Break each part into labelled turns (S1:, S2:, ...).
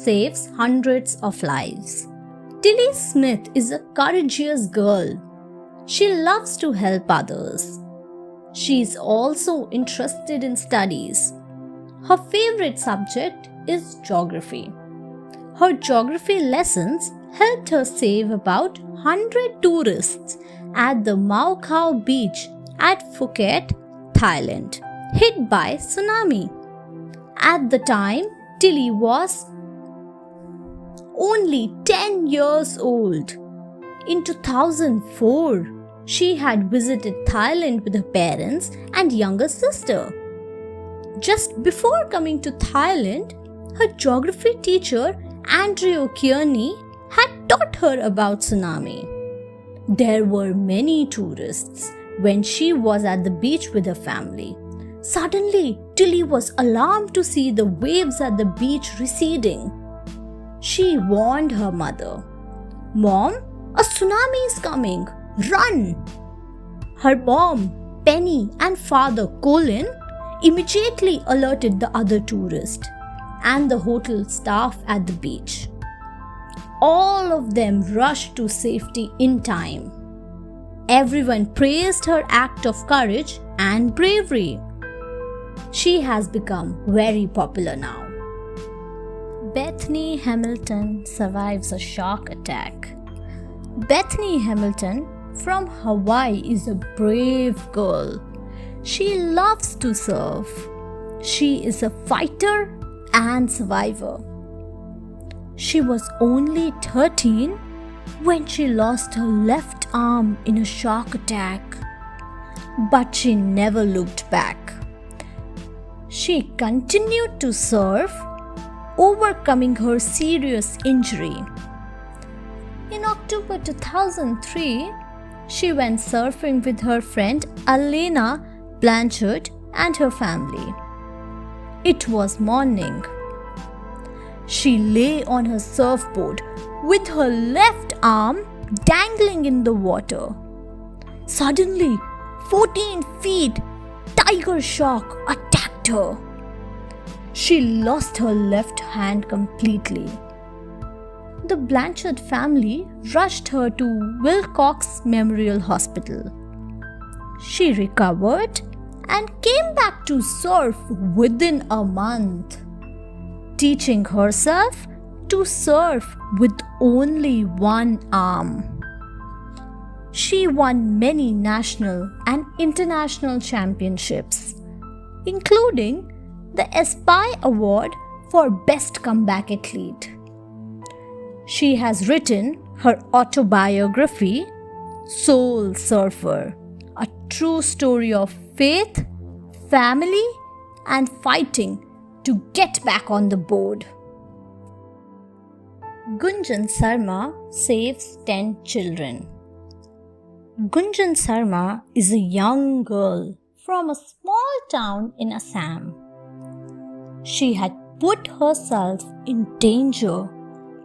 S1: saves hundreds of lives. Tilly Smith is a courageous girl. She loves to help others. She is also interested in studies. Her favorite subject is geography. Her geography lessons helped her save about 100 tourists at the Mau Khao beach at Phuket, Thailand, hit by tsunami. At the time, Tilly was only 10 years old. In 2004, she had visited Thailand with her parents and younger sister. Just before coming to Thailand, her geography teacher, Andrew Kearney, had taught her about tsunami. There were many tourists when she was at the beach with her family. Suddenly, Tilly was alarmed to see the waves at the beach receding. She warned her mother, "Mom, a tsunami is coming. Run!" Her mom, Penny, and father, Colton, immediately alerted the other tourists and the hotel staff at the beach. All of them rushed to safety in time. Everyone praised her act of courage and bravery. She has become very popular now. Bethany Hamilton survives a shark attack. Bethany Hamilton from Hawaii is a brave girl. She loves to surf. She is a fighter and survivor. She was only 13 when she lost her left arm in a shark attack. But she never looked back. She continued to surf, overcoming her serious injury. In October 2003, she went surfing with her friend Alena Blanchard and her family. It was morning. She lay on her surfboard with her left arm dangling in the water. Suddenly, 14 feet tiger shark attacked her. She lost her left hand completely. The Blanchard family rushed her to Wilcox Memorial Hospital. She recovered and came back to surf within a month, teaching herself to surf with only one arm. She won many national and international championships, including the Aspire Award for Best Comeback Athlete. She has written her autobiography, Soul Surfer, a true story of faith, family, and fighting to get back on the board. Gunjan Sarma saves 10 children. Gunjan Sarma is a young girl from a small town in Assam. She had put herself in danger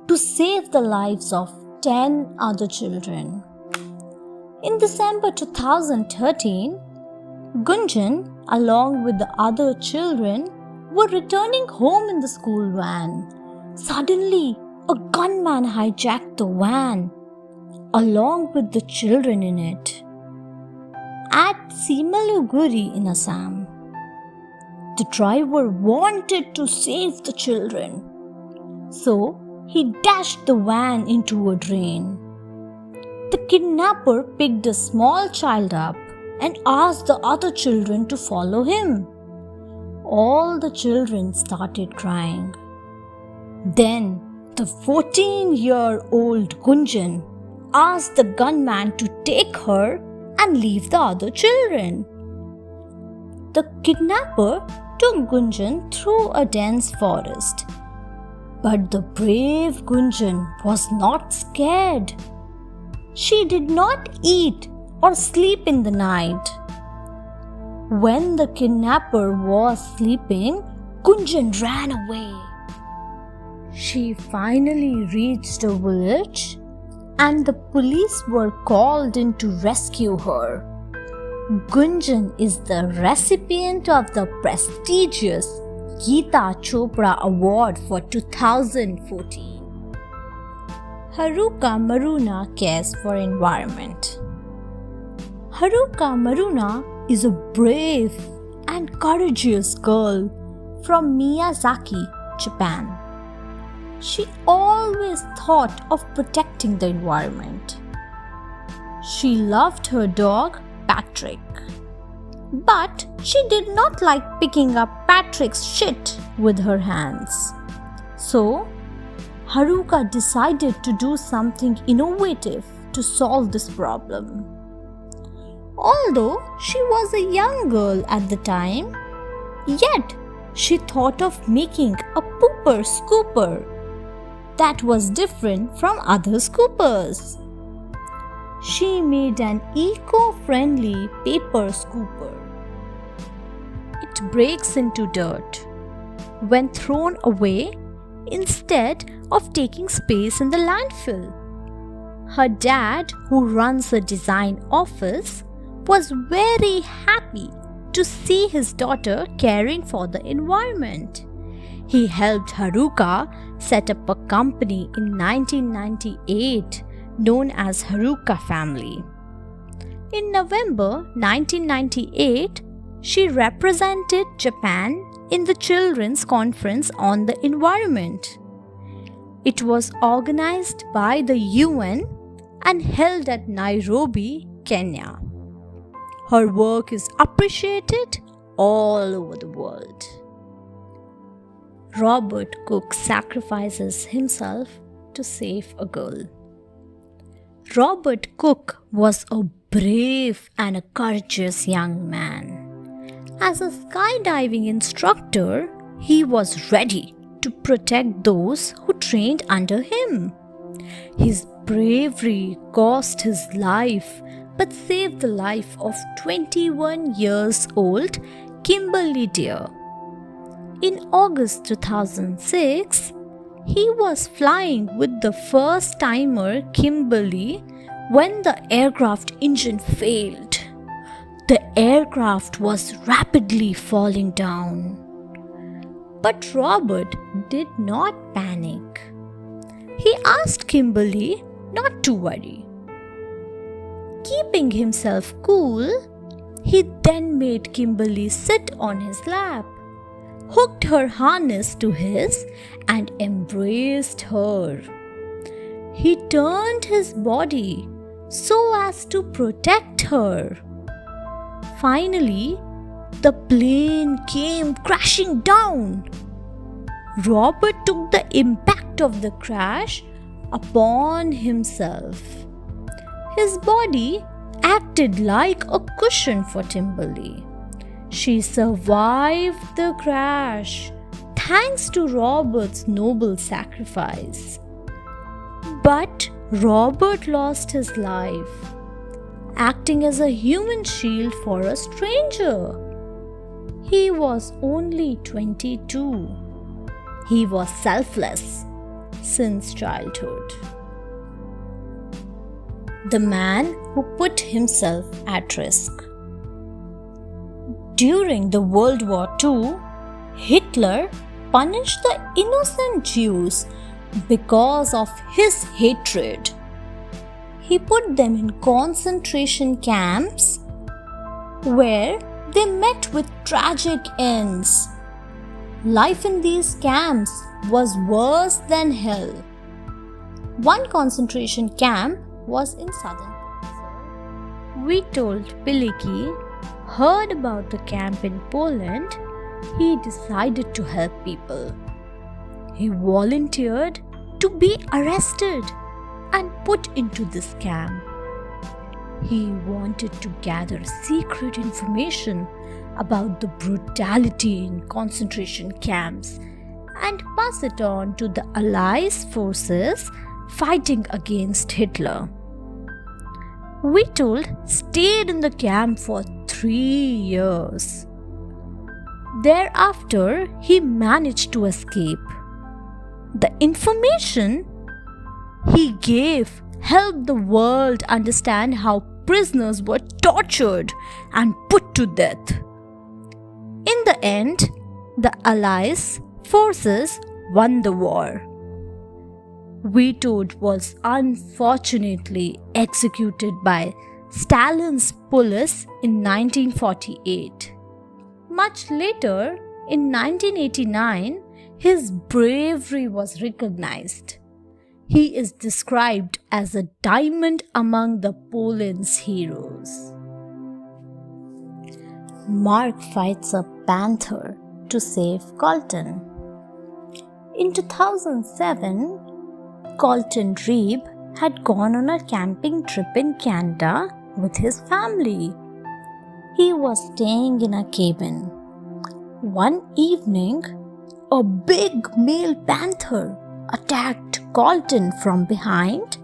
S1: to save the lives of 10 other children. In December 2013, Gunjan, along with the other children, were returning home in the school van. Suddenly, a gunman hijacked the van, along with the children in it, at Simaluguri in Assam. The driver wanted to save the children, so he dashed the van into a drain. The kidnapper picked a small child up and asked the other children to follow him. All the children started crying. Then the 14-year-old Gunjan asked the gunman to take her and leave the other children. The kidnapper took Gunjan through a dense forest. But the brave Gunjan was not scared. She did not eat or sleep in the night. When the kidnapper was sleeping, Gunjan ran away. She finally reached a village and the police were called in to rescue her. Gunjan is the recipient of the prestigious Geeta Chopra Award for 2014. Haruka Maruna cares for environment. Haruka Maruna is a brave and courageous girl from Miyazaki, Japan. She always thought of protecting the environment. She loved her dog, Patrick. But she did not like picking up Patrick's shit with her hands. So, Haruka decided to do something innovative to solve this problem. Although she was a young girl at the time, yet she thought of making a pooper scooper that was different from other scoopers. She made an eco-friendly paper scooper. It breaks into dirt when thrown away instead of taking space in the landfill. Her dad, who runs a design office, was very happy to see his daughter caring for the environment. He helped Haruka set up a company in 1998 known as Haruka Family. In November 1998, she represented Japan in the Children's Conference on the Environment. It was organized by the UN and held at Nairobi, Kenya. Her work is appreciated all over the world. Robert Cook sacrifices himself to save a girl. Robert Cook was a brave and a courageous young man. As a skydiving instructor, he was ready to protect those who trained under him. His bravery cost his life but saved the life of 21 years old Kimberly Deer. In August 2006, he was flying with the first-timer Kimberly when the aircraft engine failed. The aircraft was rapidly falling down. But Robert did not panic. He asked Kimberly not to worry. Keeping himself cool, he then made Kimberly sit on his lap, hooked her harness to his, and embraced her. He turned his body so as to protect her. Finally, the plane came crashing down. Robert took the impact of the crash upon himself. His body acted like a cushion for Kimberly. She survived the crash thanks to Robert's noble sacrifice. But Robert lost his life, acting as a human shield for a stranger. He was only 22. He was selfless since childhood. The man who put himself at risk. During the World War II, Hitler punished the innocent Jews because of his hatred. He put them in concentration camps where they met with tragic ends. Life in these camps was worse than hell. One concentration camp was in southern Poland. We told Piliki heard about the camp in Poland. He decided to help people. He volunteered to be arrested and put into this camp. He wanted to gather secret information about the brutality in concentration camps and pass it on to the Allies forces fighting against Hitler. Witold stayed in the camp for 3 years. Thereafter, he managed to escape. The information he gave helped the world understand how prisoners were tortured and put to death. In the end, The Allies forces won the war. Vetoed was unfortunately executed by Stalin's police in 1948. Much later, in 1989, his bravery was recognized. He is described as a diamond among the Poland's heroes. Mark fights a panther to save Colton. In 2007, Colton Reeb had gone on a camping trip in Canada with his family. He was staying in a cabin. One evening, a big male panther attacked Colton from behind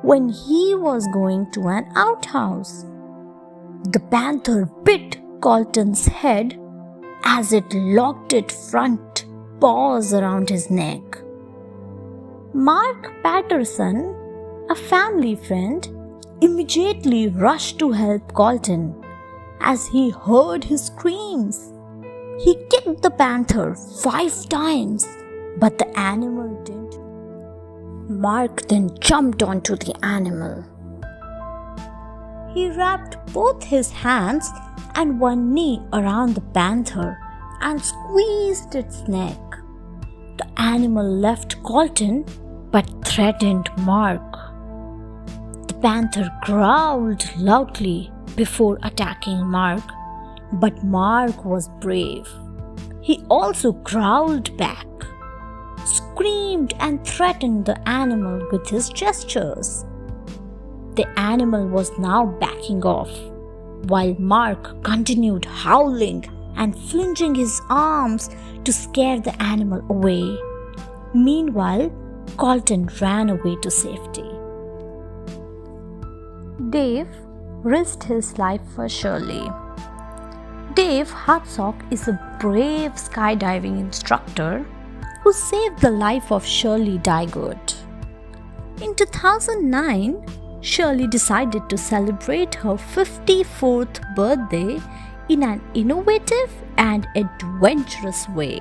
S1: when he was going to an outhouse. The panther bit Colton's head as it locked its front paws around his neck. Mark Patterson, a family friend, immediately rushed to help Colton as he heard his screams. He kicked the panther 5 times, but the animal didn't. Mark then jumped onto the animal. He wrapped both his hands and one knee around the panther and squeezed its neck. The animal left Colton but threatened Mark. The panther growled loudly before attacking Mark, but Mark was brave. He also growled back, screamed and threatened the animal with his gestures. The animal was now backing off, while Mark continued howling and flinging his arms to scare the animal away. Meanwhile, Colton ran away to safety. Dave risked his life for Shirley. Dave Hartsock is a brave skydiving instructor who saved the life of Shirley Dygood. In 2009, Shirley decided to celebrate her 54th birthday in an innovative and adventurous way.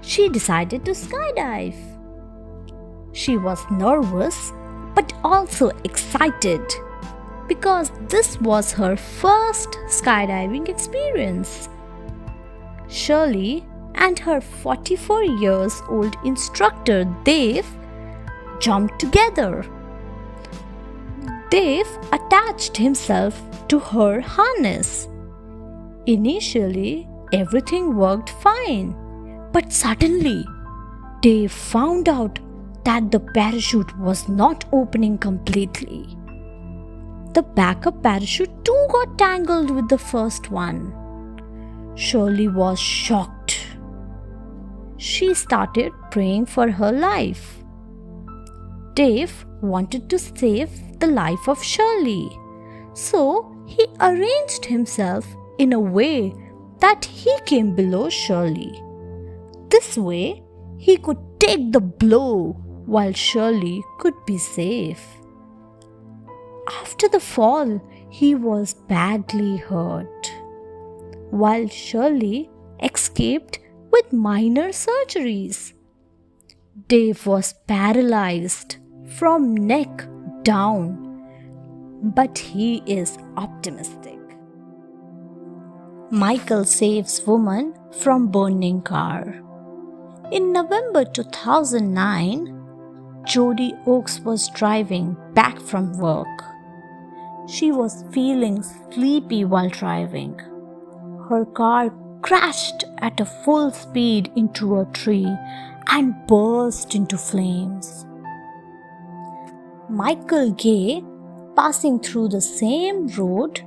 S1: She decided to skydive. She was nervous but also excited because this was her first skydiving experience. Shirley and her 44 years old instructor Dave jumped together. Dave attached himself to her harness. Initially, everything worked fine, but suddenly, Dave found out that the parachute was not opening completely. The backup parachute too got tangled with the first one. Shirley was shocked. She started praying for her life. Dave wanted to save the life of Shirley, so he arranged himself in a way that he came below Shirley. This way, he could take the blow while Shirley could be safe. After the fall, he was badly hurt, while Shirley escaped with minor surgeries. Dave was paralyzed from neck down, but he is optimistic. Michael saves woman from burning car. In November 2009, Jody Oakes was driving back from work. She was feeling sleepy while driving. Her car crashed at a full speed into a tree and burst into flames. Michael Gay, passing through the same road,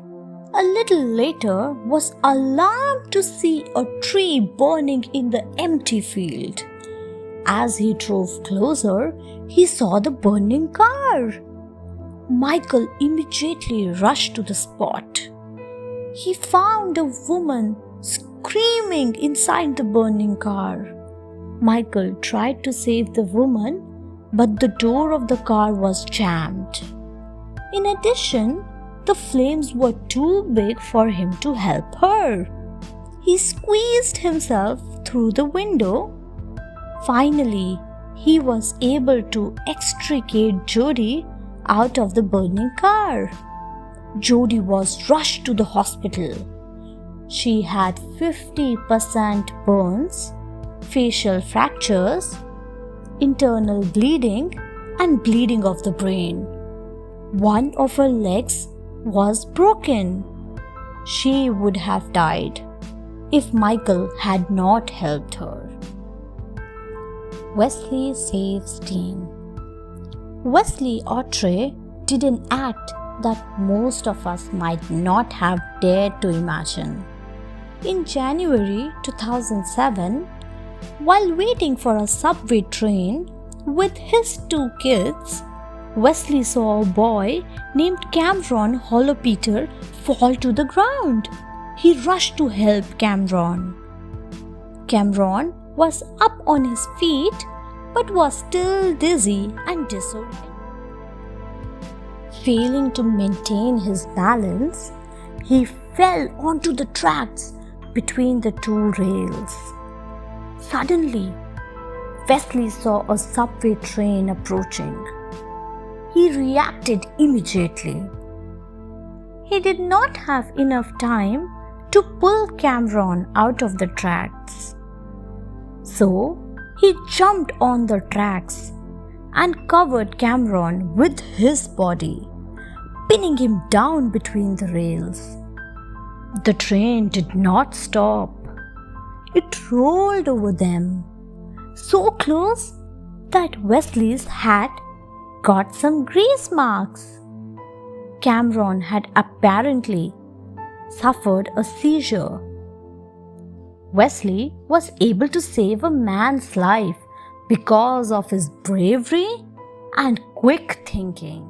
S1: a little later was alarmed to see a tree burning in the empty field. As he drove closer, he saw the burning car. Michael immediately rushed to the spot. He found a woman screaming inside the burning car. Michael tried to save the woman, but the door of the car was jammed. In addition, the flames were too big for him to help her. He squeezed himself through the window. Finally, he was able to extricate Jody out of the burning car. Jody was rushed to the hospital. She had 50% burns, facial fractures, internal bleeding, and bleeding of the brain. One of her legs was broken. She would have died if Michael had not helped her. Wesley saves teen. Wesley Autry did an act that most of us might not have dared to imagine. In January 2007, while waiting for a subway train with his 2 kids, Wesley saw a boy named Cameron Holopeter fall to the ground. He rushed to help Cameron. Cameron was up on his feet but was still dizzy and disoriented. Failing to maintain his balance, he fell onto the tracks between the 2 rails. Suddenly, Wesley saw a subway train approaching. He reacted immediately. He did not have enough time to pull Cameron out of the tracks. So, he jumped on the tracks and covered Cameron with his body, pinning him down between the rails. The train did not stop. It rolled over them, so close that Wesley's hat got some grease marks. Cameron had apparently suffered a seizure. Wesley was able to save a man's life because of his bravery and quick thinking.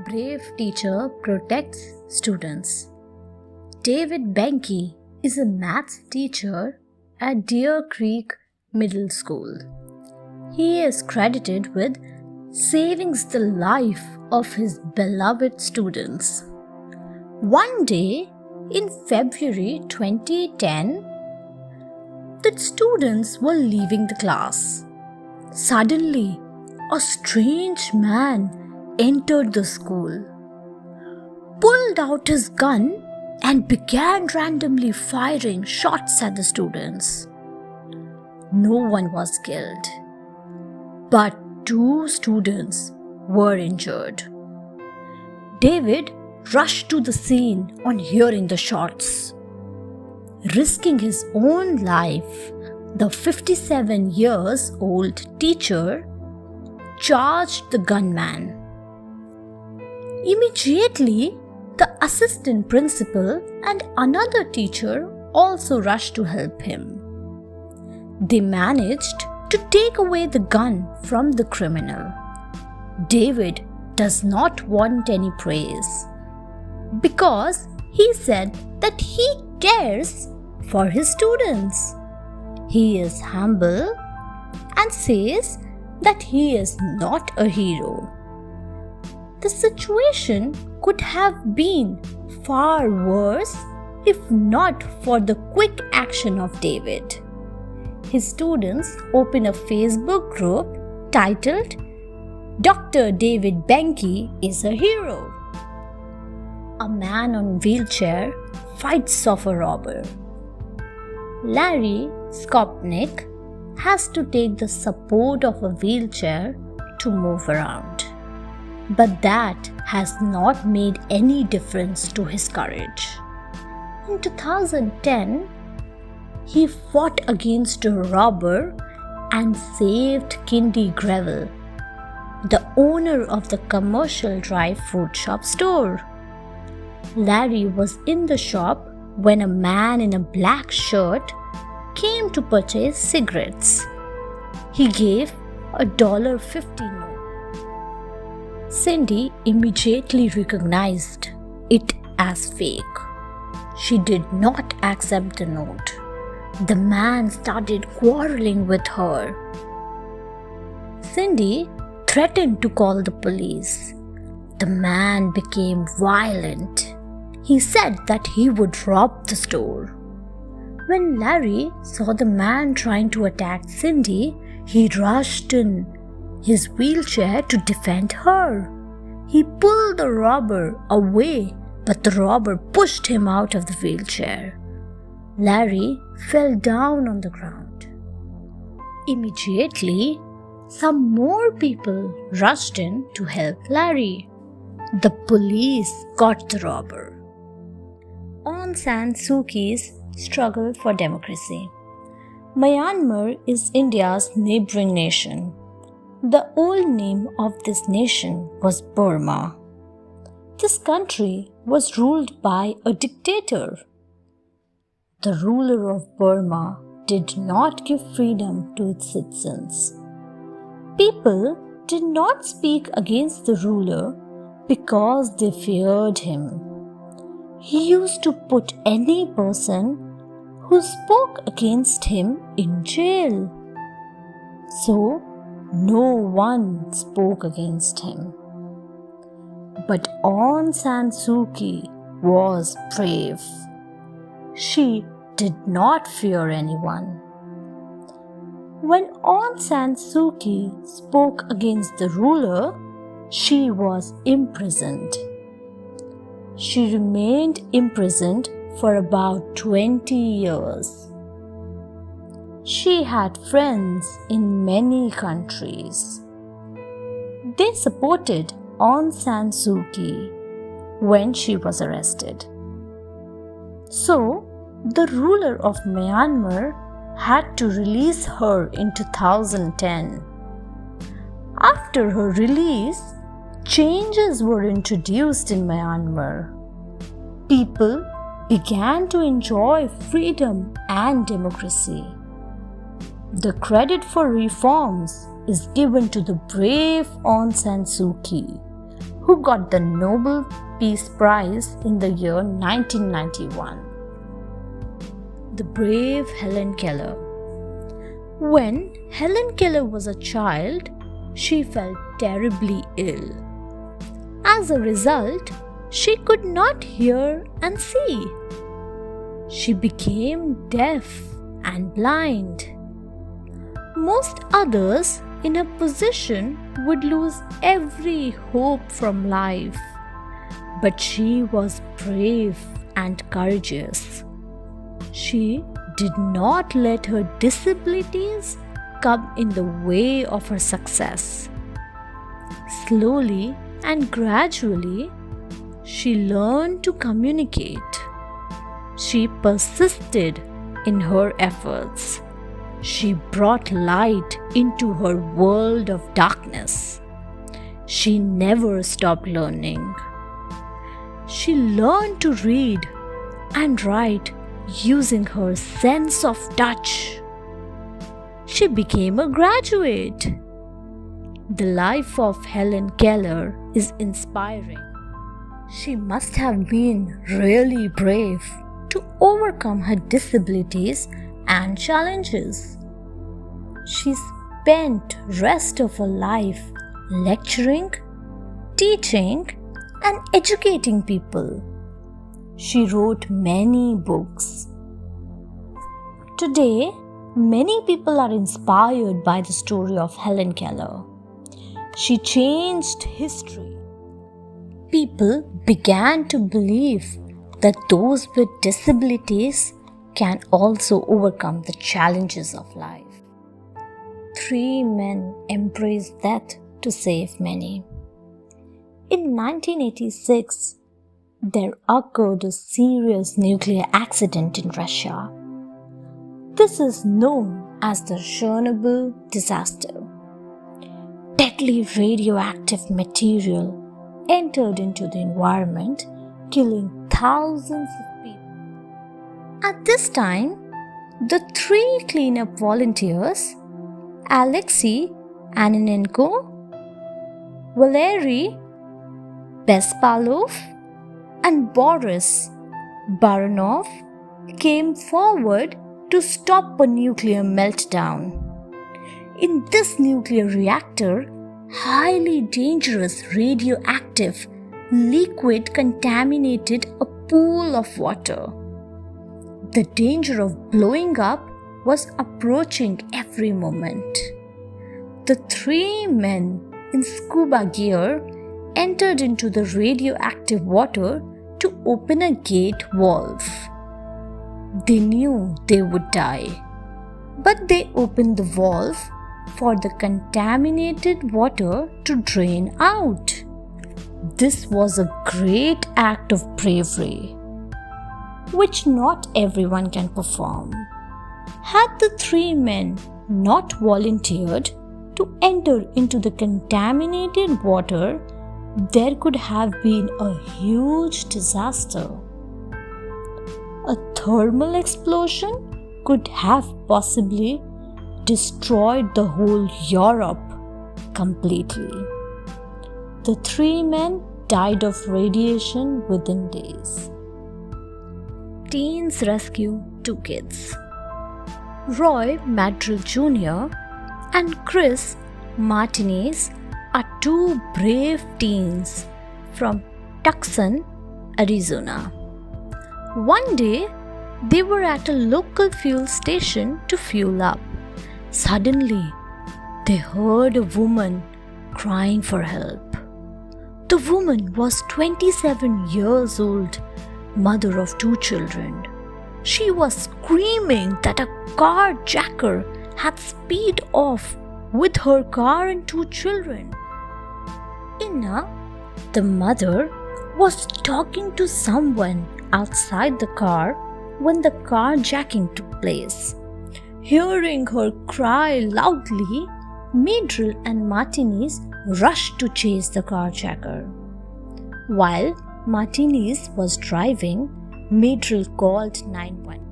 S1: Brave teacher protects students. David Benke is a maths teacher at Deer Creek Middle School. He is credited with saving the life of his beloved students. One day in February 2010, the students were leaving the class. Suddenly, a strange man entered the school, pulled out his gun, and began randomly firing shots at the students. No one was killed, but 2 students were injured. David rushed to the scene on hearing the shots. Risking his own life, the 57-year-old teacher charged the gunman. Immediately, the assistant principal and another teacher also rushed to help him. They managed to take away the gun from the criminal. David does not want any praise because he said that he cares for his students. He is humble and says that he is not a hero. The situation could have been far worse if not for the quick action of David. His students opened a Facebook group titled Dr. David Benke is a Hero. A man on wheelchair fights off a robber. Larry Skopnik has to take the support of a wheelchair to move around. But that has not made any difference to his courage. In 2010, he fought against a robber and saved Kindy Gravel, the owner of the commercial dry fruit shop store. Larry was in the shop when a man in a black shirt came to purchase cigarettes. He gave $1.50 note. Cindy immediately recognized it as fake. She did not accept the note. The man started quarreling with her. Cindy threatened to call the police. The man became violent. He said that he would rob the store. When Larry saw the man trying to attack Cindy, he rushed in his wheelchair to defend her. He pulled the robber away, but the robber pushed him out of the wheelchair. Larry fell down on the ground. Immediately, some more people rushed in to help Larry. The police got the robber. Aung San Suu Kyis struggled for democracy. Myanmar is India's neighboring nation. The old name of this nation was Burma. This country was ruled by a dictator. The ruler of Burma did not give freedom to its citizens. People did not speak against the ruler because they feared him. He used to put any person who spoke against him in jail. So, no one spoke against him. But Aung San Suu Kyi was brave. She did not fear anyone. When Aung San Suu Kyi spoke against the ruler, she was imprisoned. She remained imprisoned for about 20 years. She had friends in many countries. They supported Aung San Suu Kyi when she was arrested. So, the ruler of Myanmar had to release her in 2010. After her release, changes were introduced in Myanmar. People began to enjoy freedom and democracy. The credit for reforms is given to the brave Aung San Suu Kyi, who got the Nobel Peace Prize in the year 1991. The brave Helen Keller. When Helen Keller was a child, she fell terribly ill. As a result, she could not hear and see. She became deaf and blind. Most others in her position would lose every hope from life. But she was brave and courageous. She did not let her disabilities come in the way of her success. Slowly and gradually, she learned to communicate. She persisted in her efforts. She brought light into her world of darkness. She never stopped learning. She learned to read and write using her sense of touch. She became a graduate. The life of Helen Keller is inspiring. She must have been really brave to overcome her disabilities and challenges. She spent rest of her life lecturing, teaching, and educating people. She wrote many books. Today, many people are inspired by the story of Helen Keller. She changed history. People began to believe that those with disabilities can also overcome the challenges of life. 3 men embraced death to save many. In 1986, there occurred a serious nuclear accident in Russia. This is known as the Chernobyl disaster. Deadly radioactive material entered into the environment, killing thousands of people. At this time, the 3 cleanup volunteers, Alexei Ananenko, Valery Bespalov, and Boris Baranov came forward to stop a nuclear meltdown. In this nuclear reactor, highly dangerous radioactive liquid contaminated a pool of water. The danger of blowing up was approaching every moment. The three men in scuba gear entered into the radioactive water to open a gate valve. They knew they would die, but they opened the valve for the contaminated water to drain out. This was a great act of bravery, which not everyone can perform. Had the three men not volunteered to enter into the contaminated water, there could have been a huge disaster. A thermal explosion could have possibly destroyed the whole Europe completely. The three men died of radiation within days. Teens rescue two kids. Roy Madrill Jr. and Chris Martinez are two brave teens from Tucson, Arizona. One day, they were at a local fuel station to fuel up. Suddenly, they heard a woman crying for help. The woman was 27 years old, mother of two children. She was screaming that a carjacker had speed off with her car and two children. Inna, the mother, was talking to someone outside the car when the carjacking took place. Hearing her cry loudly, Madrill and Martinez rushed to chase the carjacker. While Martinez was driving, Madrill called 911.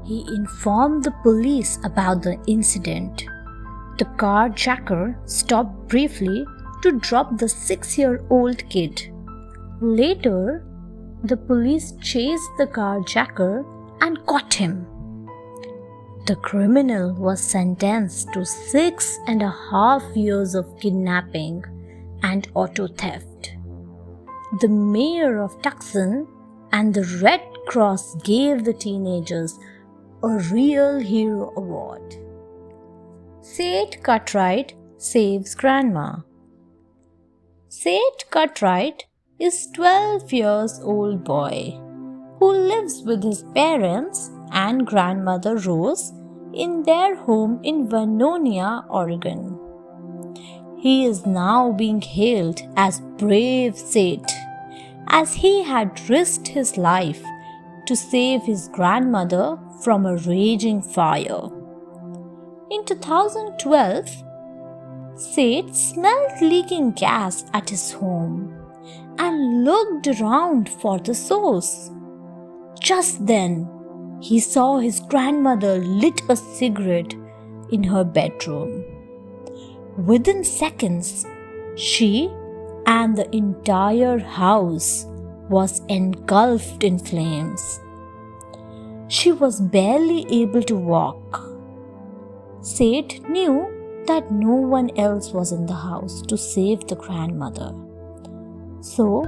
S1: He informed the police about the incident. The carjacker stopped briefly to drop the 6-year-old kid. Later, the police chased the carjacker and caught him. The criminal was sentenced to 6.5 years of kidnapping and auto theft. The mayor of Tucson and the Red Cross gave the teenagers a Real Hero Award. Seth Cartwright saves grandma. Seth Cartwright is 12 years old boy who lives with his parents and grandmother Rose in their home in Vernonia, Oregon. He is now being hailed as Brave Seth, as he had risked his life to save his grandmother from a raging fire. In 2012, Seth smelled leaking gas at his home and looked around for the source. Just then, he saw his grandmother lit a cigarette in her bedroom. Within seconds, she and the entire house was engulfed in flames. She was barely able to walk. Seth knew that no one else was in the house to save the grandmother. So,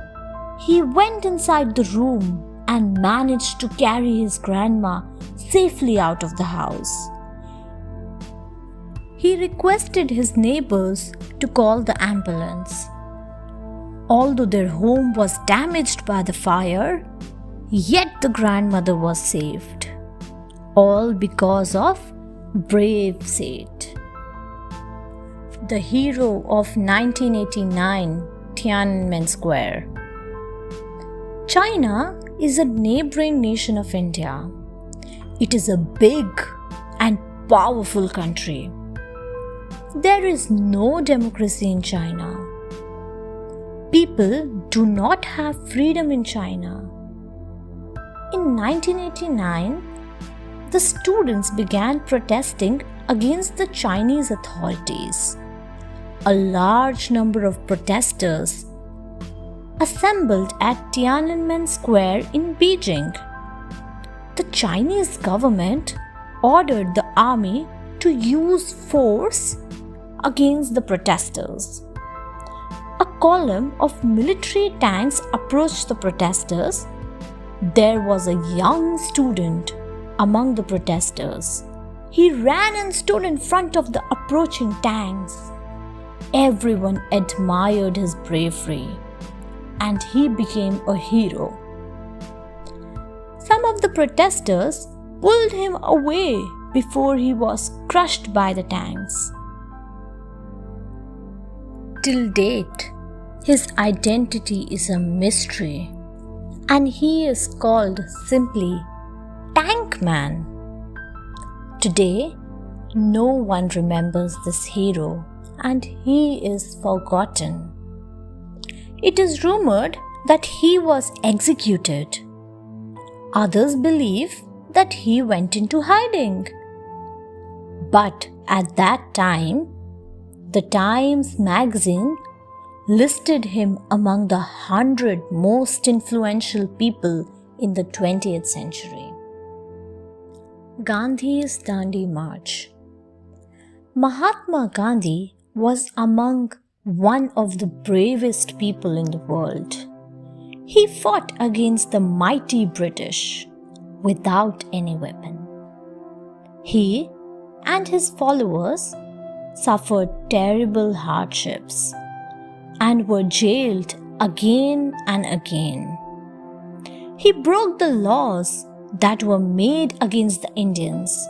S1: he went inside the room and managed to carry his grandma safely out of the house. He requested his neighbors to call the ambulance. Although their home was damaged by the fire, yet the grandmother was saved. All because of Brave Seth. The hero of 1989, Tiananmen Square. China is a neighboring nation of India. It is a big and powerful country. There is no democracy in China. People do not have freedom in China. In 1989, the students began protesting against the Chinese authorities. A large number of protesters assembled at Tiananmen Square in Beijing. The Chinese government ordered the army to use force against the protesters. A column of military tanks approached the protesters. There was a young student among the protesters. He ran and stood in front of the approaching tanks. Everyone admired his bravery, and he became a hero. Some of the protesters pulled him away before he was crushed by the tanks. Till date, his identity is a mystery, and he is called simply Tank Man. Today, no one remembers this hero, and he is forgotten. It is rumored that he was executed. Others believe that he went into hiding. But at that time, the Times magazine listed him among the 100 most influential people in the 20th century. Gandhisdhandi March. Mahatma Gandhi was among one of the bravest people in the world. He fought against the mighty British without any weapon. He and his followers suffered terrible hardships and were jailed again and again. He broke the laws that were made against the Indians,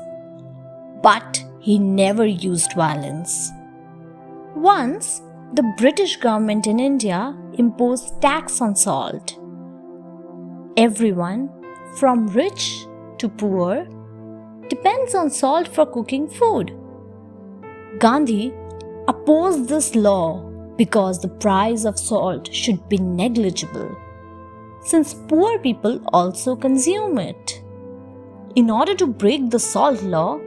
S1: but he never used violence. Once, the British government in India imposed tax on salt. Everyone, from rich to poor, depends on salt for cooking food. Gandhi opposed this law because the price of salt should be negligible, since poor people also consume it. In order to break the salt law,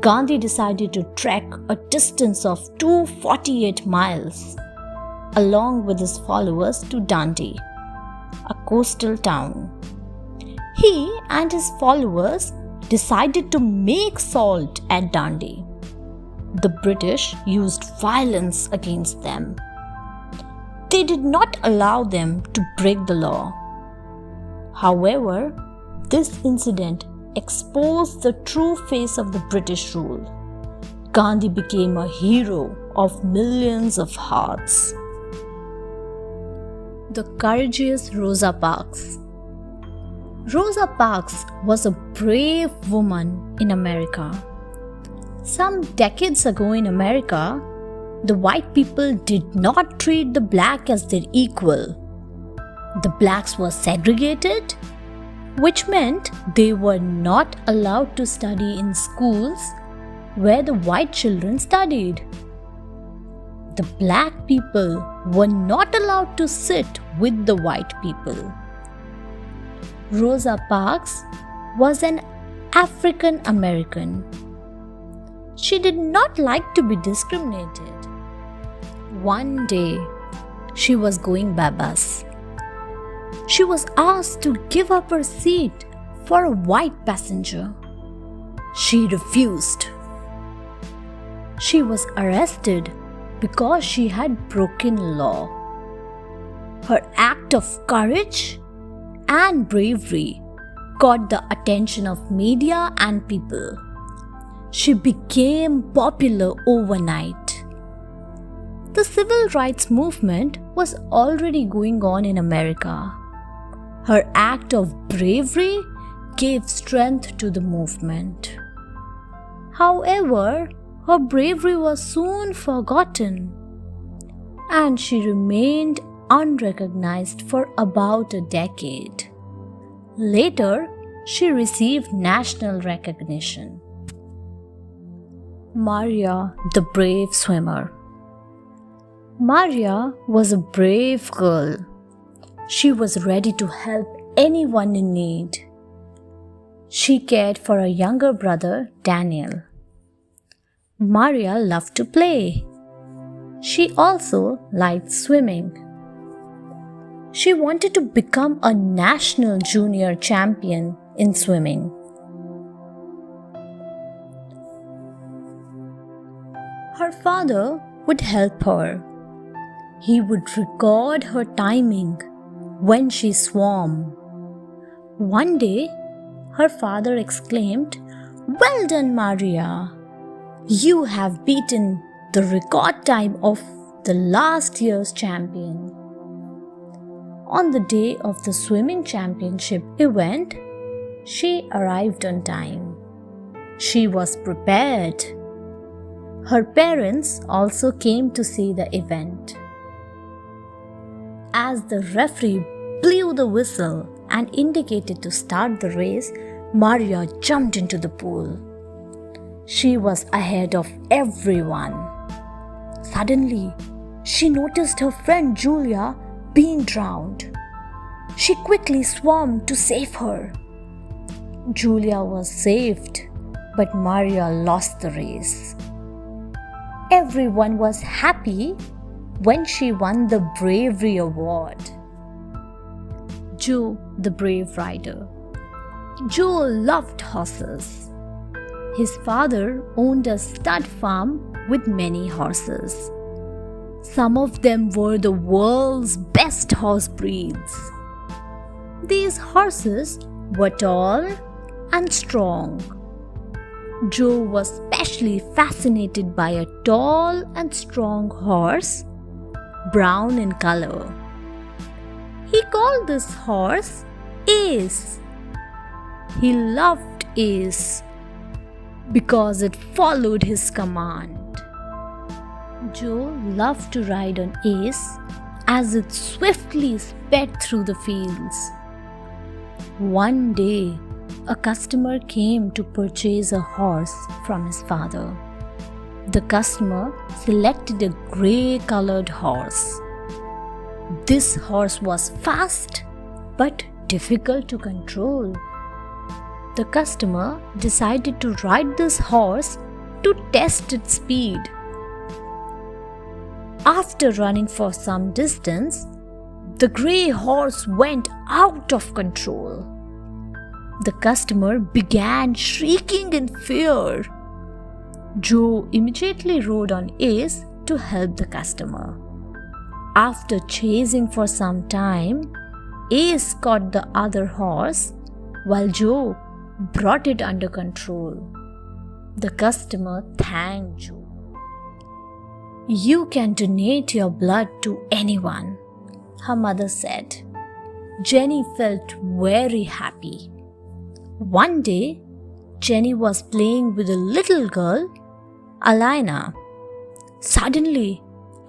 S1: Gandhi decided to trek a distance of 248 miles along with his followers to Dandi, a coastal town. He and his followers decided to make salt at Dandi. The British used violence against them. They did not allow them to break the law. However, this incident exposed the true face of the British rule. Gandhi became a hero of millions of hearts. The courageous Rosa Parks. Rosa Parks was a brave woman in America. Some decades ago in America, the white people did not treat the black as their equal. The blacks were segregated, which meant they were not allowed to study in schools where the white children studied. The black people were not allowed to sit with the white people. Rosa Parks was an African American. She did not like to be discriminated. One day, she was going by bus. She was asked to give up her seat for a white passenger. She refused. She was arrested because she had broken law. Her act of courage and bravery caught the attention of media and people. She became popular overnight. The civil rights movement was already going on in America. Her act of bravery gave strength to the movement. However, her bravery was soon forgotten, and she remained unrecognized for about a decade. Later, she received national recognition. Maria, the brave swimmer. Maria was a brave girl. She was ready to help anyone in need. She cared for her younger brother, Daniel. Maria loved to play. She also liked swimming. She wanted to become a national junior champion in swimming. Her father would help her. He would record her timing when she swam. One day, her father exclaimed, "Well done, Maria! You have beaten the record time of the last year's champion." On the day of the swimming championship event, she arrived on time. She was prepared. Her parents also came to see the event. As the referee blew the whistle and indicated to start the race, Maria jumped into the pool. She was ahead of everyone. Suddenly, she noticed her friend Julia being drowned. She quickly swam to save her. Julia was saved, but Maria lost the race. Everyone was happy when she won the Bravery Award. Joe, the brave rider. Joe loved horses. His father owned a stud farm with many horses. Some of them were the world's best horse breeds. These horses were tall and strong. Joe was specially fascinated by a tall and strong horse, brown in color. He called this horse Ace. He loved Ace because it followed his command. Joe loved to ride on Ace as it swiftly sped through the fields. One day, a customer came to purchase a horse from his father. The customer selected a grey-colored horse. This horse was fast but difficult to control. The customer decided to ride this horse to test its speed. After running for some distance, the grey horse went out of control. The customer began shrieking in fear. Joe immediately rode on Ace to help the customer. After chasing for some time, Ace caught the other horse while Joe brought it under control. The customer thanked Joe. "You can donate your blood to anyone," her mother said. Jenny felt very happy. One day, Jenny was playing with a little girl, Alina. Suddenly,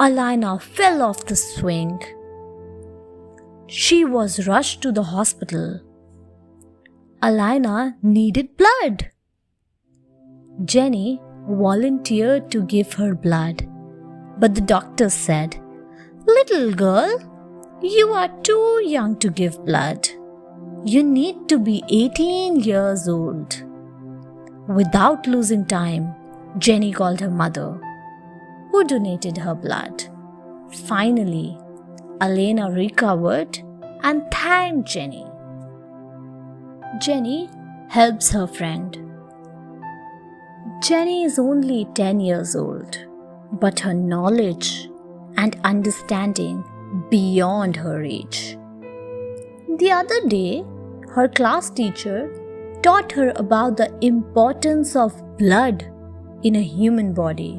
S1: Alina fell off the swing. She was rushed to the hospital. Alina needed blood. Jenny volunteered to give her blood, but the doctor said, "Little girl, you are too young to give blood. You need to be 18 years old." Without losing time, Jenny called her mother, who donated her blood. Finally, Alina recovered and thanked Jenny. Jenny helps her friend. Jenny is only 10 years old, but her knowledge and understanding beyond her age. The other day, her class teacher taught her about the importance of blood in a human body.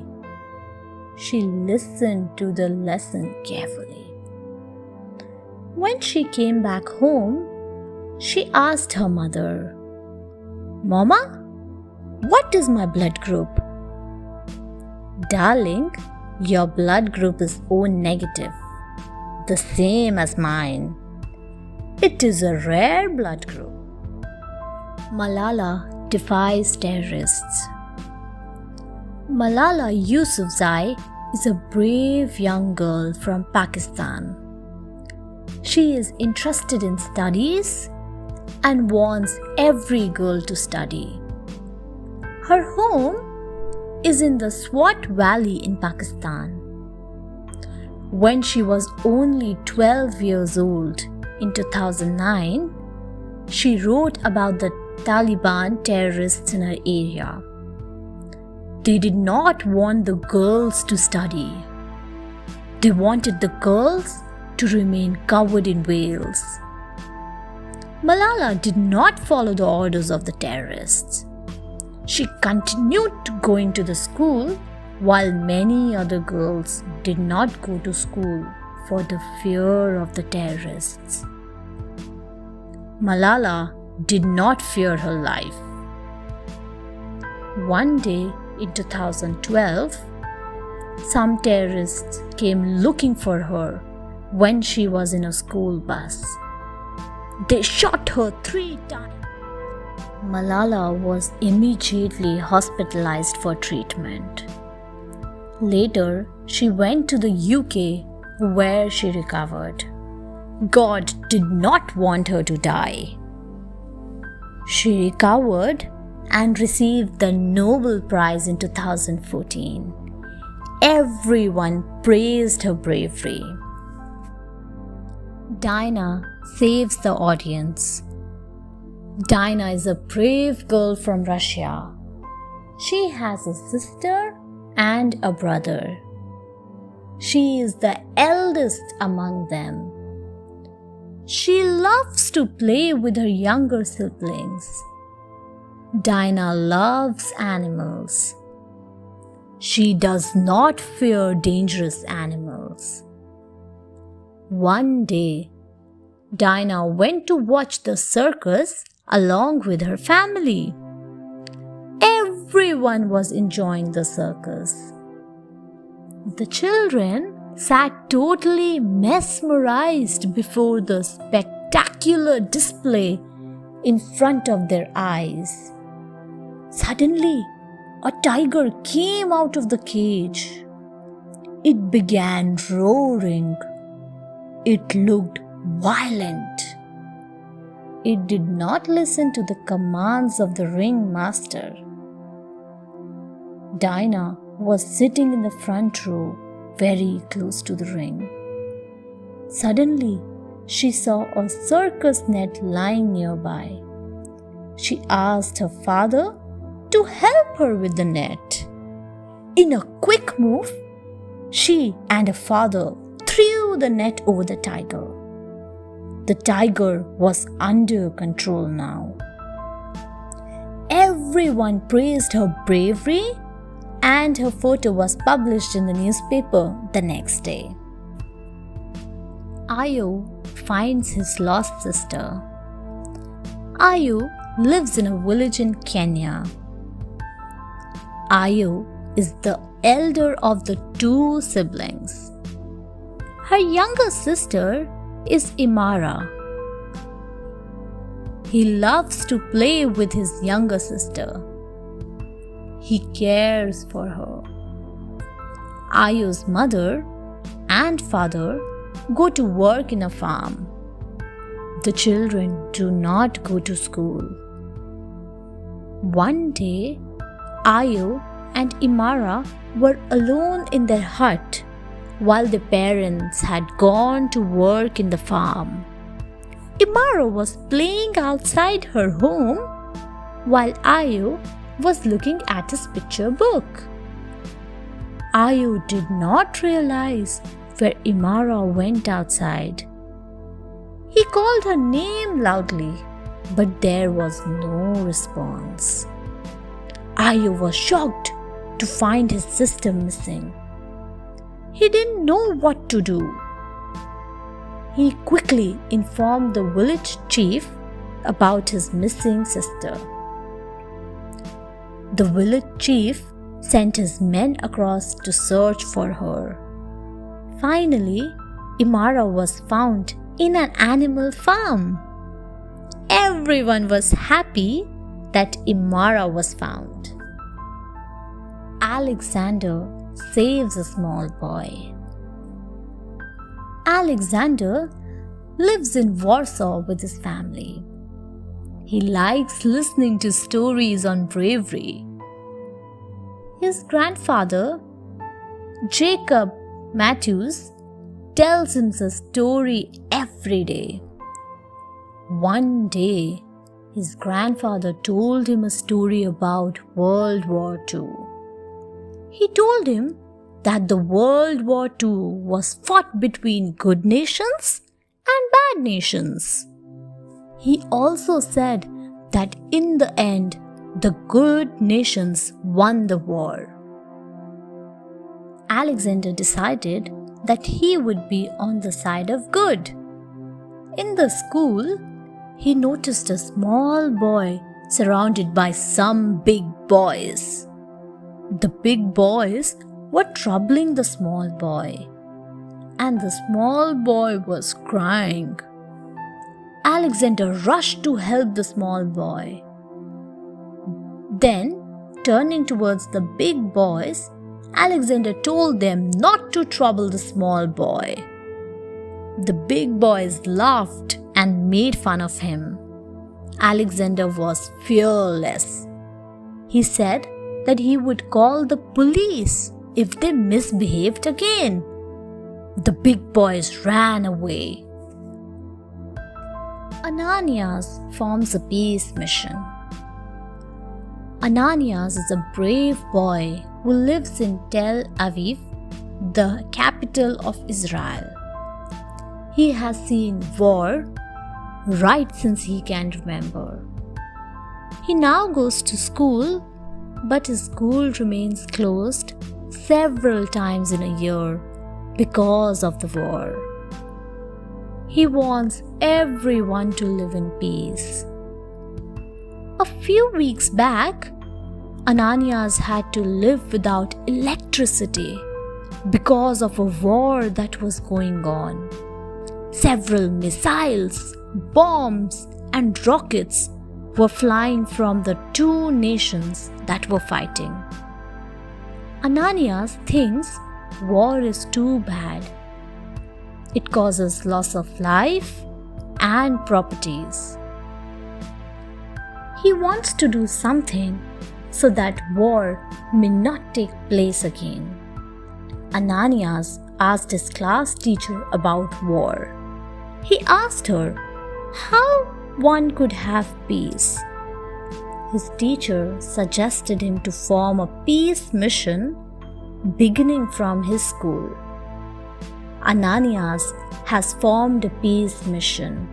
S1: She listened to the lesson carefully. When she came back home, she asked her mother, "Mama, what is my blood group?" "Darling, your blood group is O negative, the same as mine. It is a rare blood group." Malala defies terrorists. Malala Yousafzai is a brave young girl from Pakistan. She is interested in studies and wants every girl to study. Her home is in the Swat Valley in Pakistan. When she was only 12 years old in 2009, she wrote about the Taliban terrorists in her area. They did not want the girls to study. They wanted the girls to remain covered in veils. Malala did not follow the orders of the terrorists. She continued going to the school while many other girls did not go to school for the fear of the terrorists. Malala did not fear her life. One day in 2012, some terrorists came looking for her when she was in a school bus. They shot her 3 times. Malala was immediately hospitalized for treatment. Later, she went to the UK where she recovered. God did not want her to die. She recovered and received the Nobel Prize in 2014. Everyone praised her bravery. Dinah saves the audience. Dinah is a brave girl from Russia. She has a sister and a brother. She is the eldest among them. She loves to play with her younger siblings. Dinah loves animals. She does not fear dangerous animals. One day, Dinah went to watch the circus along with her family. Everyone was enjoying the circus. The children sat totally mesmerized before the spectacular display in front of their eyes. Suddenly, a tiger came out of the cage. It began roaring. It looked violent. It did not listen to the commands of the ringmaster. Dinah was sitting in the front row, very close to the ring. Suddenly, she saw a circus net lying nearby. She asked her father to help her with the net. In a quick move, she and her father threw the net over the tiger. The tiger was under control now. Everyone praised her bravery, and her photo was published in the newspaper the next day. Ayu finds his lost sister. Ayu lives in a village in Kenya. Ayu is the elder of the 2 siblings. Her younger sister is Imara. He loves to play with his younger sister. He cares for her. Ayu's mother and father go to work in a farm. The children do not go to school. One day, Ayu and Imara were alone in their hut while their parents had gone to work in the farm. Imara was playing outside her home while Ayu was looking at his picture book. Ayu did not realize where Imara went outside. He called her name loudly, but there was no response. Ayu was shocked to find his sister missing. He didn't know what to do. He quickly informed the village chief about his missing sister. The village chief sent his men across to search for her. Finally, Imara was found in an animal farm. Everyone was happy that Imara was found. Alexander saves a small boy. Alexander lives in Warsaw with his family. He likes listening to stories on bravery. His grandfather, Jacob Matthews, tells him a story every day. One day, his grandfather told him a story about World War II. He told him that the World War II was fought between good nations and bad nations. He also said that in the end, the good nations won the war. Alexander decided that he would be on the side of good. In the school, he noticed a small boy surrounded by some big boys. The big boys were troubling the small boy, and the small boy was crying. Alexander rushed to help the small boy. Then, turning towards the big boys, Alexander told them not to trouble the small boy. The big boys laughed and made fun of him. Alexander was fearless. He said that he would call the police if they misbehaved again. The big boys ran away. Ananyas forms a peace mission. Ananyas is a brave boy who lives in Tel Aviv, the capital of Israel. He has seen war right since he can remember. He now goes to school, but his school remains closed several times in a year because of the war. He wants everyone to live in peace. A few weeks back, Ananyas had to live without electricity because of a war that was going on. Several missiles, bombs, and rockets were flying from the two nations that were fighting. Ananyas thinks war is too bad. It causes loss of life and properties. He wants to do something so that war may not take place again. Ananyas asked his class teacher about war. He asked her how one could have peace. His teacher suggested him to form a peace mission beginning from his school. Ananyas has formed a peace mission.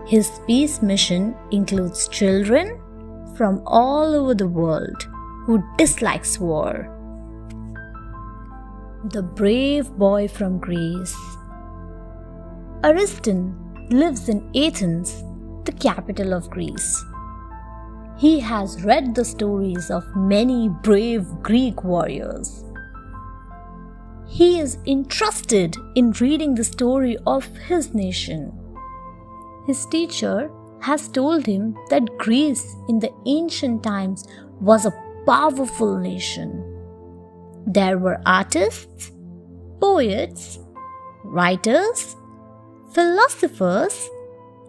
S1: His peace mission includes children from all over the world who dislikes war. The brave boy from Greece. Ariston lives in Athens, the capital of Greece. He has read the stories of many brave Greek warriors. He is interested in reading the story of his nation. His teacher has told him that Greece in the ancient times was a powerful nation. There were artists, poets, writers, philosophers,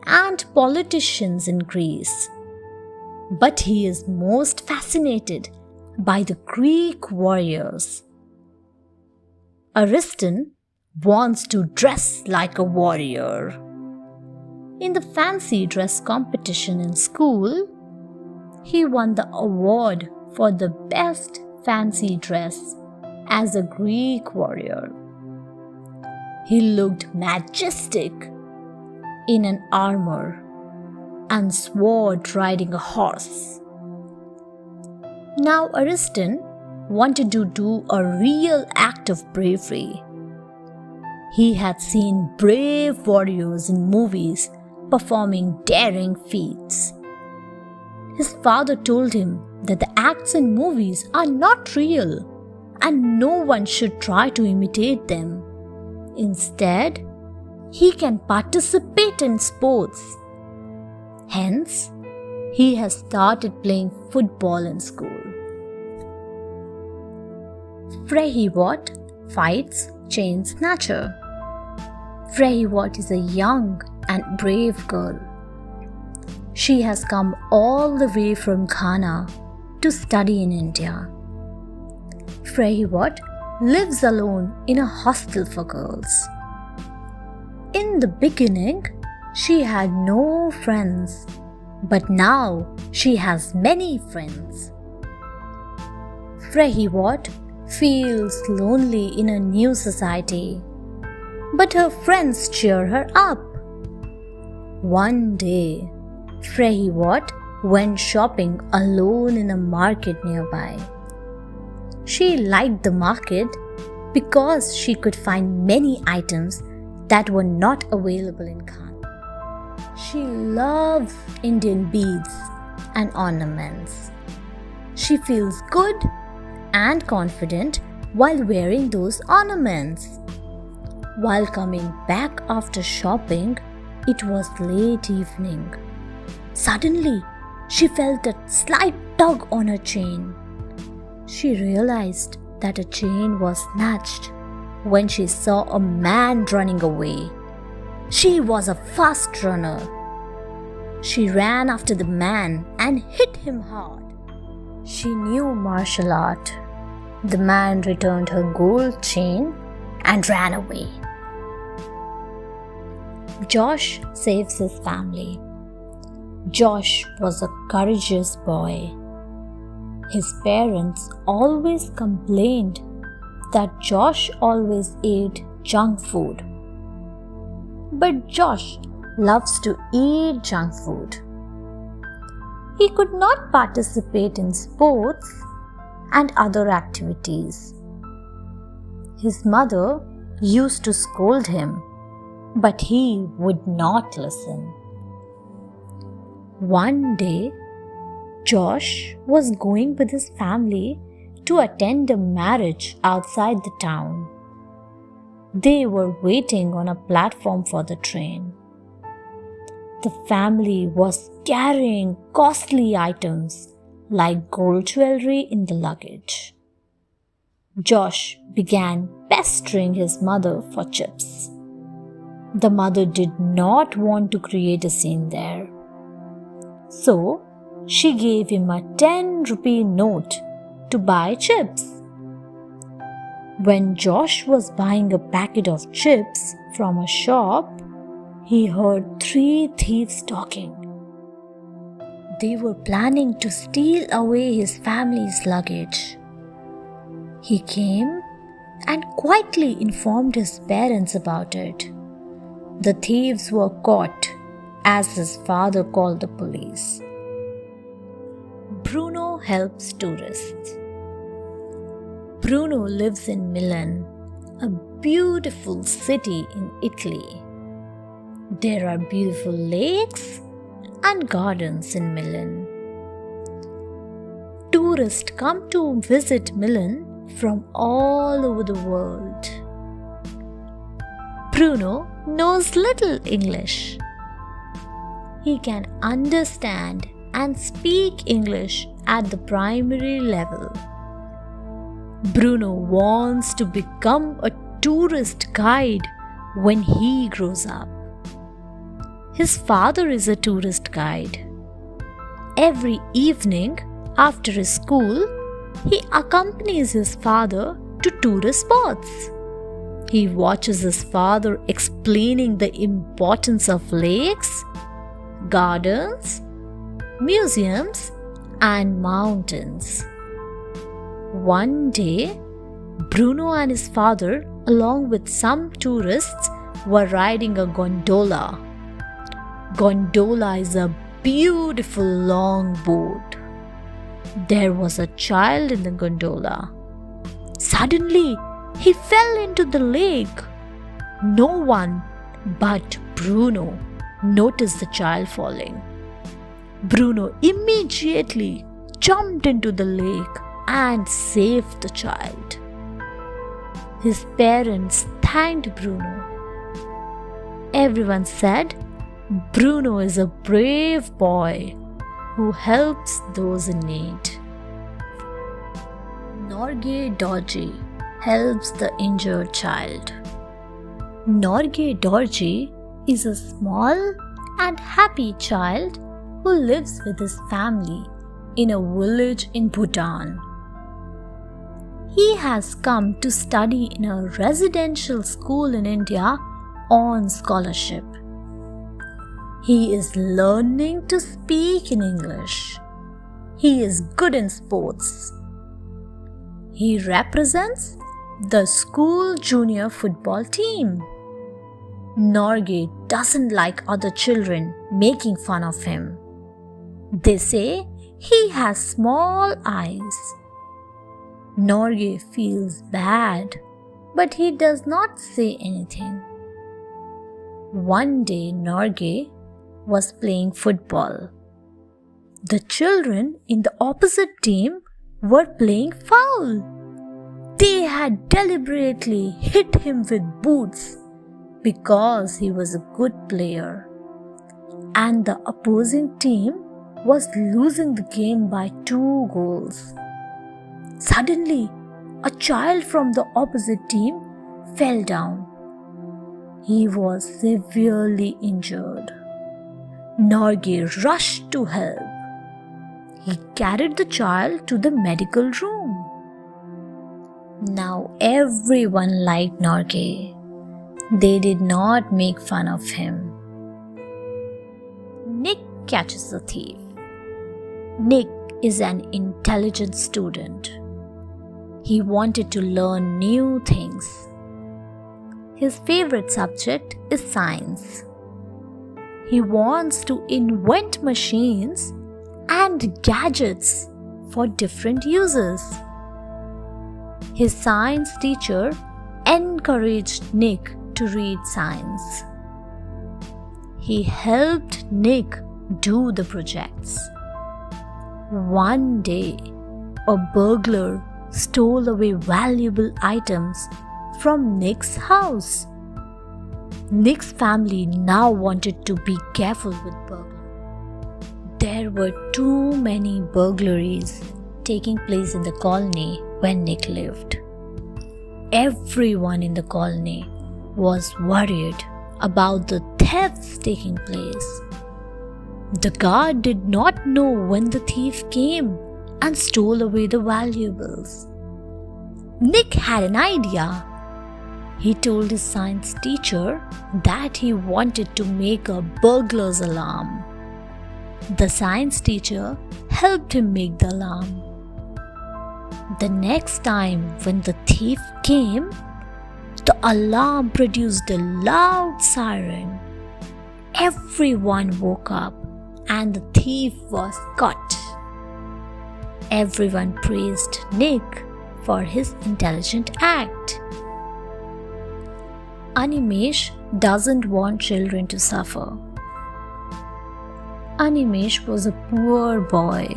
S1: and politicians in Greece. But he is most fascinated by the Greek warriors. Ariston wants to dress like a warrior. In the fancy dress competition in school, he won the award for the best fancy dress as a Greek warrior. He looked majestic in an armor and sword riding a horse. Now Ariston wanted to do a real act of bravery. He had seen brave warriors in movies performing daring feats. His father told him that the acts in movies are not real and no one should try to imitate them. Instead, he can participate in sports. Hence, he has started playing football in school. Freyji fights chain snatcher. Freyji is a young and brave girl. She has come all the way from Ghana to study in India. Freyji lives alone in a hostel for girls. In the beginning, she had no friends, but now she has many friends. Freyji feels lonely in a new society, but her friends cheer her up. One day, Freyji went shopping alone in a market nearby. She liked the market because she could find many items that were not available in Khan. She loves Indian beads and ornaments. She feels good and confident while wearing those ornaments. While coming back after shopping, it was late evening. Suddenly, she felt a slight tug on her chain. She realized that a chain was snatched when she saw a man running away. She was a fast runner. She ran after the man and hit him hard. She knew martial art. The man returned her gold chain and ran away. Josh saves his family. Josh was a courageous boy. His parents always complained that Josh always ate junk food. But Josh loves to eat junk food. He could not participate in sports and other activities. His mother used to scold him, but he would not listen. One day, Josh was going with his family to attend a marriage outside the town. They were waiting on a platform for the train. The family was carrying costly items like gold jewelry in the luggage. Josh began pestering his mother for chips. The mother did not want to create a scene there. So, she gave him a 10-rupee note to buy chips. When Josh was buying a packet of chips from a shop, he heard 3 thieves talking. They were planning to steal away his family's luggage. He came and quietly informed his parents about it. The thieves were caught as his father called the police. Bruno helps tourists. Bruno lives in Milan, a beautiful city in Italy. There are beautiful lakes and gardens in Milan. Tourists come to visit Milan from all over the world. Bruno knows little English. He can understand and speak English at the primary level. Bruno wants to become a tourist guide when he grows up. His father is a tourist guide. Every evening after his school, he accompanies his father to tourist spots. He watches his father explaining the importance of lakes, gardens, museums, and mountains. One day, Bruno and his father, along with some tourists, were riding a gondola. Gondola is a beautiful long boat. There was a child in the gondola. Suddenly, he fell into the lake. No one but Bruno noticed the child falling. Bruno immediately jumped into the lake and saved the child. His parents thanked Bruno. Everyone said Bruno is a brave boy who helps those in need. Norgay helps the injured child. Norgay is a small and happy child who lives with his family in a village in Bhutan. He has come to study in a residential school in India on scholarship. He is learning to speak in English. He is good in sports. He represents the school junior football team. Norgay doesn't like other children making fun of him. They say he has small eyes. Norgay feels bad, but he does not say anything. One day, Norgay was playing football. The children in the opposite team were playing foul. They had deliberately hit him with boots because he was a good player, and the opposing team was losing the game by 2 goals. Suddenly, a child from the opposite team fell down. He was severely injured. Norgay rushed to help. He carried the child to the medical room. Now everyone liked Norgay. They did not make fun of him. Nick catches the thief. Nick is an intelligent student. He wanted to learn new things. His favorite subject is science. He wants to invent machines and gadgets for different uses. His science teacher encouraged Nick to read science. He helped Nick do the projects. One day, a burglar stole away valuable items from Nick's house. Nick's family now wanted to be careful with burglars. There were too many burglaries taking place in the colony when Nick lived. Everyone in the colony was worried about the thefts taking place. The guard did not know when the thief came and stole away the valuables. Nick had an idea. He told his science teacher that he wanted to make a burglar's alarm. The science teacher helped him make the alarm. The next time when the thief came, the alarm produced a loud siren. Everyone woke up and the thief was caught. Everyone praised Nick for his intelligent act. Animesh doesn't want children to suffer. Animesh was a poor boy.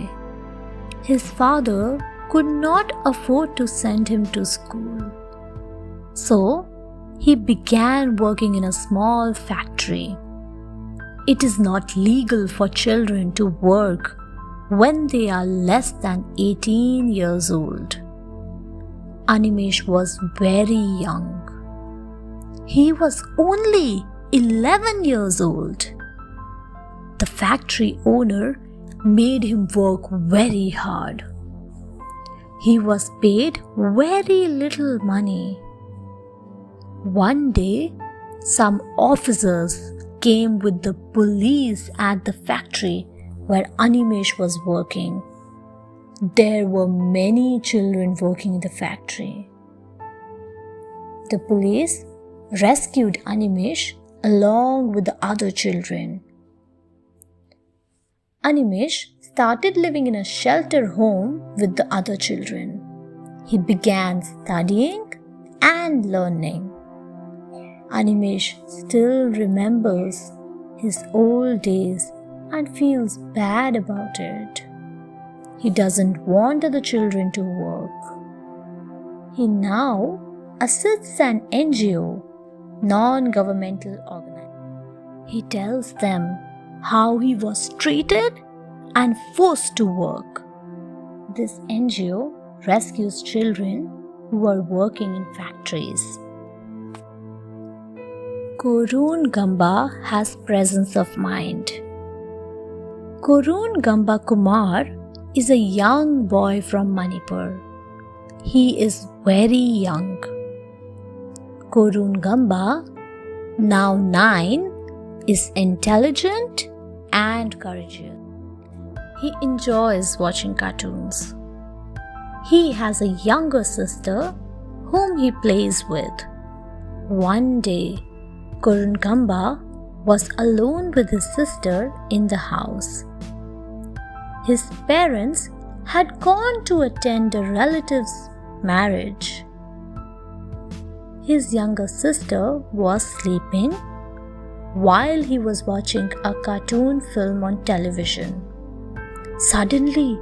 S1: His father could not afford to send him to school. So, he began working in a small factory. It is not legal for children to work when they are less than 18 years old. Animesh was very young. He was only 11 years old. The factory owner made him work very hard. He was paid very little money. One day, some officers came with the police at the factory where Animesh was working. There were many children working in the factory. The police rescued Animesh along with the other children. Animesh started living in a shelter home with the other children. He began studying and learning. Animesh still remembers his old days and feels bad about it. He doesn't want other children to work. He now assists an NGO, non-governmental organization. He tells them how he was treated and forced to work. This NGO rescues children who are working in factories. Kurun Gamba has presence of mind. Kurun Gamba Kumar is a young boy from Manipur. He is very young. Kurun Gamba, now 9, is intelligent and courageous. He enjoys watching cartoons. He has a younger sister whom he plays with. One day, Kurun Gamba was alone with his sister in the house. His parents had gone to attend a relative's marriage. His younger sister was sleeping while he was watching a cartoon film on television. Suddenly,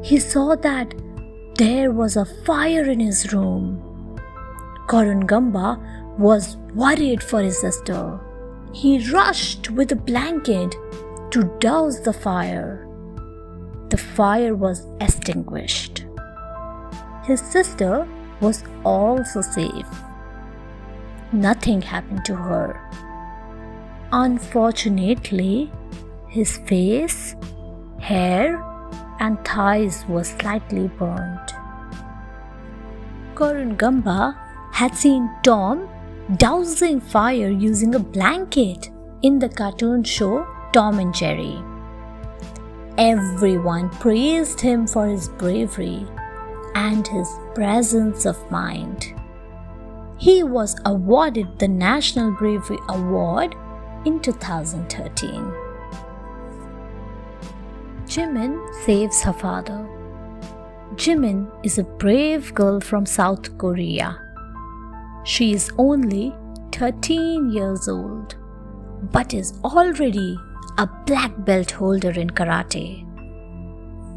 S1: he saw that there was a fire in his room. Kurun Gamba was worried for his sister. He rushed with a blanket to douse the fire. The fire was extinguished. His sister was also safe. Nothing happened to her. Unfortunately, his face, hair, and thighs were slightly burnt. Kurun Gamba had seen Tom dousing fire using a blanket in the cartoon show Tom and Jerry. Everyone praised him for his bravery and his presence of mind. He was awarded the National Bravery Award in 2013. Jimin saves her father. Jimin is a brave girl from South Korea. She is only 13 years old, but is already a black belt holder in karate.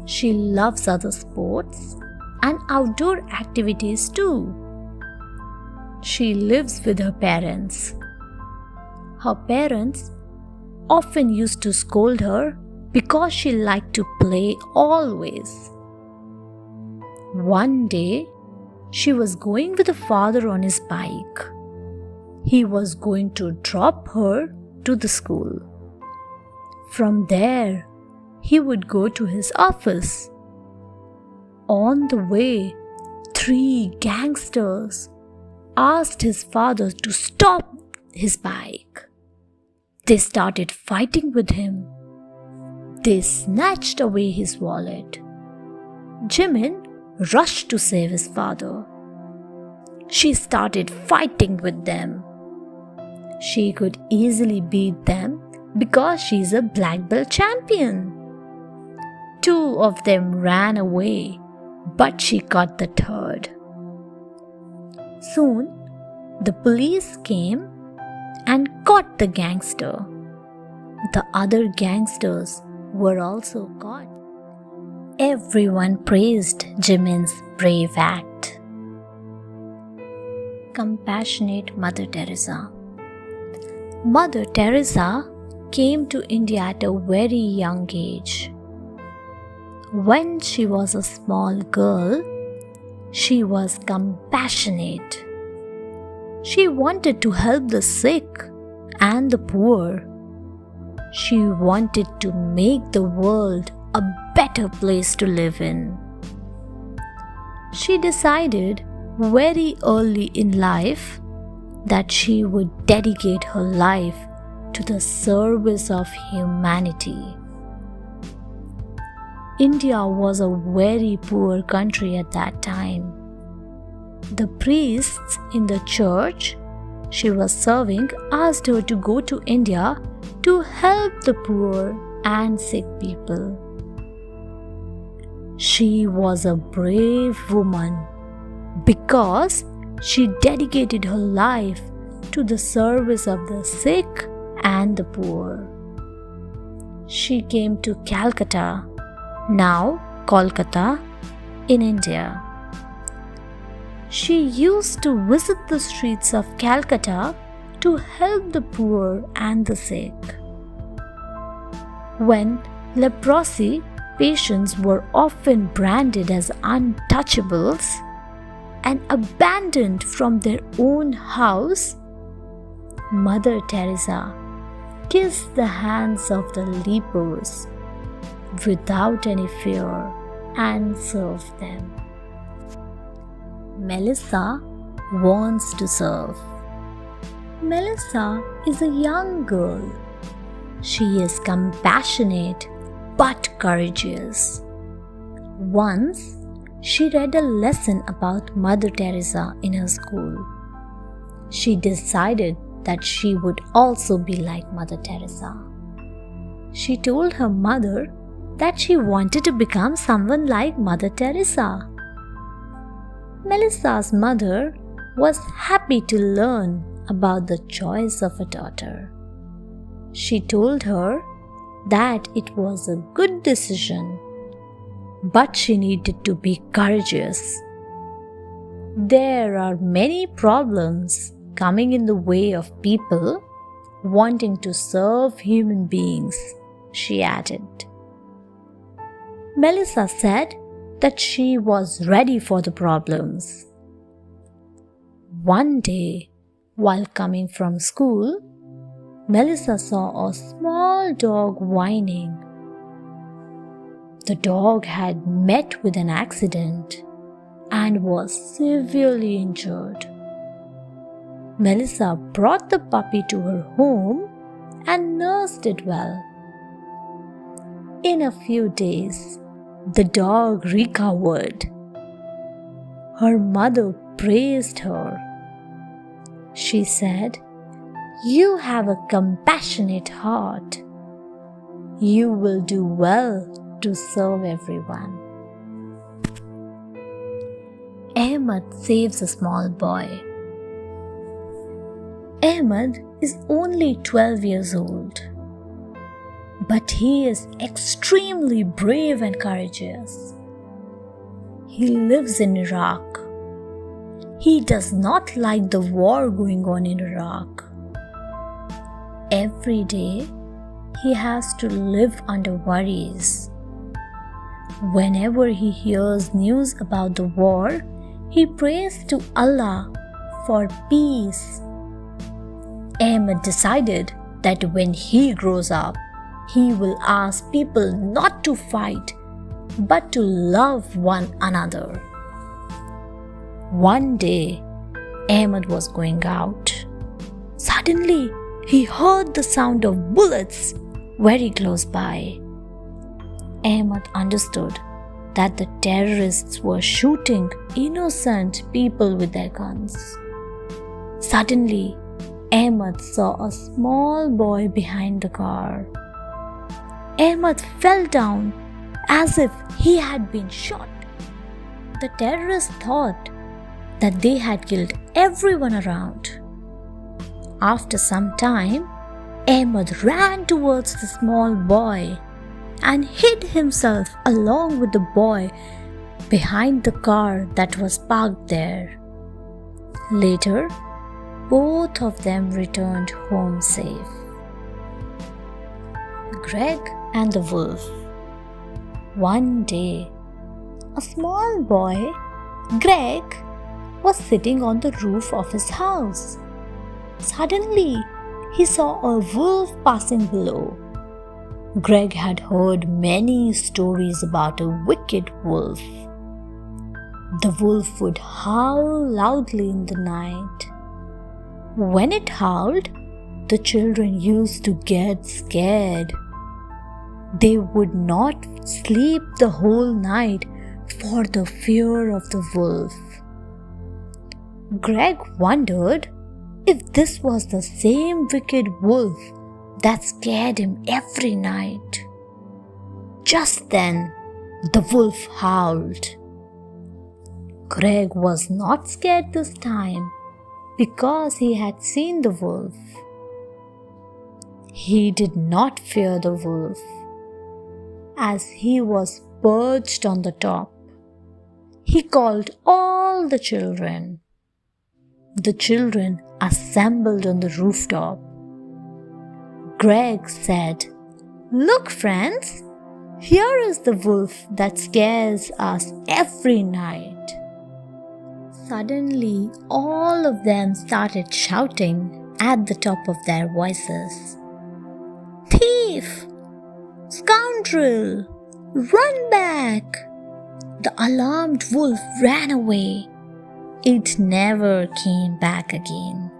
S1: She loves other sports and outdoor activities too. She lives with her parents. Her parents often used to scold her because she liked to play always. One day, she was going with her father on his bike. He was going to drop her to the school. From there, he would go to his office. On the way, 3 gangsters asked his father to stop his bike. They started fighting with him. They snatched away his wallet. Jimin rushed to save his father. She started fighting with them. She could easily beat them because she's a black belt champion. 2 of them ran away, but she caught the 3rd. Soon, the police came and caught the gangster. The other gangsters were also caught. Everyone praised Jimin's brave act. Compassionate Mother Teresa. Mother Teresa came to India at a very young age. When she was a small girl, she was compassionate. She wanted to help the sick and the poor. She wanted to make the world a better place to live in. She decided very early in life that she would dedicate her life to the service of humanity. India was a very poor country at that time. The priests in the church she was serving asked her to go to India to help the poor and sick people. She was a brave woman because she dedicated her life to the service of the sick and the poor. She came to Calcutta, now Kolkata, in India. She used to visit the streets of Calcutta to help the poor and the sick. When leprosy patients were often branded as untouchables and abandoned from their own house, Mother Teresa kissed the hands of the lepers without any fear and served them. Melissa wants to serve. Melissa is a young girl. She is compassionate but courageous. Once, she read a lesson about Mother Teresa in her school. She decided that she would also be like Mother Teresa. She told her mother that she wanted to become someone like Mother Teresa. Melissa's mother was happy to learn about the choice of a daughter. She told her that it was a good decision, but she needed to be courageous. There are many problems coming in the way of people wanting to serve human beings, she added. Melissa said that she was ready for the problems. One day, while coming from school, Melissa saw a small dog whining. The dog had met with an accident and was severely injured. Melissa brought the puppy to her home and nursed it well. In a few days, the dog recovered. Her mother praised her. She said, "You have a compassionate heart. You will do well to serve everyone." Ahmed saves a small boy. Ahmed is only 12 years old, but he is extremely brave and courageous. He lives in Iraq. He does not like the war going on in Iraq. Every day, he has to live under worries. Whenever he hears news about the war, he prays to Allah for peace. Ahmed decided that when he grows up, he will ask people not to fight, but to love one another. One day, Ahmed was going out. Suddenly, he heard the sound of bullets very close by. Ahmed understood that the terrorists were shooting innocent people with their guns. Suddenly, Ahmed saw a small boy behind the car. Ahmed fell down as if he had been shot. The terrorists thought that they had killed everyone around. After some time, Ahmed ran towards the small boy and hid himself along with the boy behind the car that was parked there. Later, both of them returned home safe. Greg and the Wolf. One day, a small boy, Greg, was sitting on the roof of his house. Suddenly, he saw a wolf passing below. Greg had heard many stories about a wicked wolf. The wolf would howl loudly in the night. When it howled, the children used to get scared. They would not sleep the whole night for the fear of the wolf. Greg wondered if this was the same wicked wolf that scared him every night. Just then, the wolf howled. Greg was not scared this time because he had seen the wolf. He did not fear the wolf, as he was perched on the top. He called all the children. The children assembled on the rooftop. Greg said, "Look, friends, here is the wolf that scares us every night." Suddenly, all of them started shouting at the top of their voices, "Thief! Scoundrel! Run back!" The alarmed wolf ran away. It never came back again.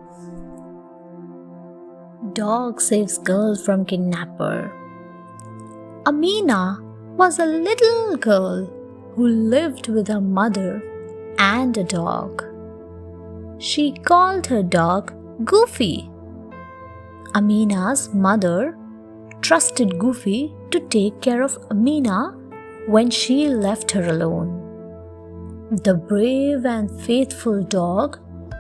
S1: Dog saves girl from kidnapper. Amina was a little girl who lived with her mother and a dog. She called her dog Goofy Amina's mother trusted Goofy to take care of Amina when she left her alone. The brave and faithful dog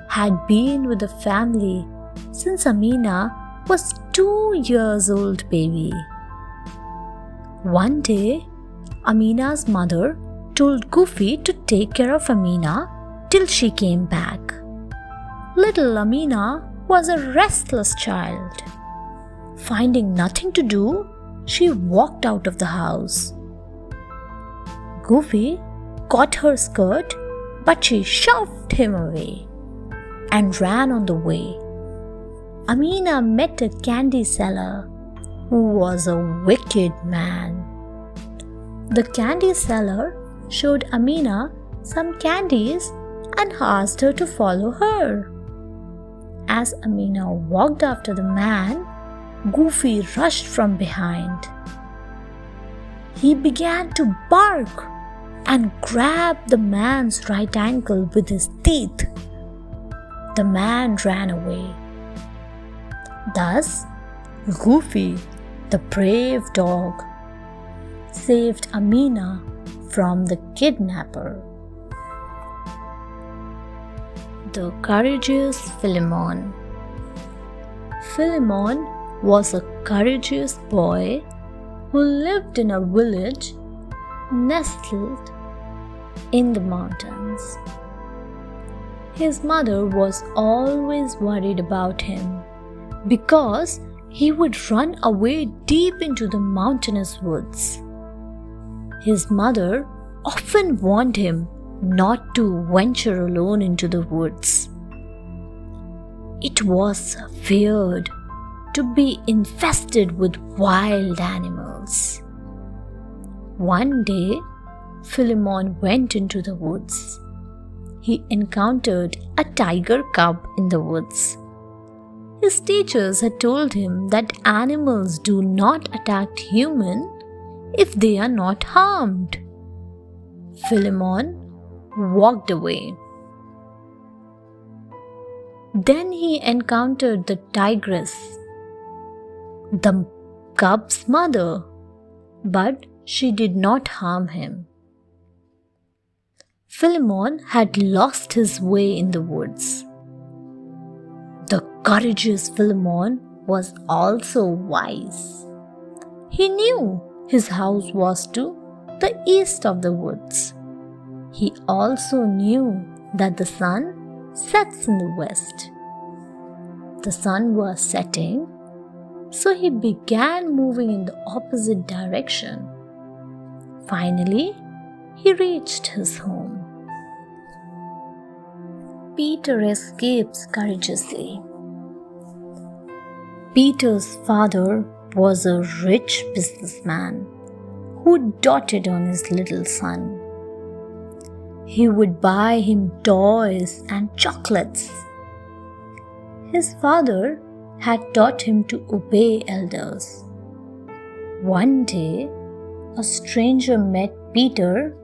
S1: had been with the family since Amina was 2 years old baby. One day, Amina's mother told Goofy to take care of Amina till she came back. Little Amina was a restless child. Finding nothing to do, she walked out of the house. Goofy caught her skirt, but she shoved him away and ran on the way. Amina met a candy seller who was a wicked man. The candy seller showed Amina some candies and asked her to follow her. As Amina walked after the man, Goofy rushed from behind. He began to bark and grabbed the man's right ankle with his teeth. The man ran away. Thus, Goofy, the brave dog, saved Amina from the kidnapper. The courageous Philemon. Philemon was a courageous boy who lived in a village nestled in the mountains. His mother was always worried about him because he would run away deep into the mountainous woods. His mother often warned him not to venture alone into the woods. It was feared to be infested with wild animals. One day, Philemon went into the woods. He encountered a tiger cub in the woods. His teachers had told him that animals do not attack humans if they are not harmed. Philemon walked away. Then he encountered the tigress, the cub's mother, but she did not harm him. Philemon had lost his way in the woods. The courageous Philemon was also wise. He knew his house was to the east of the woods. He also knew that the sun sets in the west. The sun was setting, so he began moving in the opposite direction. Finally, he reached his home. Peter escapes courageously. Peter's father was a rich businessman who doted on his little son. He would buy him toys and chocolates. His father had taught him to obey elders. One day, a stranger met Peter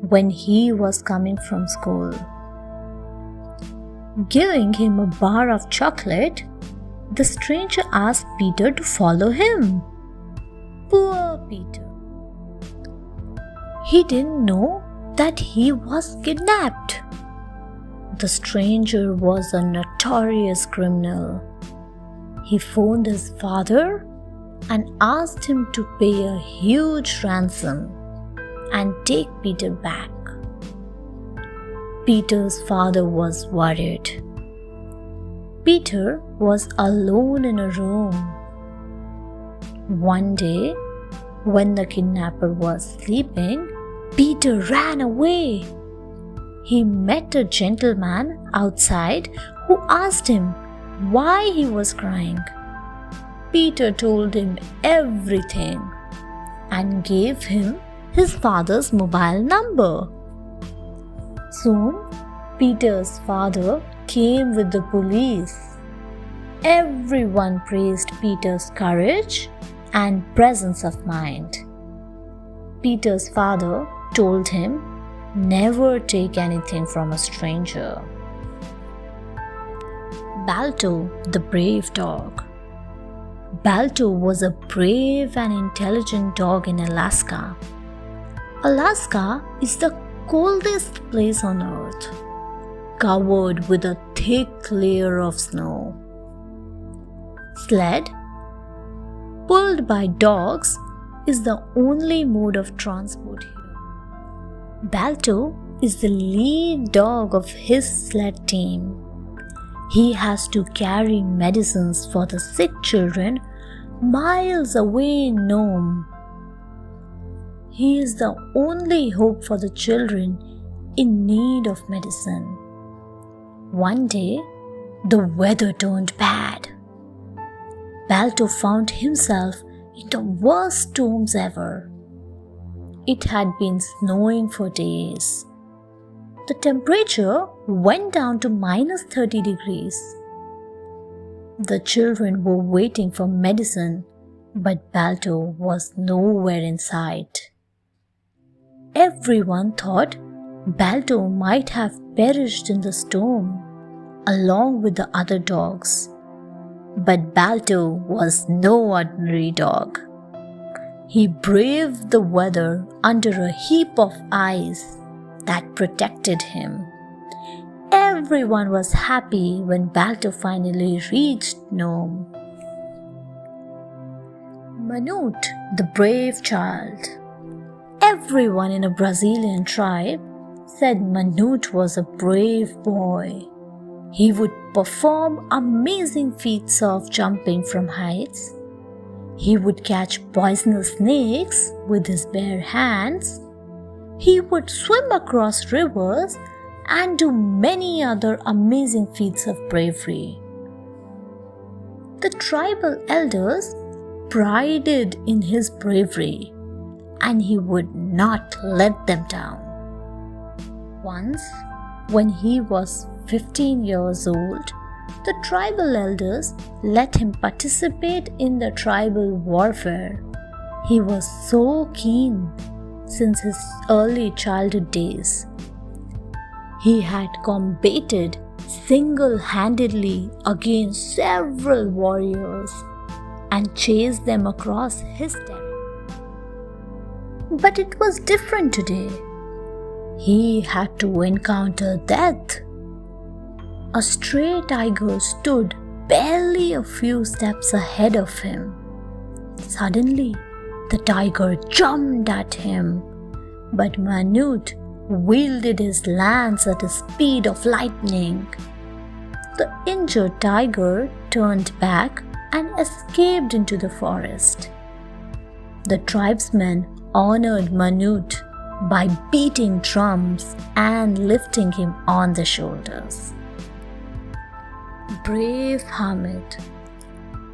S1: when he was coming from school. Giving him a bar of chocolate, the stranger asked Peter to follow him. Poor Peter! He didn't know that he was kidnapped. The stranger was a notorious criminal. He phoned his father and asked him to pay a huge ransom and take Peter back. Peter's father was worried. Peter was alone in a room. One day, when the kidnapper was sleeping, Peter ran away. He met a gentleman outside who asked him why he was crying. Peter told him everything and gave him his father's mobile number. Soon, Peter's father came with the police. Everyone praised Peter's courage and presence of mind. Peter's father told him never take anything from a stranger. Balto, the brave dog. Balto was a brave and intelligent dog in Alaska. Alaska is the coldest place on earth, covered with a thick layer of snow. Sled, pulled by dogs, is the only mode of transport here. Balto is the lead dog of his sled team. He has to carry medicines for the sick children miles away in Nome. He is the only hope for the children in need of medicine. One day, the weather turned bad. Balto found himself in the worst storms ever. It had been snowing for days. The temperature went down to -30 degrees. The children were waiting for medicine, but Balto was nowhere in sight. Everyone thought Balto might have perished in the storm, along with the other dogs. But Balto was no ordinary dog. He braved the weather under a heap of ice that protected him. Everyone was happy when Balto finally reached Nome. Manute, the brave child. Everyone in a Brazilian tribe said Manute was a brave boy. He would perform amazing feats of jumping from heights. He would catch poisonous snakes with his bare hands. He would swim across rivers and do many other amazing feats of bravery. The tribal elders prided in his bravery, and he would not let them down. Once, when he was 15 years old, the tribal elders let him participate in the tribal warfare. He was so keen since his early childhood days. He had combated single-handedly against several warriors and chased them across his territory. But it was different today. He had to encounter death. A stray tiger stood barely a few steps ahead of him. Suddenly, the tiger jumped at him, but Manute wielded his lance at the speed of lightning. The injured tiger turned back and escaped into the forest. The tribesmen honored Manute by beating drums and lifting him on the shoulders. Brave Hamid.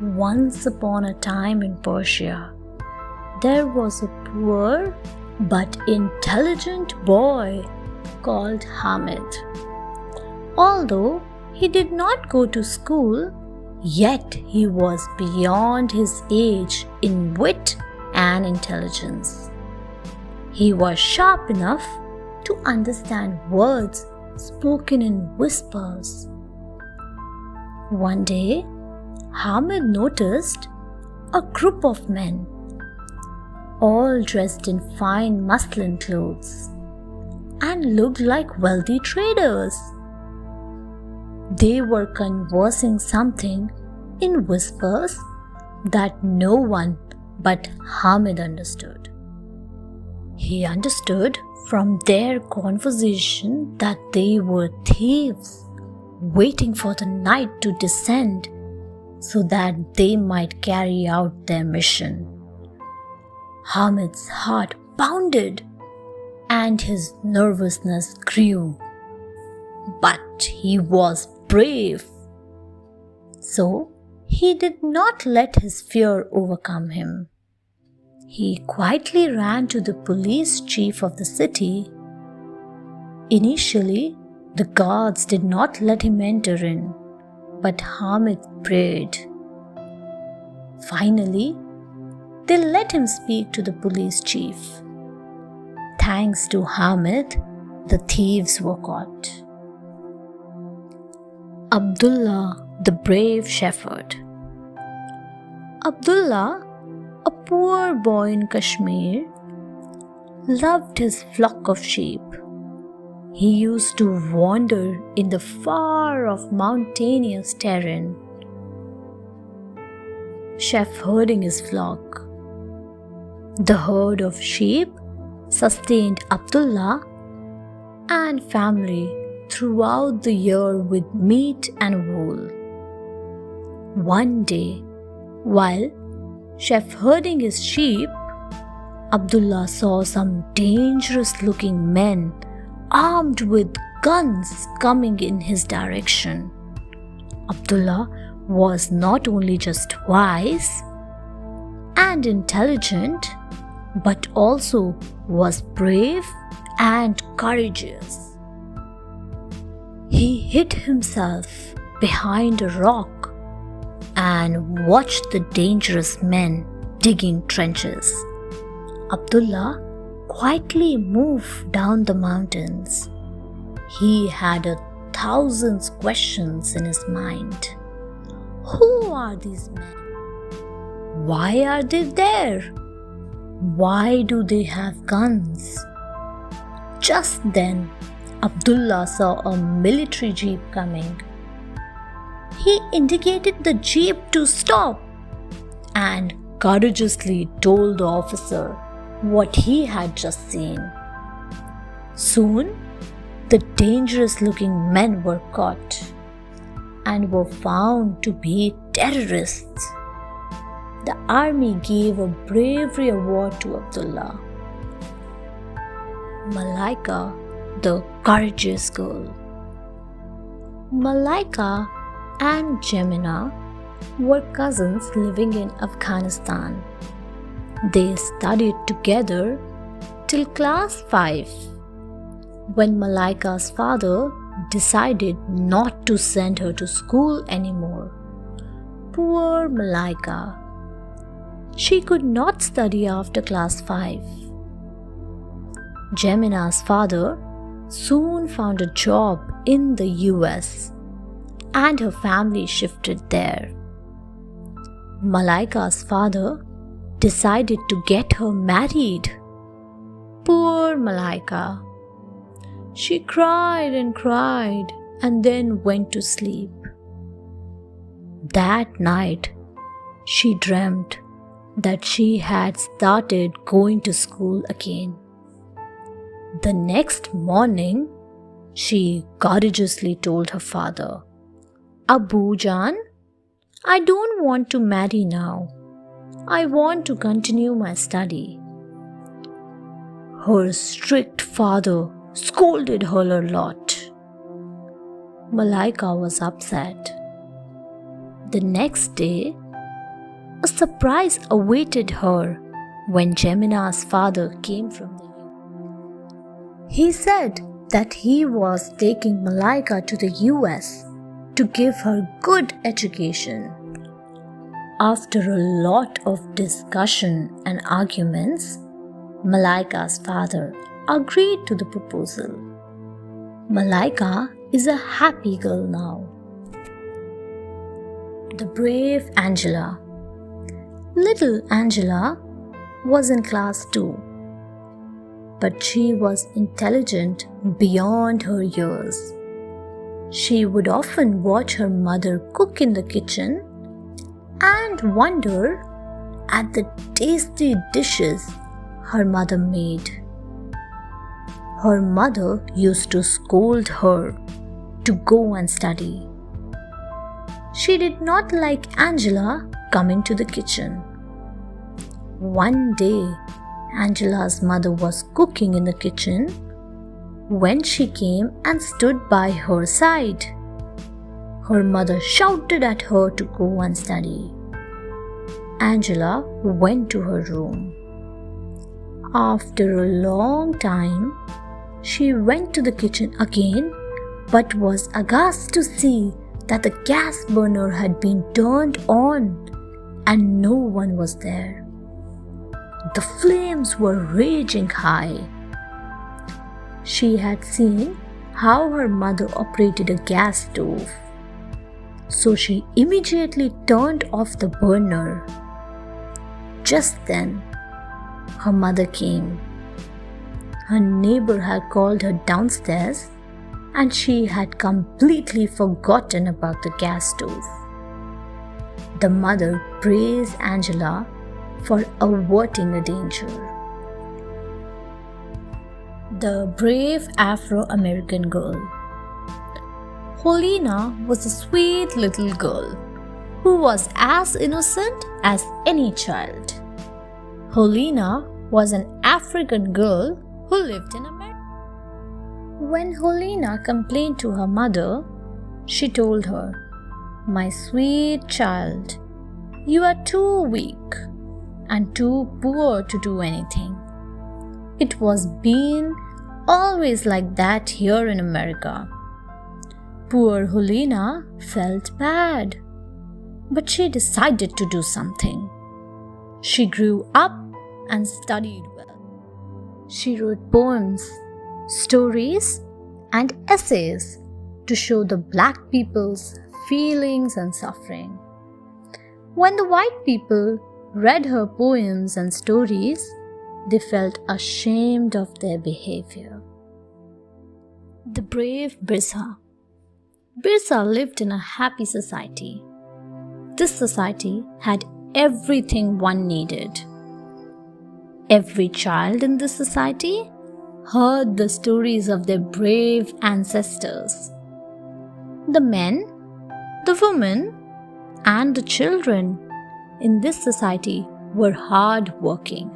S1: Once upon a time in Persia, there was a poor but intelligent boy called Hamid. Although he did not go to school, yet he was beyond his age in wit and intelligence. He was sharp enough to understand words spoken in whispers. One day, Hamid noticed a group of men, all dressed in fine muslin clothes, and looked like wealthy traders. They were conversing something in whispers that no one but Hamid understood. He understood from their conversation that they were thieves waiting for the night to descend so that they might carry out their mission. Hamid's heart pounded and his nervousness grew. But he was brave. So he did not let his fear overcome him. He quietly ran to the police chief of the city. Initially, the guards did not let him enter in, but Hamid prayed. Finally, they let him speak to the police chief. Thanks to Hamid, the thieves were caught. Abdullah, the brave shepherd. Abdullah, a poor boy in Kashmir, loved his flock of sheep. He used to wander in the far-off mountainous terrain, shepherding his flock. The herd of sheep sustained Abdullah and family throughout the year with meat and wool. One day, while shepherding his sheep, Abdullah saw some dangerous-looking men armed with guns coming in his direction. Abdullah was not only just wise and intelligent, but also was brave and courageous. He hid himself behind a rock and watched the dangerous men digging trenches. Abdullah quietly moved down the mountains. He had 1,000 questions in his mind. Who are these men? Why are they there? Why do they have guns? Just then, Abdullah saw a military jeep coming. He indicated the jeep to stop and courageously told the officer what he had just seen. Soon, the dangerous-looking men were caught and were found to be terrorists. The army gave a bravery award to Abdullah. Malaika, the courageous girl. Malaika and Jemina were cousins living in Afghanistan. They studied together till class 5, when Malaika's father decided not to send her to school anymore. Poor Malaika. She could not study after class 5. Jemina's father soon found a job in the US and her family shifted there. Malaika's father decided to get her married. Poor Malaika. She cried and then went to sleep. That night, she dreamt that she had started going to school again. The next morning, she courageously told her father, "Abu Jan, I don't want to marry now. I want to continue my study." Her strict father scolded her a lot. Malaika was upset. The next day, a surprise awaited her when Jemina's father came from the US. He said that he was taking Malaika to the US to give her good education. After a lot of discussion and arguments, Malaika's father agreed to the proposal. Malaika is a happy girl now. The brave Angela. Little Angela was in class 2, but she was intelligent beyond her years. She would often watch her mother cook in the kitchen and wonder at the tasty dishes her mother made. Her mother used to scold her to go and study. She did not like Angela coming to the kitchen. One day, Angela's mother was cooking in the kitchen when she came and stood by her side. Her mother shouted at her to go and study. Angela went to her room. After a long time, she went to the kitchen again, but was aghast to see that the gas burner had been turned on and no one was there. The flames were raging high. She had seen how her mother operated a gas stove, so she immediately turned off the burner Just then, her mother came. Her neighbor had called her downstairs and she had completely forgotten about the gas stove. The mother praised Angela for averting a danger. The brave Afro-American girl. Helena was a sweet little girl who was as innocent as any child. Helena was an African girl who lived in America. When Helena complained to her mother, she told her, "My sweet child, you are too weak and too poor to do anything. It was been always like that here in America." Poor Helena felt bad, but she decided to do something. She grew up and studied well. She wrote poems, stories, and essays to show the black people's feelings and suffering. When the white people read her poems and stories, they felt ashamed of their behavior. The brave Birsa. Birsa lived in a happy society. This society had everything one needed. Every child in this society heard the stories of their brave ancestors. The men, the women, and the children in this society were hard-working.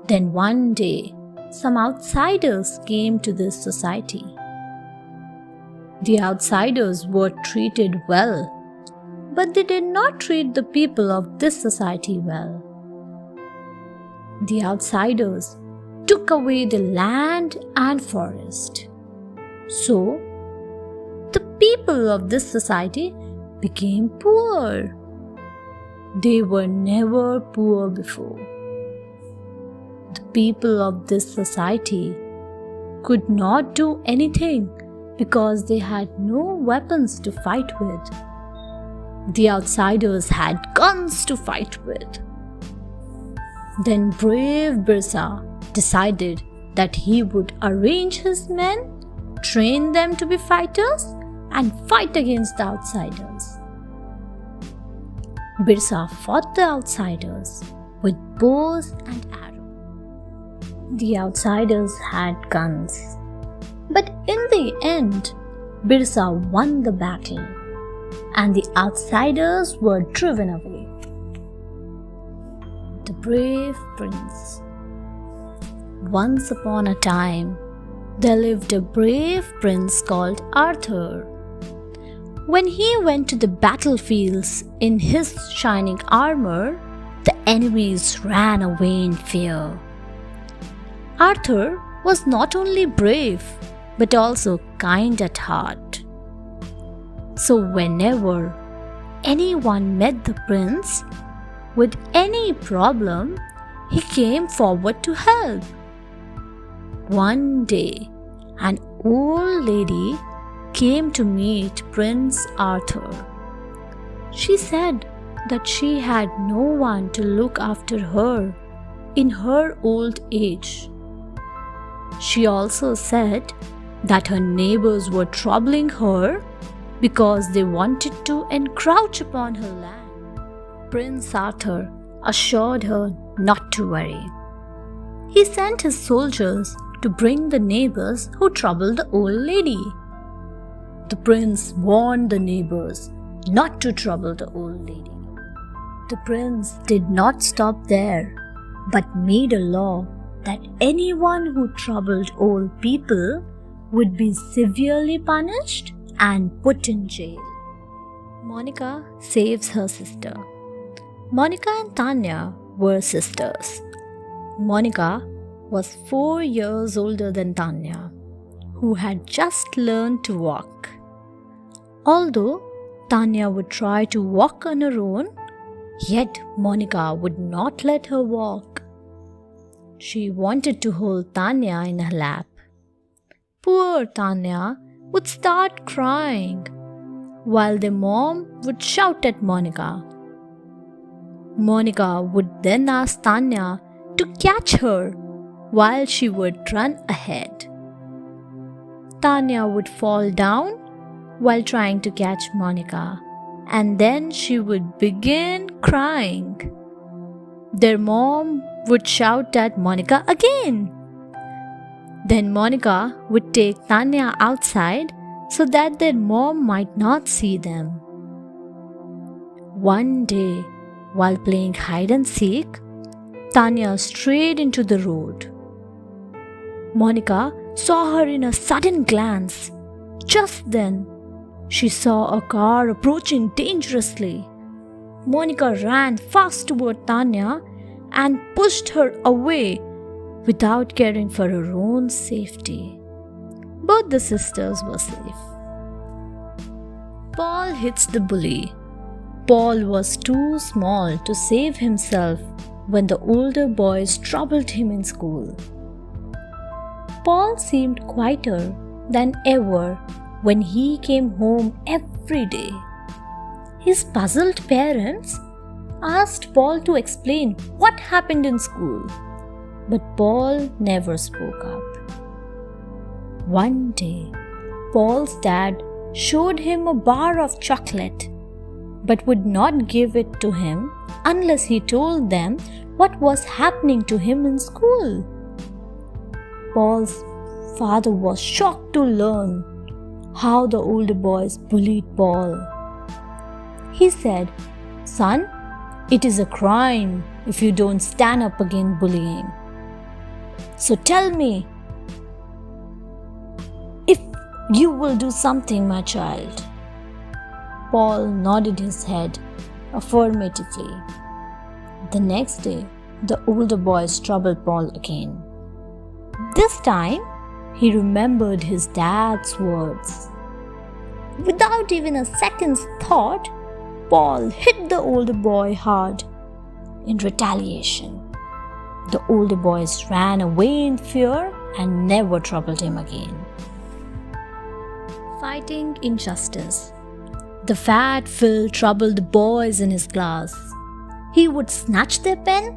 S1: Then one day, some outsiders came to this society. The outsiders were treated well, but they did not treat the people of this society well. The outsiders took away the land and forest. So, the people of this society became poor. They were never poor before. The people of this society could not do anything because they had no weapons to fight with. The outsiders had guns to fight with. Then brave Birsa decided that he would arrange his men, train them to be fighters, and fight against the outsiders. Birsa fought the outsiders with bows and arrows. The outsiders had guns. But in the end, Birsa won the battle, and the outsiders were driven away. The brave prince. Once upon a time, there lived a brave prince called Arthur. When he went to the battlefields in his shining armor, the enemies ran away in fear. Arthur was not only brave, but also kind at heart. So whenever anyone met the prince with any problem, he came forward to help. One day, an old lady came to meet Prince Arthur. She said that she had no one to look after her in her old age. She also said that her neighbors were troubling her because they wanted to encroach upon her land. Prince Arthur assured her not to worry. He sent his soldiers to bring the neighbors who troubled the old lady. The prince warned the neighbors not to trouble the old lady. The prince did not stop there, but made a law that anyone who troubled old people would be severely punished and put in jail. Monica saves her sister. Monica and Tanya were sisters. Monica was 4 years older than Tanya, who had just learned to walk. Although Tanya would try to walk on her own, yet Monica would not let her walk. She wanted to hold Tanya in her lap. Poor Tanya would start crying, while their mom would shout at Monica. Monica would then ask Tanya to catch her while she would run ahead. Tanya would fall down while trying to catch Monica, and then she would begin crying. Their mom would shout at Monica again. Then Monica would take Tanya outside so that their mom might not see them. One day, while playing hide and seek, Tanya strayed into the road. Monica saw her in a sudden glance. Just then, she saw a car approaching dangerously. Monica ran fast toward Tanya and pushed her away without caring for her own safety. Both the sisters were safe. Paul hits the bully. Paul was too small to save himself when the older boys troubled him in school. Paul seemed quieter than ever when he came home every day. His puzzled parents asked Paul to explain what happened in school, but Paul never spoke up. One day, Paul's dad showed him a bar of chocolate, but would not give it to him unless he told them what was happening to him in school. Paul's father was shocked to learn how the older boys bullied Paul. He said, "Son, it is a crime if you don't stand up against bullying. So tell me if you will do something, my child." Paul nodded his head affirmatively. The next day, the older boys troubled Paul again. This time, he remembered his dad's words. Without even a second's thought, Paul hit the older boy hard in retaliation. The older boys ran away in fear and never troubled him again. Fighting injustice. The fat Phil troubled the boys in his class. He would snatch their pen,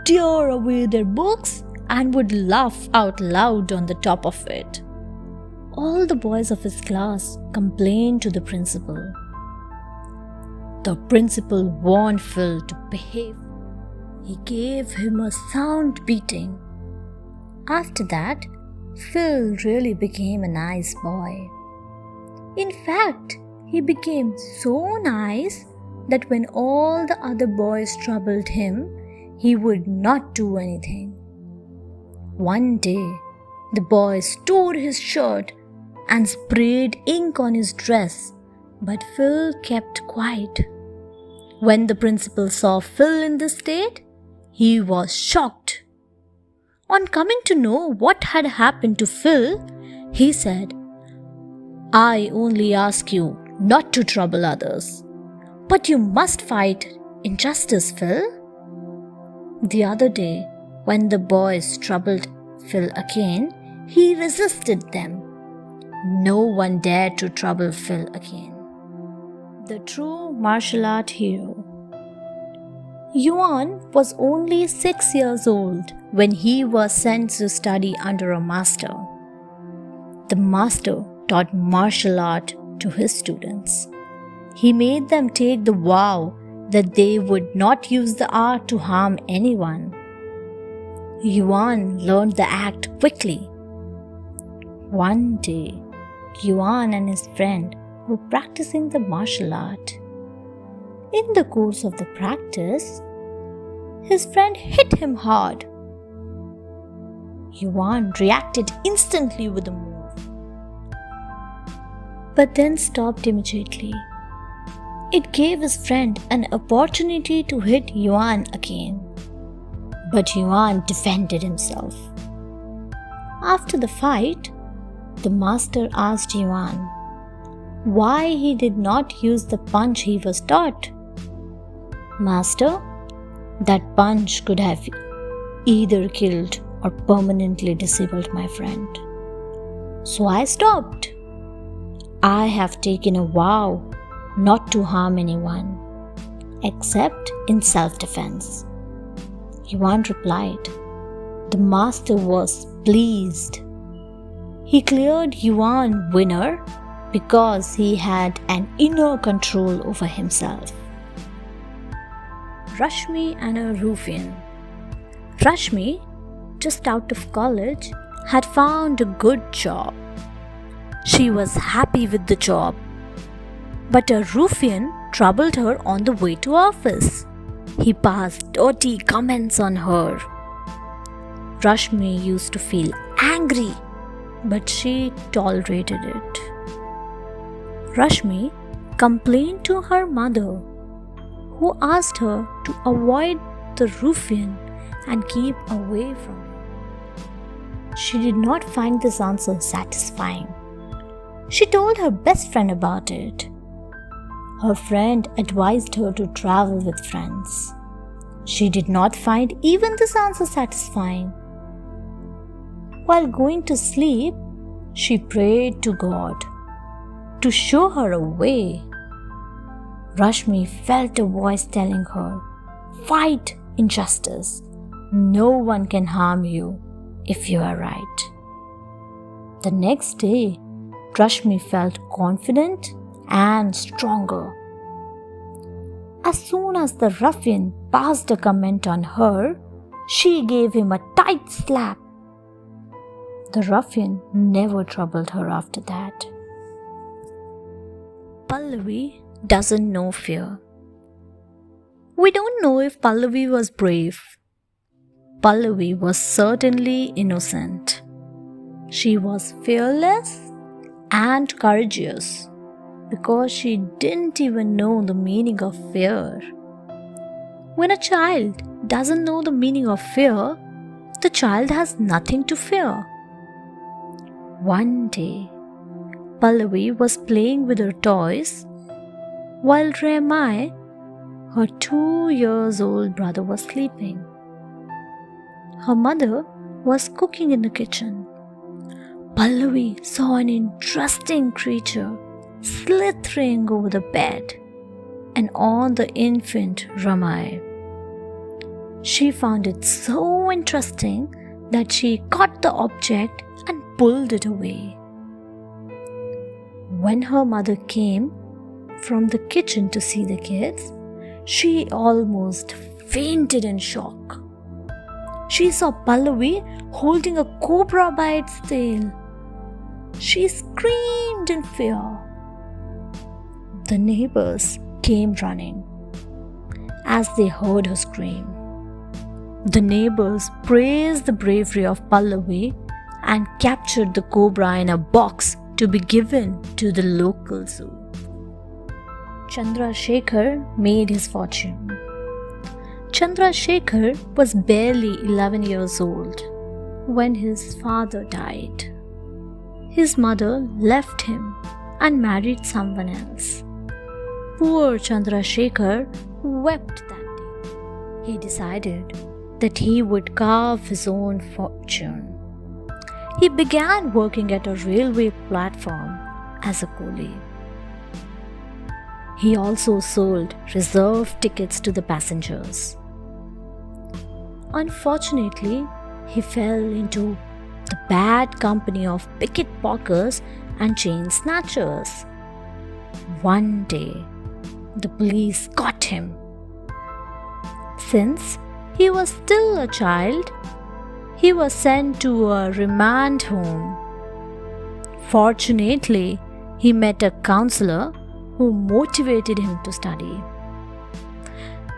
S1: tear away their books, and would laugh out loud on the top of it. All the boys of his class complained to the principal. The principal warned Phil to behave. He gave him a sound beating. After that, Phil really became a nice boy. In fact, he became so nice that when all the other boys troubled him, he would not do anything. One day, the boys tore his shirt and sprayed ink on his dress, but Phil kept quiet. When the principal saw Phil in this state, he was shocked. On coming to know what had happened to Phil, he said, "I only ask you not to trouble others, but you must fight injustice, Phil." The other day, when the boys troubled Phil again, he resisted them. No one dared to trouble Phil again. The true martial art hero. Yuan was only 6 years old when he was sent to study under a master. The master taught martial art to his students. He made them take the vow that they would not use the art to harm anyone. Yuan learned the act quickly. One day, Yuan and his friend were practicing the martial art. In the course of the practice, his friend hit him hard. Yuan reacted instantly with a move, but then stopped immediately. It gave his friend an opportunity to hit Yuan again, but Yuan defended himself. After the fight, the master asked Yuan why he did not use the punch he was taught. "Master, that punch could have either killed or permanently disabled my friend. So I stopped. I have taken a vow not to harm anyone. except in self-defense. Yuan replied. The master was pleased. He cleared Yuan winner because he had an inner control over himself. Rashmi and a ruffian. Rashmi, just out of college, had found a good job. She was happy with the job. But a ruffian troubled her on the way to office. He passed dirty comments on her. Rashmi used to feel angry, but she tolerated it. Rashmi complained to her mother, who asked her to avoid the ruffian and keep away from him. She did not find this answer satisfying. She told her best friend about it. Her friend advised her to travel with friends. She did not find even this answer satisfying. While going to sleep, she prayed to God to show her a way. Rashmi felt a voice telling her, "Fight injustice. No one can harm you if you are right." The next day, Rashmi felt confident and stronger. As soon as the ruffian passed a comment on her, she gave him a tight slap. The ruffian never troubled her after that. Pallavi doesn't know fear. We don't know if Pallavi was brave. Pallavi was certainly innocent. She was fearless and courageous because she didn't even know the meaning of fear. When a child doesn't know the meaning of fear, the child has nothing to fear. One day, Pallavi was playing with her toys while Remai, her 2-year-old brother, was sleeping. Her mother was cooking in the kitchen. Pallavi saw an interesting creature slithering over the bed and on the infant Ramai. She found it so interesting that she caught the object and pulled it away. When her mother came from the kitchen to see the kids, she almost fainted in shock. She saw Pallavi holding a cobra by its tail. She screamed in fear. The neighbors came running as they heard her scream. The neighbors praised the bravery of Pallavi and captured the cobra in a box to be given to the local zoo. Chandrasekhar made his fortune. Chandrasekhar was barely 11 years old when his father died. His mother left him and married someone else. Poor Chandrasekhar wept that day. He decided that he would carve his own fortune. He began working at a railway platform as a coolie. He also sold reserved tickets to the passengers. Unfortunately, he fell into the bad company of pickpockets and chain snatchers. One day, the police caught him. Since he was still a child, he was sent to a remand home. Fortunately, he met a counselor who motivated him to study.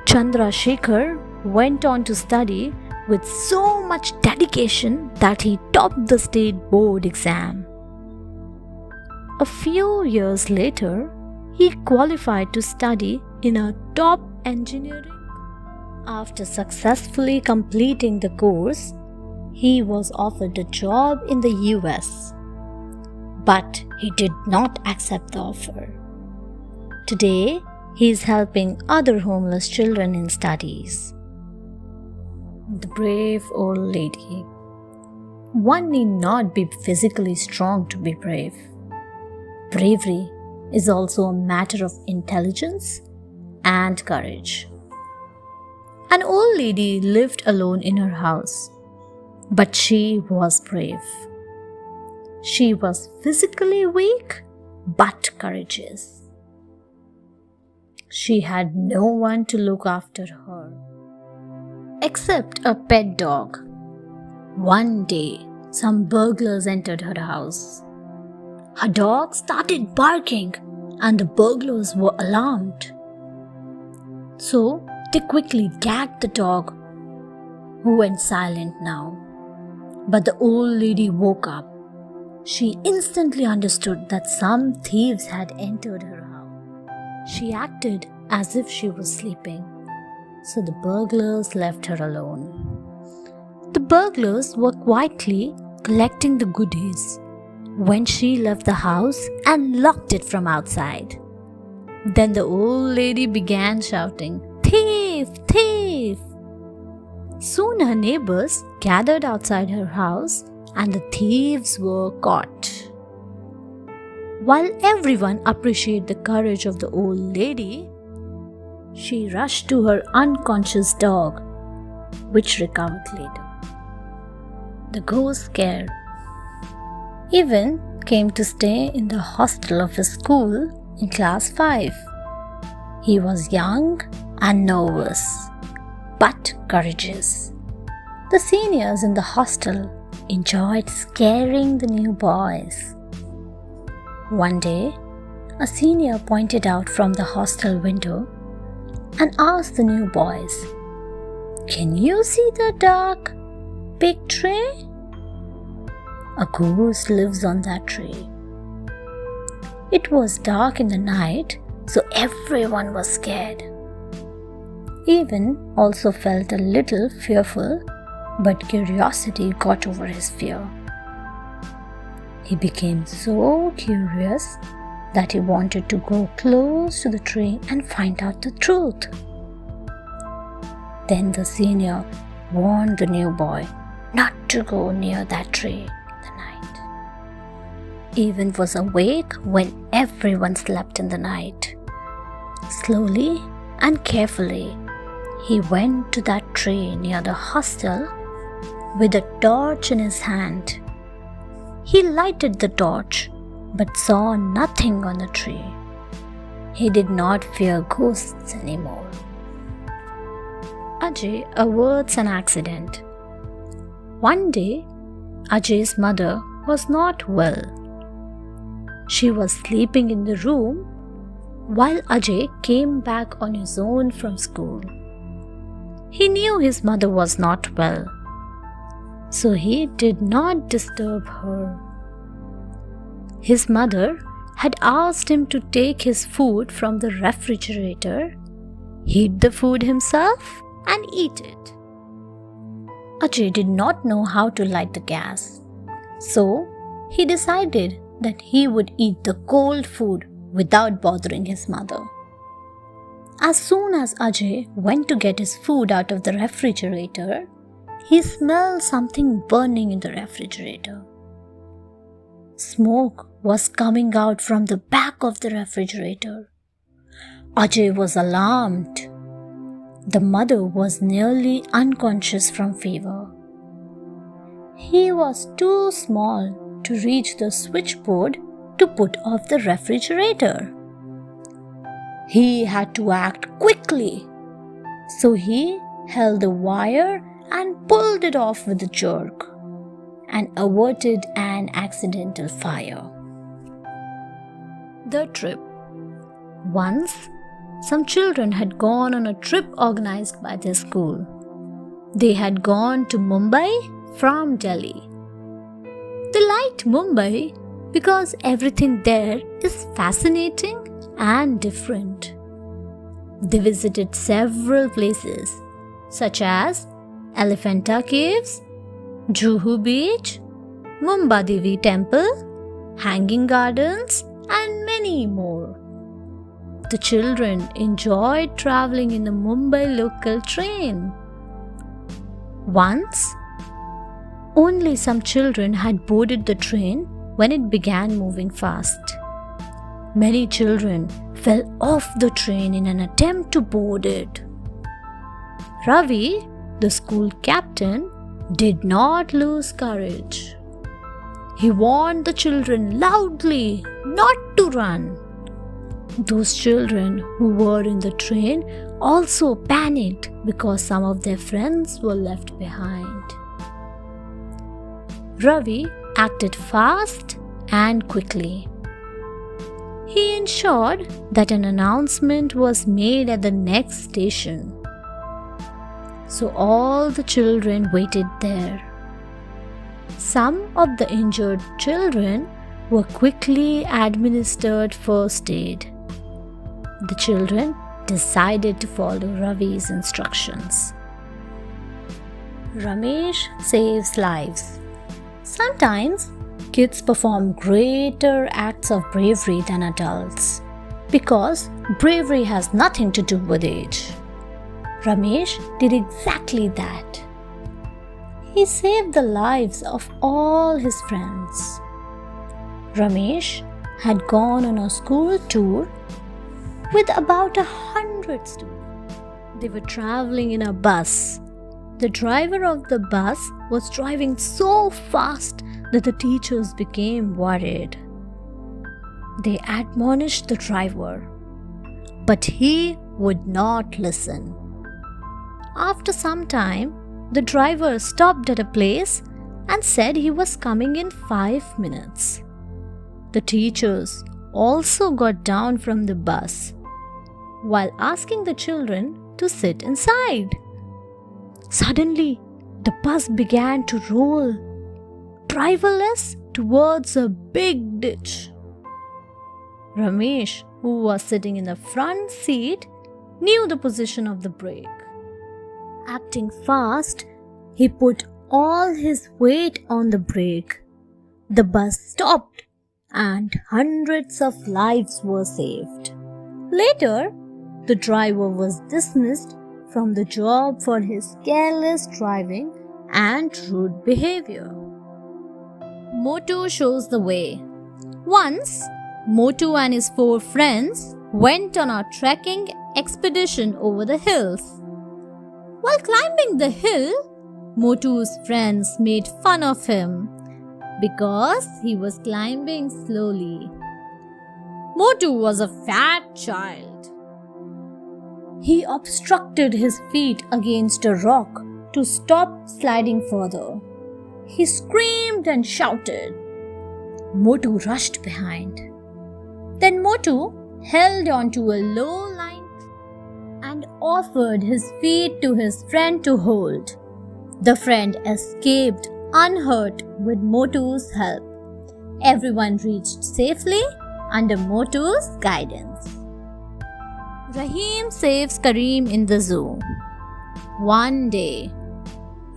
S1: Chandrasekhar went on to study with so much dedication that he topped the state board exam. A few years later, he qualified to study in a top engineering. After successfully completing the course, he was offered a job in the US, but he did not accept the offer. Today, he is helping other homeless children in studies. The brave old lady. One need not be physically strong to be brave. Bravery is also a matter of intelligence and courage. An old lady lived alone in her house, but she was brave. She was physically weak but courageous. She had no one to look after her except a pet dog. One day, some burglars entered her house. Her dog started barking and the burglars were alarmed. So they quickly gagged the dog, who went silent now. But the old lady woke up. She instantly understood that some thieves had entered her house. She acted as if she was sleeping, so the burglars left her alone. The burglars were quietly collecting the goodies when she left the house and locked it from outside. Then the old lady began shouting, "Thief! Thief!" Soon her neighbors gathered outside her house and the thieves were caught. While everyone appreciated the courage of the old lady, she rushed to her unconscious dog, which recovered later. The ghost scare even came to stay in the hostel of his school in class 5. He was young and nervous, but courageous. The seniors in the hostel enjoyed scaring the new boys. One day, a senior pointed out from the hostel window and asked the new boys, "Can you see the dark, big tree? A ghost lives on that tree." It was dark in the night, so everyone was scared. Even also felt a little fearful, but curiosity got over his fear. He became so curious that he wanted to go close to the tree and find out the truth. Then the senior warned the new boy not to go near that tree the night. Even was awake when everyone slept in the night. Slowly and carefully, he went to that tree near the hostel with a torch in his hand. He lighted the torch but saw nothing on the tree. He did not fear ghosts anymore. Ajay averts an accident. One day, Ajay's mother was not well. She was sleeping in the room while Ajay came back on his own from school. He knew his mother was not well, so he did not disturb her. His mother had asked him to take his food from the refrigerator, heat the food himself, and eat it. Ajay did not know how to light the gas, so he decided that he would eat the cold food without bothering his mother. As soon as Ajay went to get his food out of the refrigerator, he smelled something burning in the refrigerator. Smoke was coming out from the back of the refrigerator. Ajay was alarmed. The mother was nearly unconscious from fever. He was too small to reach the switchboard to put off the refrigerator. He had to act quickly, so he held the wire and pulled it off with a jerk and averted an accidental fire. The trip. Once, some children had gone on a trip organized by their school. They had gone to Mumbai from Delhi. They liked Mumbai because everything there is fascinating and different. They visited several places such as Elephanta Caves, Juhu Beach, Mumbadevi Temple, Hanging Gardens, and many more. The children enjoyed traveling in the Mumbai local train. Once, only some children had boarded the train when it began moving fast. Many children fell off the train in an attempt to board it. Ravi, the school captain, did not lose courage. He warned the children loudly not to run. Those children who were in the train also panicked because some of their friends were left behind. Ravi acted fast and quickly. He ensured that an announcement was made at the next station. So all the children waited there. Some of the injured children were quickly administered first aid. The children decided to follow Ravi's instructions. Ramesh saves lives. Sometimes kids perform greater acts of bravery than adults because bravery has nothing to do with age. Ramesh did exactly that. He saved the lives of all his friends. Ramesh had gone on a school tour with about 100 students. They were traveling in a bus. The driver of the bus was driving so fast that the teachers became worried. They admonished the driver, but he would not listen. After some time, the driver stopped at a place and said he was coming in 5 minutes. The teachers also got down from the bus while asking the children to sit inside. Suddenly, the bus began to roll, driverless, towards a big ditch. Ramesh, who was sitting in the front seat, knew the position of the brake. Acting fast, he put all his weight on the brake. The bus stopped and hundreds of lives were saved. Later, the driver was dismissed from the job for his careless driving and rude behavior. Motu shows the way. Once, Motu and his 4 friends went on a trekking expedition over the hills. While climbing the hill, Motu's friends made fun of him because he was climbing slowly. Motu was a fat child. He obstructed his feet against a rock to stop sliding further. He screamed and shouted. Motu rushed behind. Then Motu held onto a low-lying and offered his feet to his friend to hold. The friend escaped unhurt with Motu's help. Everyone reached safely under Motu's guidance. Rahim saves Kareem in the zoo. One day,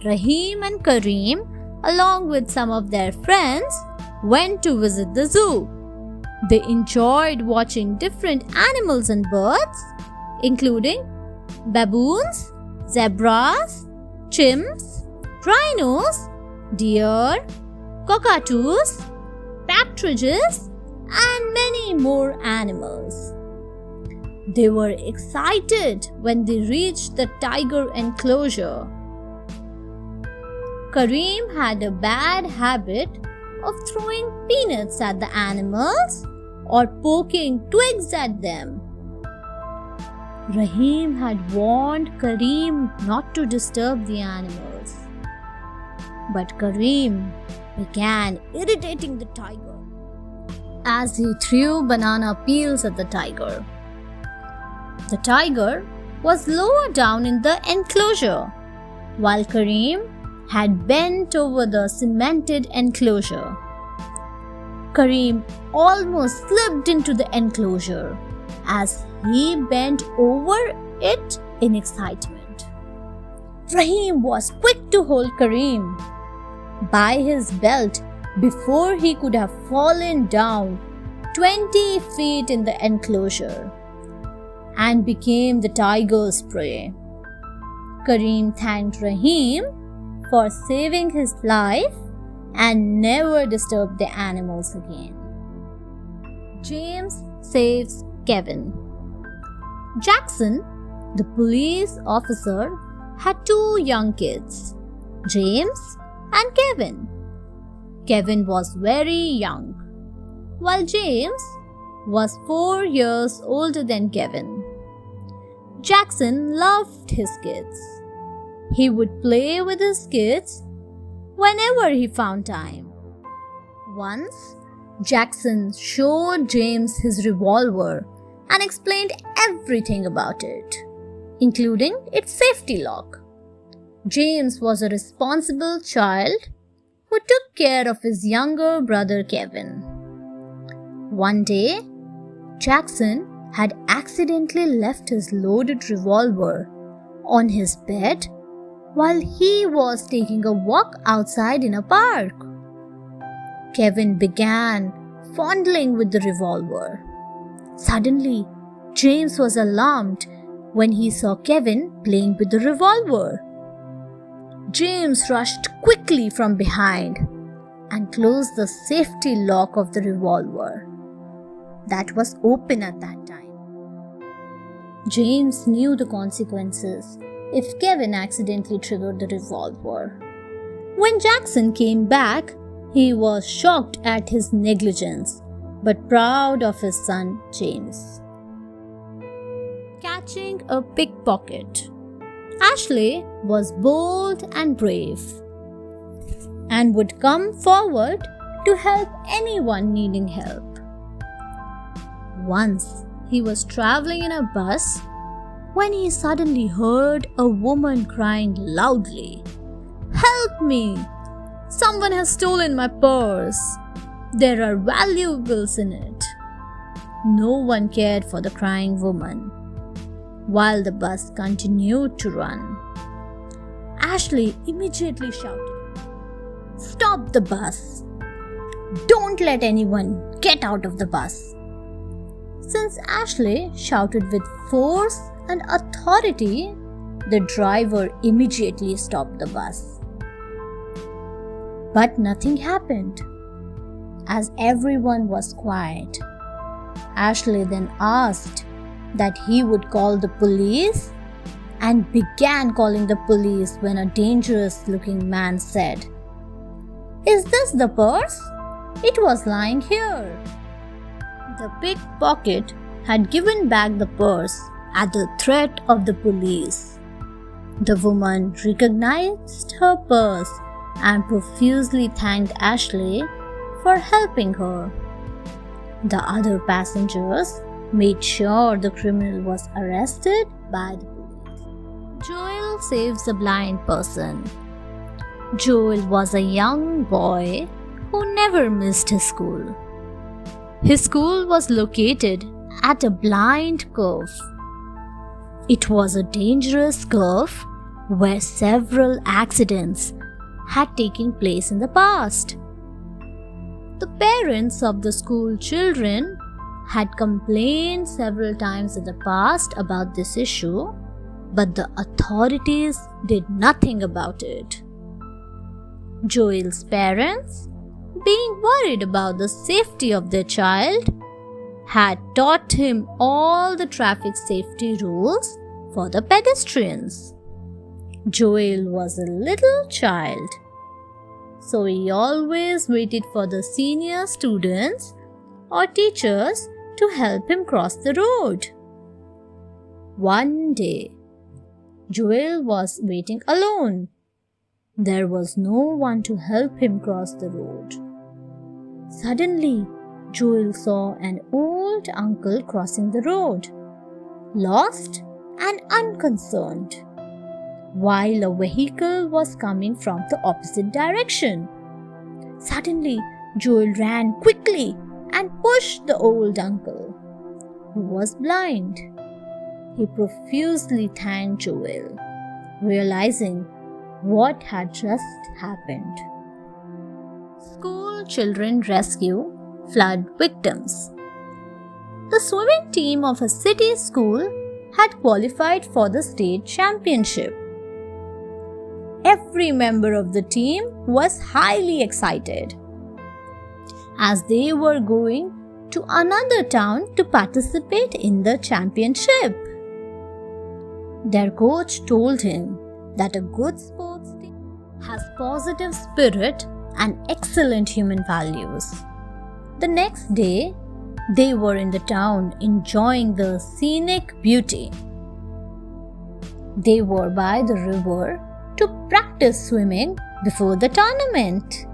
S1: Rahim and Kareem, along with some of their friends, went to visit the zoo. They enjoyed watching different animals and birds, including baboons, zebras, chimps, rhinos, deer, cockatoos, partridges, and many more animals. They were excited when they reached the tiger enclosure. Kareem had a bad habit of throwing peanuts at the animals or poking twigs at them. Rahim had warned Kareem not to disturb the animals. But Kareem began irritating the tiger as he threw banana peels at the tiger. The tiger was lower down in the enclosure, while Kareem had bent over the cemented enclosure. Kareem almost slipped into the enclosure as he bent over it in excitement. Rahim was quick to hold Kareem by his belt before he could have fallen down 20 feet in the enclosure and became the tiger's prey. Kareem thanked Rahim for saving his life and never disturbed the animals again. James saves Kevin. Jackson, the police officer, had two young kids, James and Kevin. Kevin was very young, while James was 4 years older than Kevin. Jackson loved his kids. He would play with his kids whenever he found time. Once, Jackson showed James his revolver and explained everything about it, including its safety lock. James was a responsible child who took care of his younger brother Kevin. One day, Jackson had accidentally left his loaded revolver on his bed while he was taking a walk outside in a park. Kevin began fondling with the revolver. Suddenly, James was alarmed when he saw Kevin playing with the revolver. James rushed quickly from behind and closed the safety lock of the revolver that was open at that time. James knew the consequences if Kevin accidentally triggered the revolver. When Jackson came back, he was shocked at his negligence, but proud of his son James. Catching a pickpocket. Ashley was bold and brave and would come forward to help anyone needing help. Once, he was traveling in a bus when he suddenly heard a woman crying loudly, "Help me! Someone has stolen my purse. There are valuables in it." No one cared for the crying woman, while the bus continued to run. Ashley immediately shouted, "Stop the bus! Don't let anyone get out of the bus!" Since Ashley shouted with force and authority, the driver immediately stopped the bus. But nothing happened. As everyone was quiet, Ashley then asked that he would call the police and began calling the police when a dangerous-looking man said, "Is this the purse? It was lying here." The pickpocket had given back the purse at the threat of the police. The woman recognized her purse and profusely thanked Ashley for helping her. The other passengers made sure the criminal was arrested by the police. Joel saves a blind person. Joel was a young boy who never missed his school. His school was located at a blind curve. It was a dangerous curve where several accidents had taken place in the past. The parents of the school children had complained several times in the past about this issue, but the authorities did nothing about it. Joel's parents, being worried about the safety of their child, had taught him all the traffic safety rules for the pedestrians. Joel was a little child, so he always waited for the senior students or teachers to help him cross the road. One day, Joel was waiting alone. There was no one to help him cross the road. Suddenly, Joel saw an old uncle crossing the road, lost and unconcerned, while a vehicle was coming from the opposite direction. Suddenly, Joel ran quickly and pushed the old uncle, who was blind. He profusely thanked Joel, realizing what had just happened. School children rescue flood victims. The swimming team of a city school had qualified for the state championship. Every member of the team was highly excited. As they were going to another town to participate in the championship. Their coach told him that a good sports team has positive spirit and excellent human values. The next day, they were in the town enjoying the scenic beauty. They were by the river to practice swimming before the tournament.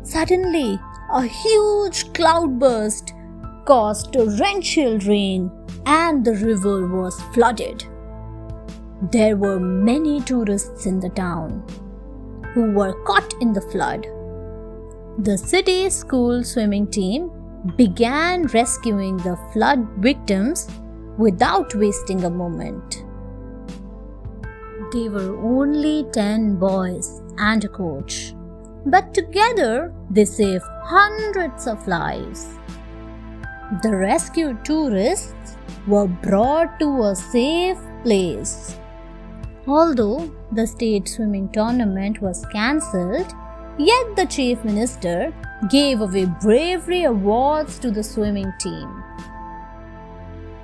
S1: Suddenly, a huge cloudburst caused torrential rain and the river was flooded. There were many tourists in the town who were caught in the flood. The city school swimming team began rescuing the flood victims without wasting a moment. They were only 10 boys and a coach, but together they saved hundreds of lives. The rescued tourists were brought to a safe place. Although the state swimming tournament was cancelled, yet the chief minister gave away bravery awards to the swimming team.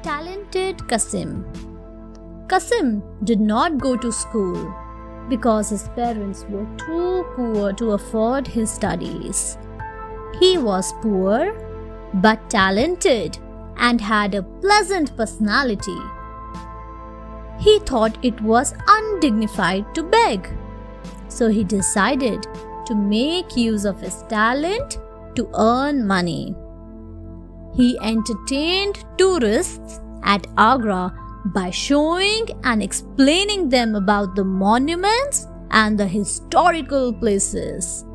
S1: Talented Qasim. Qasim did not go to school because his parents were too poor to afford his studies. He was poor but talented and had a pleasant personality. He thought it was undignified to beg, so he decided to make use of his talent to earn money. He entertained tourists at Agra by showing and explaining them about the monuments and the historical places.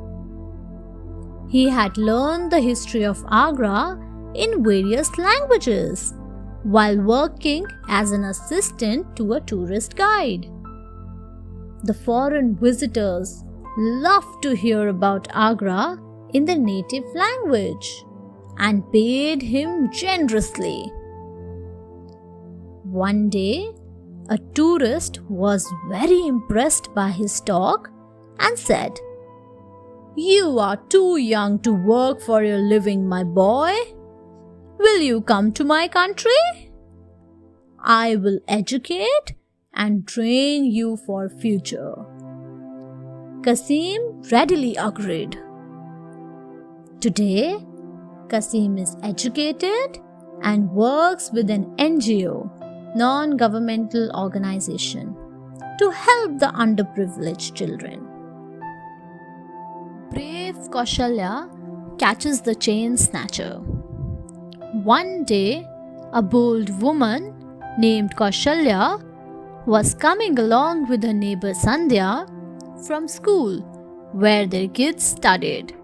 S1: He had learned the history of Agra in various languages while working as an assistant to a tourist guide. The foreign visitors loved to hear about Agra in the native language and paid him generously. One day, a tourist was very impressed by his talk and said, "You are too young to work for your living, my boy. Will you come to my country? I will educate and train you for future." Qasim readily agreed. Today, Qasim is educated and works with an NGO, non-governmental organization, to help the underprivileged children. Brave Kaushalya catches the chain snatcher. One day, a bold woman named Kaushalya was coming along with her neighbor Sandhya from school where their kids studied.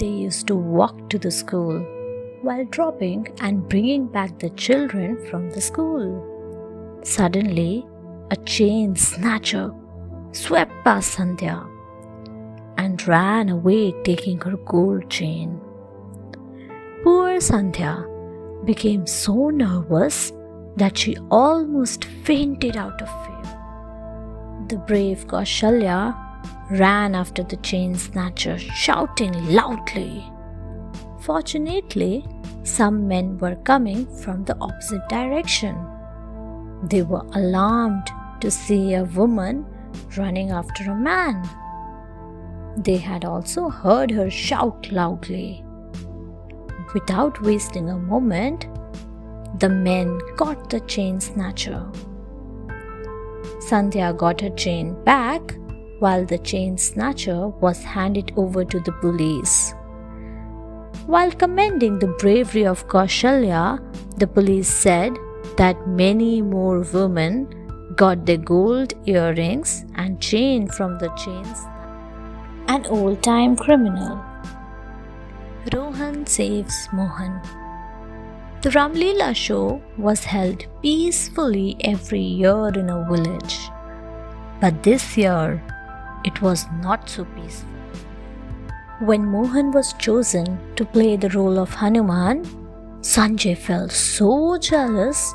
S1: They used to walk to the school while dropping and bringing back the children from the school. Suddenly, a chain snatcher swept past Sandhya and ran away taking her gold chain. Poor Sandhya became so nervous that she almost fainted out of fear. The brave Kaushalya ran after the chain snatcher, shouting loudly. Fortunately, some men were coming from the opposite direction. They were alarmed to see a woman running after a man. They had also heard her shout loudly. Without wasting a moment, the men caught the chain snatcher. Sandhya got her chain back while the chain snatcher was handed over to the police. While commending the bravery of Kaushalya, the police said that many more women got their gold earrings and chain from the chains. An old-time criminal. Rohan saves Mohan. The Ramleela show was held peacefully every year in a village. But this year, it was not so peaceful. When Mohan was chosen to play the role of Hanuman, Sanjay felt so jealous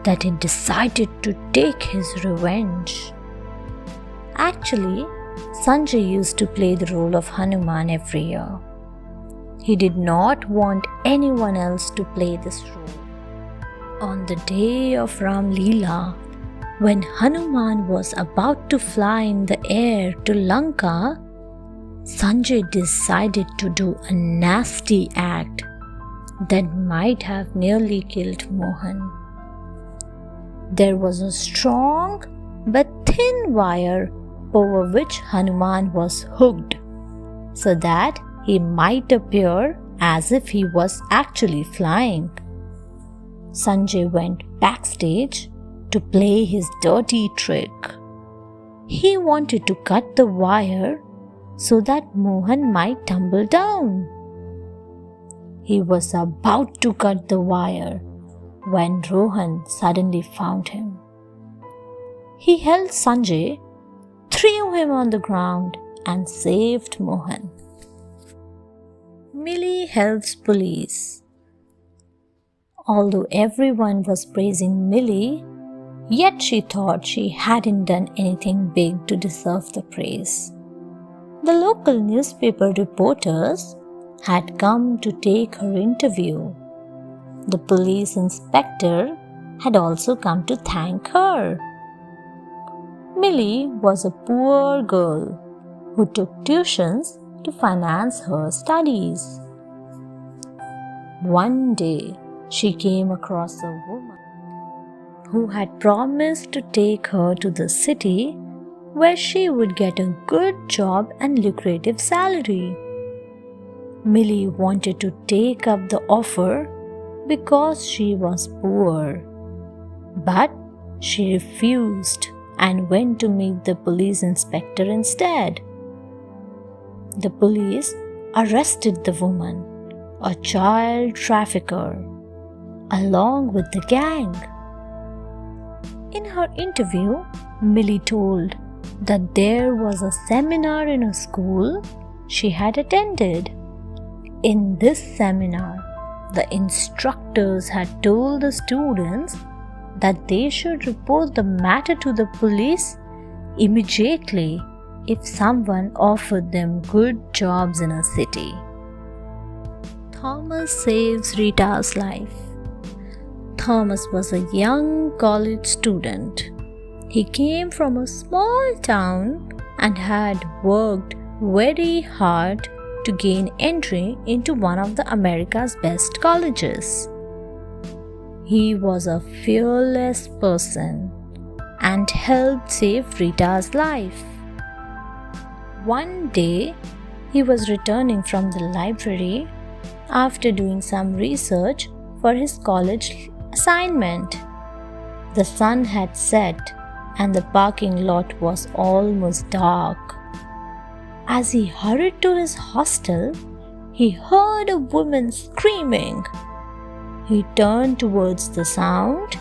S1: that he decided to take his revenge. Actually, Sanjay used to play the role of Hanuman every year. He did not want anyone else to play this role. On the day of Ram Leela, when Hanuman was about to fly in the air to Lanka, Sanjay decided to do a nasty act that might have nearly killed Mohan. There was a strong but thin wire over which Hanuman was hooked, so that he might appear as if he was actually flying. Sanjay went backstage to play his dirty trick. He wanted to cut the wire so that Mohan might tumble down. He was about to cut the wire when Rohan suddenly found him. He held Sanjay, threw him on the ground, and saved Mohan. Millie helps police. Although everyone was praising Millie, yet she thought she hadn't done anything big to deserve the praise. The local newspaper reporters had come to take her interview. The police inspector had also come to thank her. Millie was a poor girl who took tuitions to finance her studies. One day, she came across a woman who had promised to take her to the city where she would get a good job and lucrative salary. Millie wanted to take up the offer because she was poor, but she refused and went to meet the police inspector instead. The police arrested the woman, a child trafficker, along with the gang. In her interview, Millie told that there was a seminar in a school she had attended. In this seminar, the instructors had told the students that they should report the matter to the police immediately if someone offered them good jobs in a city. Thomas saves Rita's life. Thomas was a young college student. He came from a small town and had worked very hard to gain entry into one of the America's best colleges. He was a fearless person and helped save Rita's life. One day, he was returning from the library after doing some research for his college assignment. The sun had set and the parking lot was almost dark. As he hurried to his hostel, he heard a woman screaming. He turned towards the sound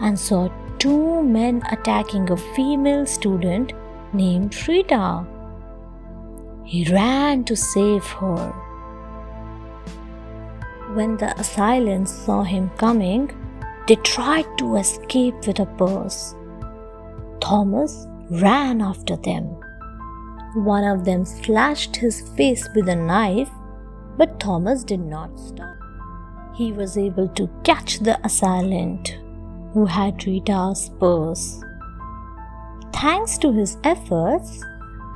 S1: and saw two men attacking a female student named Rita. He ran to save her. When the assailants saw him coming, they tried to escape with a purse. Thomas ran after them. One of them slashed his face with a knife, but Thomas did not stop. He was able to catch the assailant who had Rita's purse. Thanks to his efforts,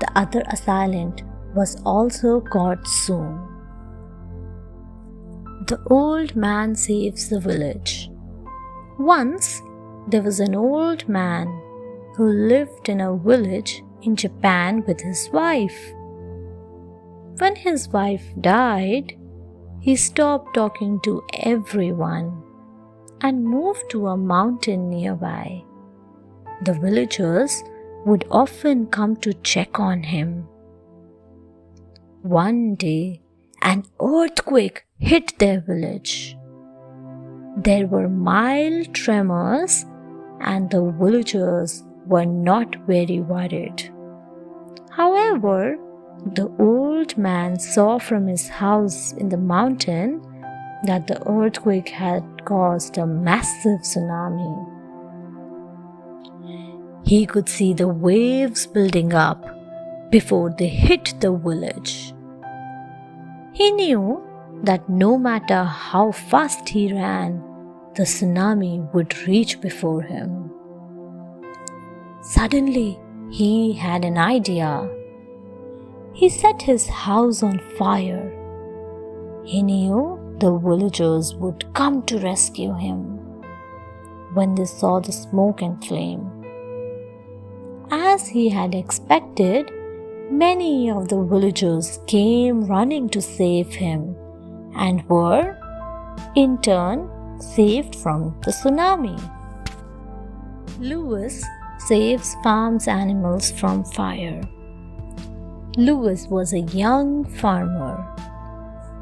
S1: the other assailant was also caught soon. The old man saves the village. Once, there was an old man who lived in a village in Japan with his wife. When his wife died, he stopped talking to everyone and moved to a mountain nearby. The villagers would often come to check on him. One day, an earthquake hit their village. There were mild tremors, and the villagers were not very worried. However, the old man saw from his house in the mountain that the earthquake had caused a massive tsunami. He could see the waves building up before they hit the village. He knew that no matter how fast he ran, the tsunami would reach before him. Suddenly, he had an idea. He set his house on fire. He knew the villagers would come to rescue him when they saw the smoke and flame. As he had expected, many of the villagers came running to save him and were, in turn, saved from the tsunami. Lewis saves farm's animals from fire. Lewis was a young farmer.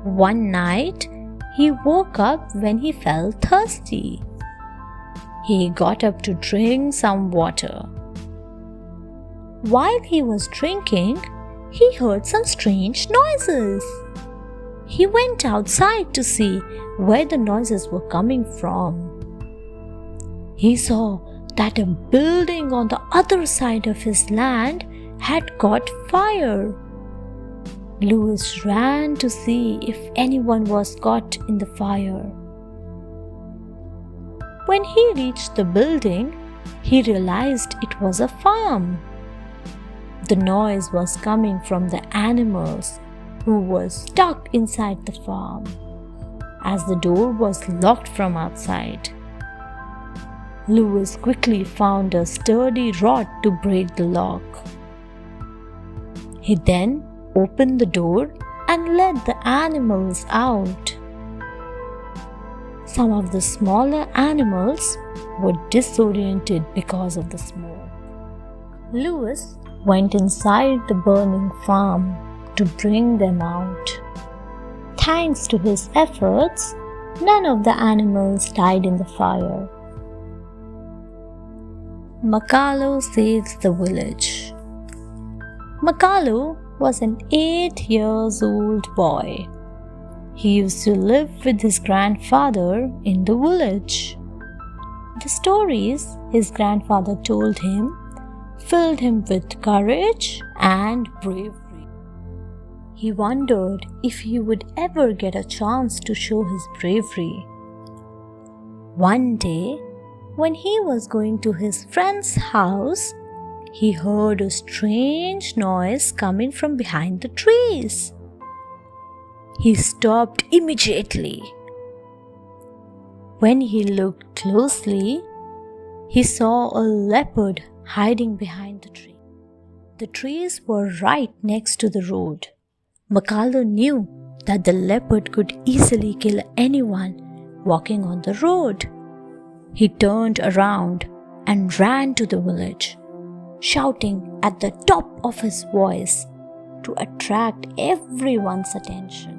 S1: One night, he woke up when he felt thirsty. He got up to drink some water. While he was drinking, he heard some strange noises. He went outside to see where the noises were coming from. He saw that a building on the other side of his land had caught fire. Lewis ran to see if anyone was caught in the fire. When he reached the building, he realized it was a farm. The noise was coming from the animals who were stuck inside the farm, as the door was locked from outside. Lewis quickly found a sturdy rod to break the lock. He then opened the door and let the animals out. Some of the smaller animals were disoriented because of the smoke. Lewis went inside the burning farm to bring them out. Thanks to his efforts, none of the animals died in the fire. Makalo saves the village. Makalo was an 8-year-old boy. He used to live with his grandfather in the village. The stories his grandfather told him filled him with courage and bravery. He wondered if he would ever get a chance to show his bravery. One day, when he was going to his friend's house, he heard a strange noise coming from behind the trees. He stopped immediately. When he looked closely, he saw a leopard hiding behind the tree. The trees were right next to the road. Makalo knew that the leopard could easily kill anyone walking on the road. He turned around and ran to the village, shouting at the top of his voice to attract everyone's attention.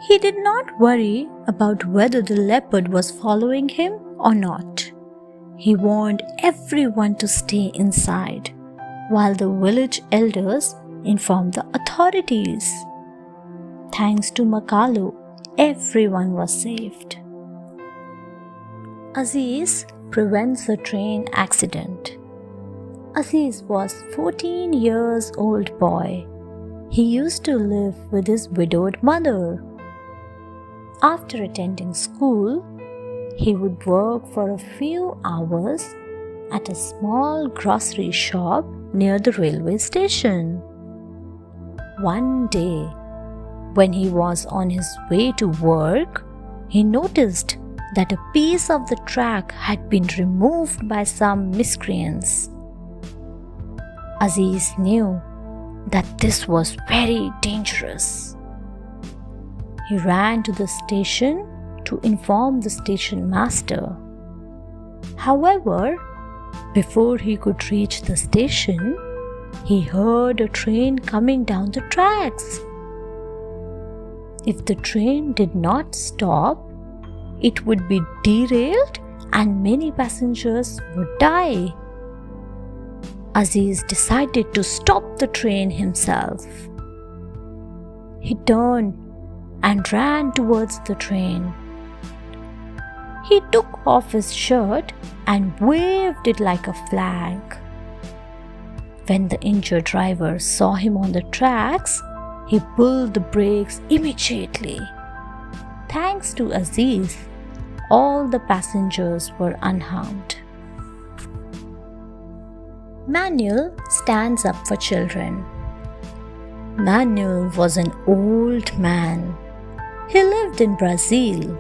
S1: He did not worry about whether the leopard was following him or not. He warned everyone to stay inside, while the village elders informed the authorities. Thanks to Makalo, everyone was saved. Aziz prevents a train accident. Aziz was a 14-year-old boy. He used to live with his widowed mother. After attending school, he would work for a few hours at a small grocery shop near the railway station. One day, when he was on his way to work, he noticed that a piece of the track had been removed by some miscreants. Aziz knew that this was very dangerous. He ran to the station to inform the station master. However, before he could reach the station, he heard a train coming down the tracks. If the train did not stop, it would be derailed and many passengers would die. Aziz decided to stop the train himself. He turned and ran towards the train. He took off his shirt and waved it like a flag. When the injured driver saw him on the tracks, He pulled the brakes immediately. Thanks to Aziz, all the passengers were unharmed. Manuel stands up for children. Manuel was an old man. He lived in Brazil.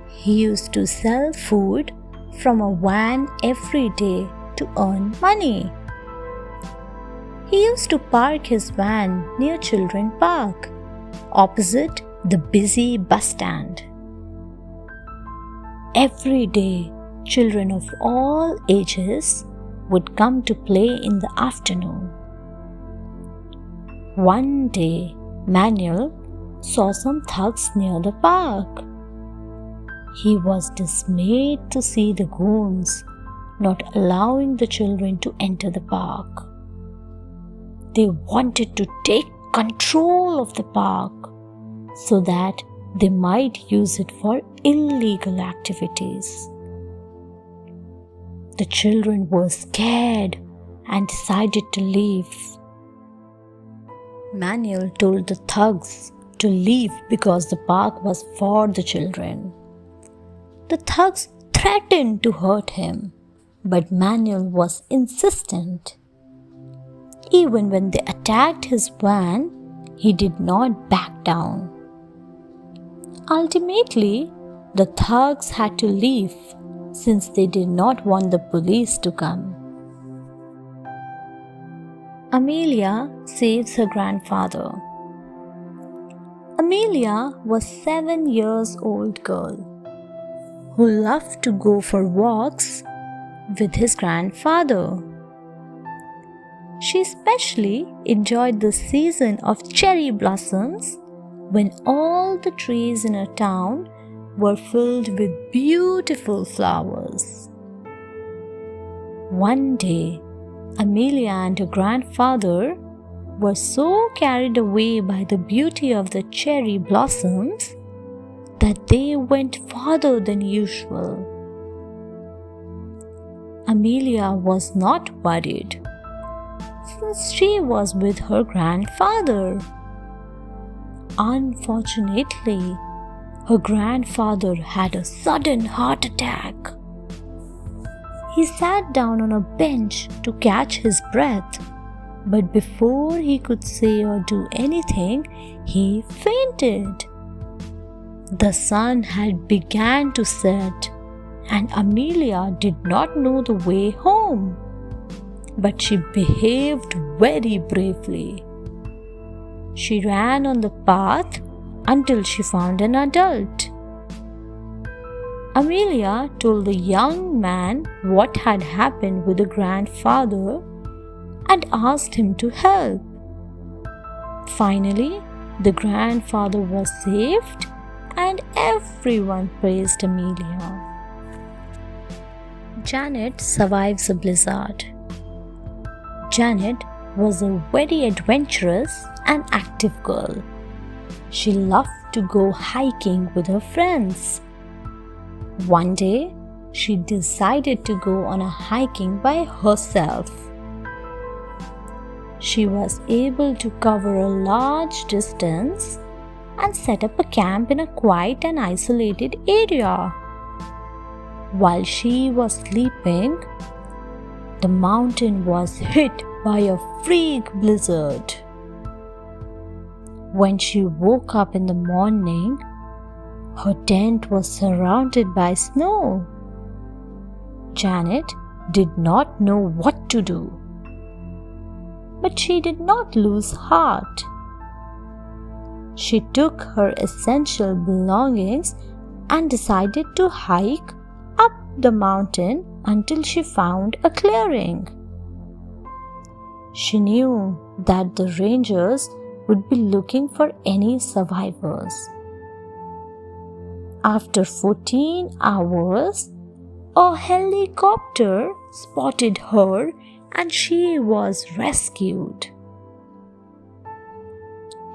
S1: He used to sell food from a van every day to earn money. He used to park his van near Children Park, opposite the busy bus stand. Every day, children of all ages would come to play in the afternoon. One day, Manuel saw some thugs near the park. He was dismayed to see the goons not allowing the children to enter the park. They wanted to take control of the park so that they might use it for illegal activities. The children were scared and decided to leave. Manuel told the thugs to leave because the park was for the children. The thugs threatened to hurt him, but Manuel was insistent. Even when they attacked his van, he did not back down. Ultimately, the thugs had to leave since they did not want the police to come. Amelia saves her grandfather. Amelia was a 7-year-old girl who loved to go for walks with his grandfather. She especially enjoyed the season of cherry blossoms when all the trees in her town were filled with beautiful flowers. One day, Amelia and her grandfather were so carried away by the beauty of the cherry blossoms that they went farther than usual. Amelia was not worried since she was with her grandfather. Unfortunately, her grandfather had a sudden heart attack. He sat down on a bench to catch his breath, but before he could say or do anything, he fainted. The sun had begun to set, and Amelia did not know the way home, but she behaved very bravely. She ran on the path until she found an adult. Amelia told the young man what had happened with the grandfather and asked him to help. Finally, the grandfather was saved and everyone praised Amelia. Janet survives a blizzard. Janet was a very adventurous and active girl. She loved to go hiking with her friends. One day, she decided to go on a hiking by herself. She was able to cover a large distance and set up a camp in a quiet and isolated area. While she was sleeping, the mountain was hit by a freak blizzard. When she woke up in the morning, her tent was surrounded by snow. Janet did not know what to do, but she did not lose heart. She took her essential belongings and decided to hike up the mountain until she found a clearing. She knew that the rangers would be looking for any survivors. After 14 hours, a helicopter spotted her and she was rescued.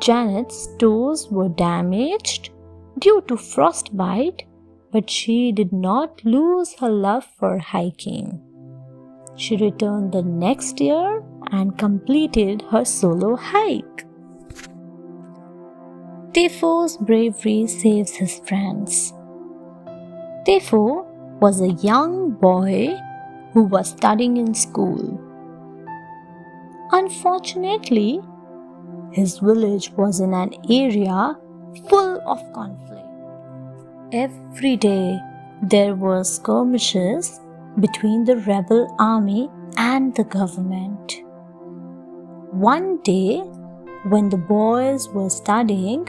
S1: Janet's toes were damaged due to frostbite, but she did not lose her love for hiking. She returned the next year and completed her solo hike. Defoe's bravery saves his friends. Defoe was a young boy who was studying in school. Unfortunately, his village was in an area full of conflict. Every day there were skirmishes between the rebel army and the government. One day, when the boys were studying,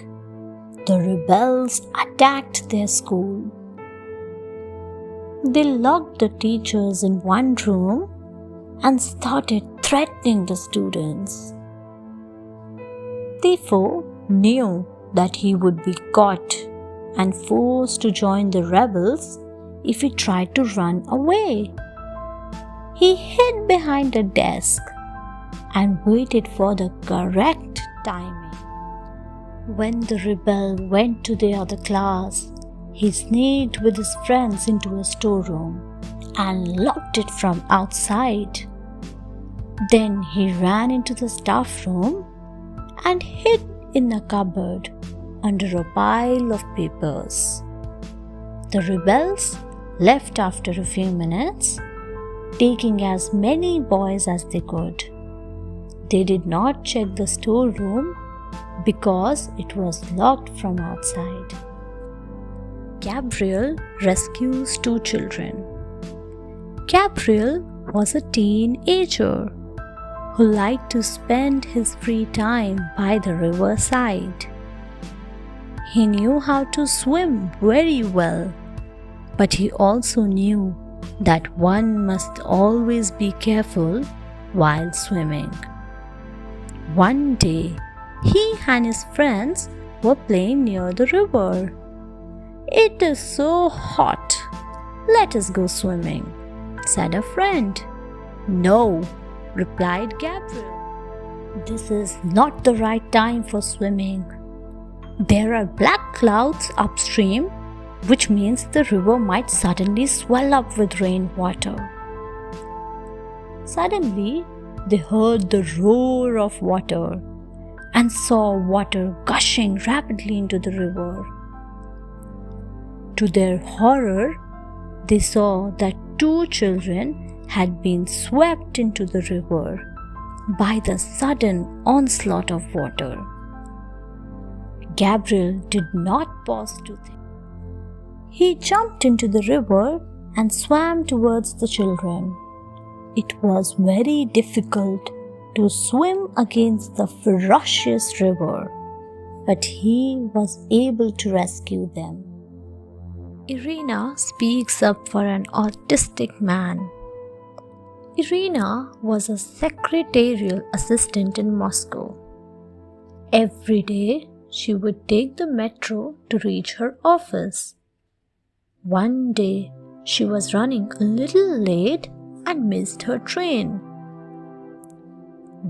S1: the rebels attacked their school. They locked the teachers in one room and started threatening the students. Defoe knew that he would be caught and forced to join the rebels if he tried to run away. He hid behind a desk and waited for the correct timing. When the rebel went to the other class, he sneaked with his friends into a storeroom and locked it from outside. Then he ran into the staff room and hid in a cupboard under a pile of papers. The rebels left after a few minutes, taking as many boys as they could. They did not check the storeroom because it was locked from outside. Gabriel rescues two children. Gabriel was a teenager who liked to spend his free time by the riverside. He knew how to swim very well, but he also knew that one must always be careful while swimming. One day, he and his friends were playing near the river. "It is so hot. Let us go swimming," said a friend. "No," replied Gabriel. "This is not the right time for swimming. There are black clouds upstream, which means the river might suddenly swell up with rainwater." Suddenly, they heard the roar of water and saw water gushing rapidly into the river. To their horror, they saw that two children had been swept into the river by the sudden onslaught of water. Gabriel did not pause to think. He jumped into the river and swam towards the children. It was very difficult to swim against the ferocious river, but he was able to rescue them. Irina speaks up for an autistic man. Irina was a secretarial assistant in Moscow. Every day, she would take the metro to reach her office. One day, she was running a little late and missed her train.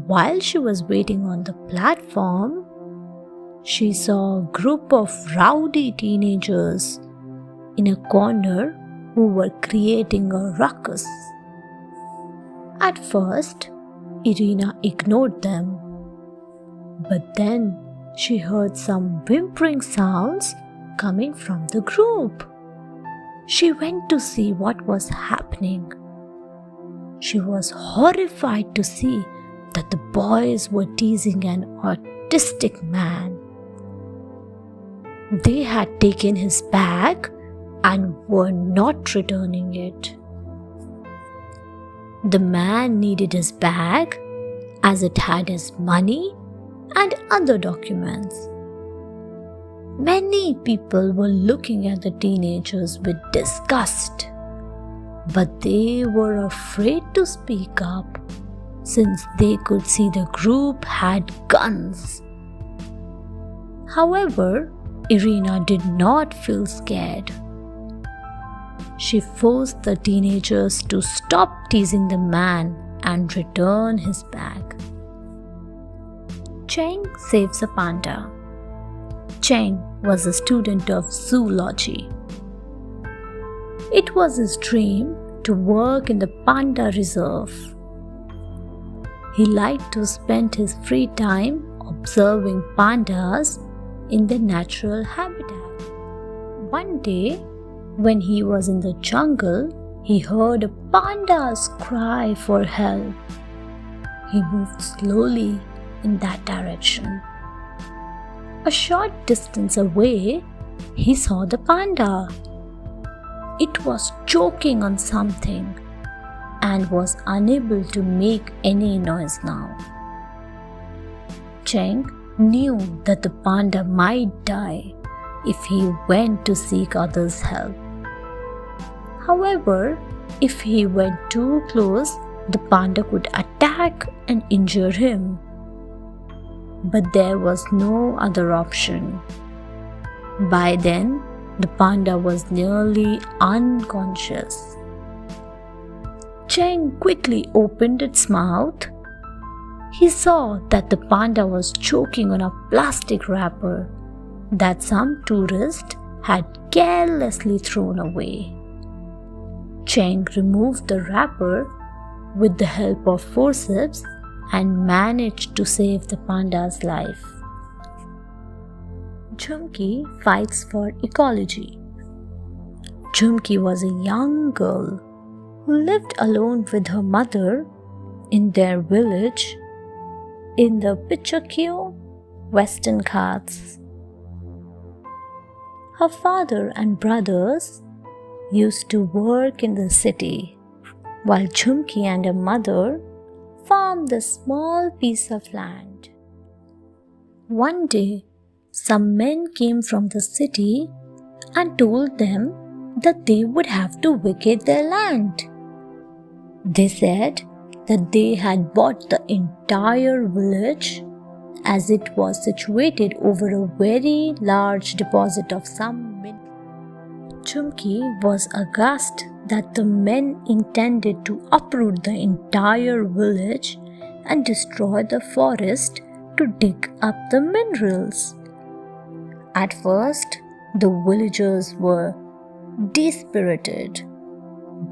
S1: While she was waiting on the platform, she saw a group of rowdy teenagers in a corner who were creating a ruckus. At first, Irina ignored them, but then she heard some whimpering sounds coming from the group. She went to see what was happening. She was horrified to see that the boys were teasing an autistic man. They had taken his bag and were not returning it. The man needed his bag as it had his money and other documents. Many people were looking at the teenagers with disgust, but they were afraid to speak up since they could see the group had guns. However, Irina did not feel scared. She forced the teenagers to stop teasing the man and return his bag. Cheng saves a panda. Cheng was a student of zoology. It was his dream to work in the panda reserve. He liked to spend his free time observing pandas in their natural habitat. One day, when he was in the jungle, he heard a panda's cry for help. He moved slowly in that direction. A short distance away, he saw the panda. It was choking on something and was unable to make any noise now. Cheng knew that the panda might die if he went to seek others' help. However, if he went too close, the panda could attack and injure him. But there was no other option. By then, the panda was nearly unconscious. Cheng quickly opened its mouth. He saw that the panda was choking on a plastic wrapper that some tourist had carelessly thrown away. Cheng removed the wrapper with the help of forceps and managed to save the panda's life. Jhumki fights for ecology. Jhumki was a young girl who lived alone with her mother in their village in the picturesque Western Ghats. Her father and brothers used to work in the city, while Jhumki and her mother farmed a small piece of land. One day, some men came from the city and told them that they would have to vacate their land. They said that they had bought the entire village as it was situated over a very large deposit of some mineral. Jhumki was aghast that the men intended to uproot the entire village and destroy the forest to dig up the minerals. At first, the villagers were dispirited,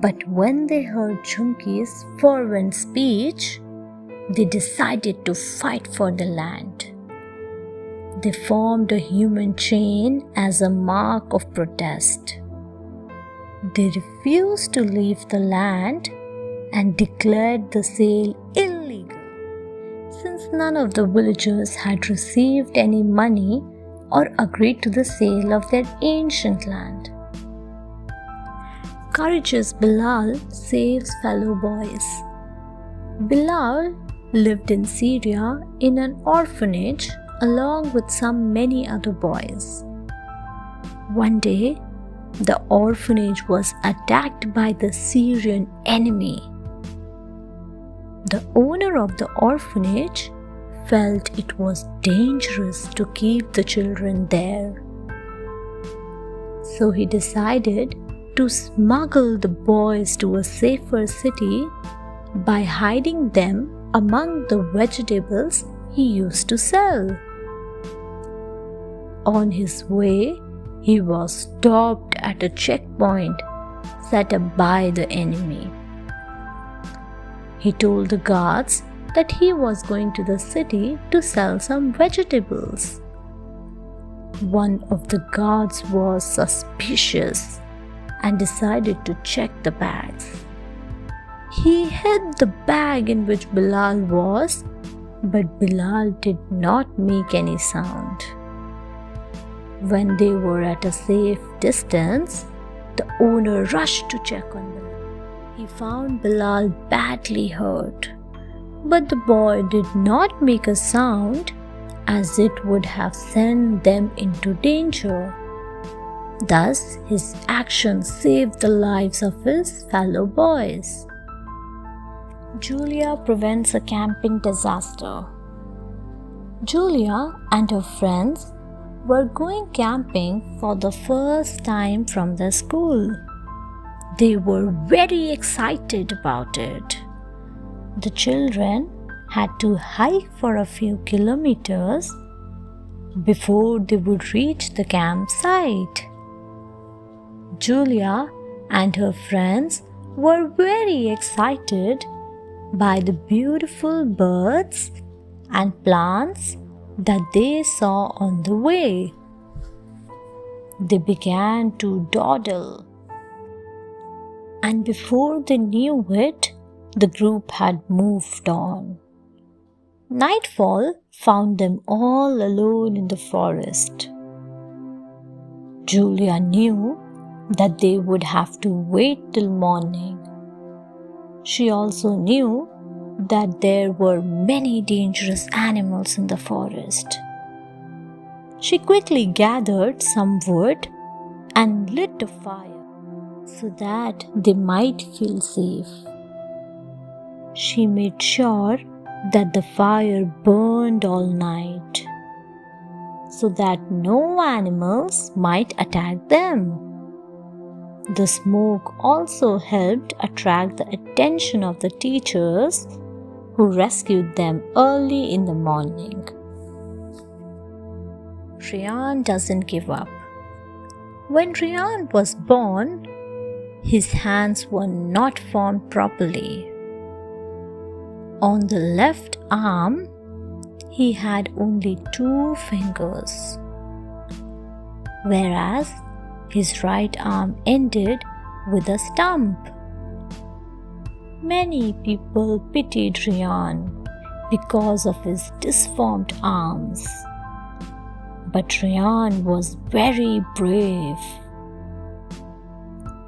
S1: but when they heard Jhumki's fervent speech, they decided to fight for the land. They formed a human chain as a mark of protest. They refused to leave the land and declared the sale illegal, since none of the villagers had received any money or agreed to the sale of their ancient land. Courageous Bilal saves fellow boys. Bilal lived in Syria in an orphanage along with many other boys. One day, the orphanage was attacked by the Syrian enemy. The owner of the orphanage felt it was dangerous to keep the children there. So he decided to smuggle the boys to a safer city by hiding them among the vegetables he used to sell. On his way, he was stopped at a checkpoint set up by the enemy. He told the guards that he was going to the city to sell some vegetables. One of the guards was suspicious and decided to check the bags. He hid the bag in which Bilal was, but Bilal did not make any sound. When they were at a safe distance, the owner rushed to check on Bilal. He found Bilal badly hurt, but the boy did not make a sound, as it would have sent them into danger. Thus, his action saved the lives of his fellow boys. Julia prevents a camping disaster. Julia and her friends were going camping for the first time from the school. They were very excited about it. The children had to hike for a few kilometers before they would reach the campsite. Julia and her friends were very excited by the beautiful birds and plants that they saw on the way. They began to dawdle, and before they knew it, the group had moved on. Nightfall found them all alone in the forest. Julia knew that they would have to wait till morning. She also knew that there were many dangerous animals in the forest. She quickly gathered some wood and lit a fire so that they might feel safe. She made sure that the fire burned all night so that no animals might attack them. The smoke also helped attract the attention of the teachers, who rescued them early in the morning. Ryan doesn't give up. When Ryan was born, his hands were not formed properly. On the left arm, he had only 2 fingers, whereas his right arm ended with a stump. Many people pitied Ryan because of his disformed arms. But Ryan was very brave.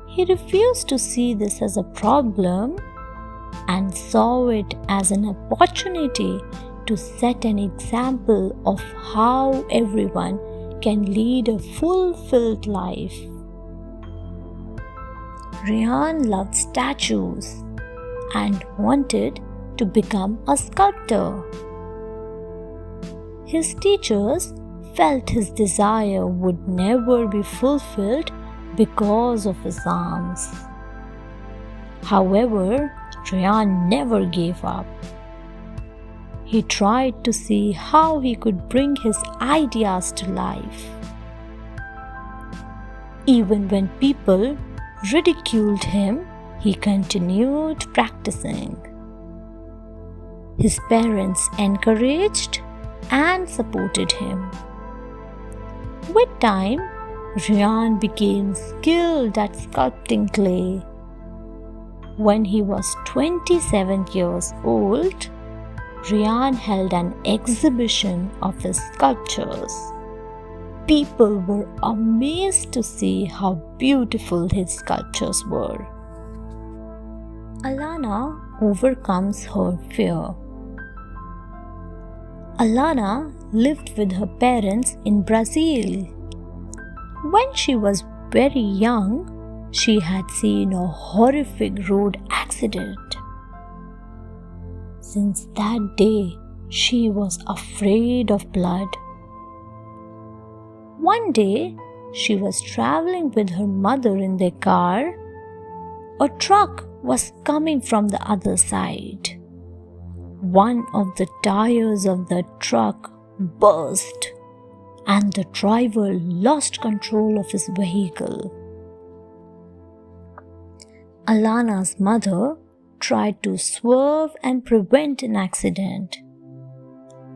S1: He refused to see this as a problem and saw it as an opportunity to set an example of how everyone can lead a fulfilled life. Ryan loved statues and wanted to become a sculptor. His teachers felt his desire would never be fulfilled because of his arms. However, Ryan never gave up. He tried to see how he could bring his ideas to life. Even when people ridiculed him, he continued practicing. His parents encouraged and supported him. With time, Ryan became skilled at sculpting clay. When he was 27 years old, Ryan held an exhibition of his sculptures. People were amazed to see how beautiful his sculptures were. Alana overcomes her fear. Alana lived with her parents in Brazil. When she was very young, she had seen a horrific road accident. Since that day, she was afraid of blood. One day, she was traveling with her mother in their car. A truck was coming from the other side. One of the tires of the truck burst, and the driver lost control of his vehicle. Alana's mother tried to swerve and prevent an accident,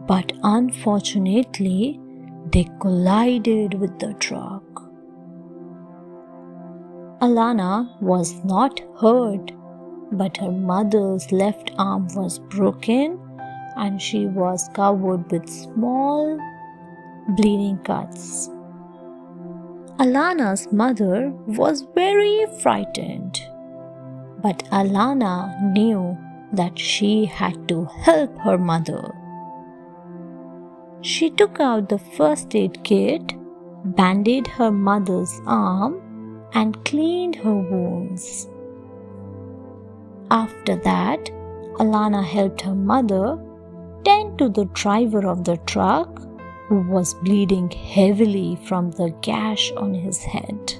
S1: but unfortunately, they collided with the truck. Alana was not hurt, but her mother's left arm was broken and she was covered with small bleeding cuts. Alana's mother was very frightened, but Alana knew that she had to help her mother. She took out the first aid kit, bandaged her mother's arm, and cleaned her wounds. After that, Alana helped her mother tend to the driver of the truck, who was bleeding heavily from the gash on his head.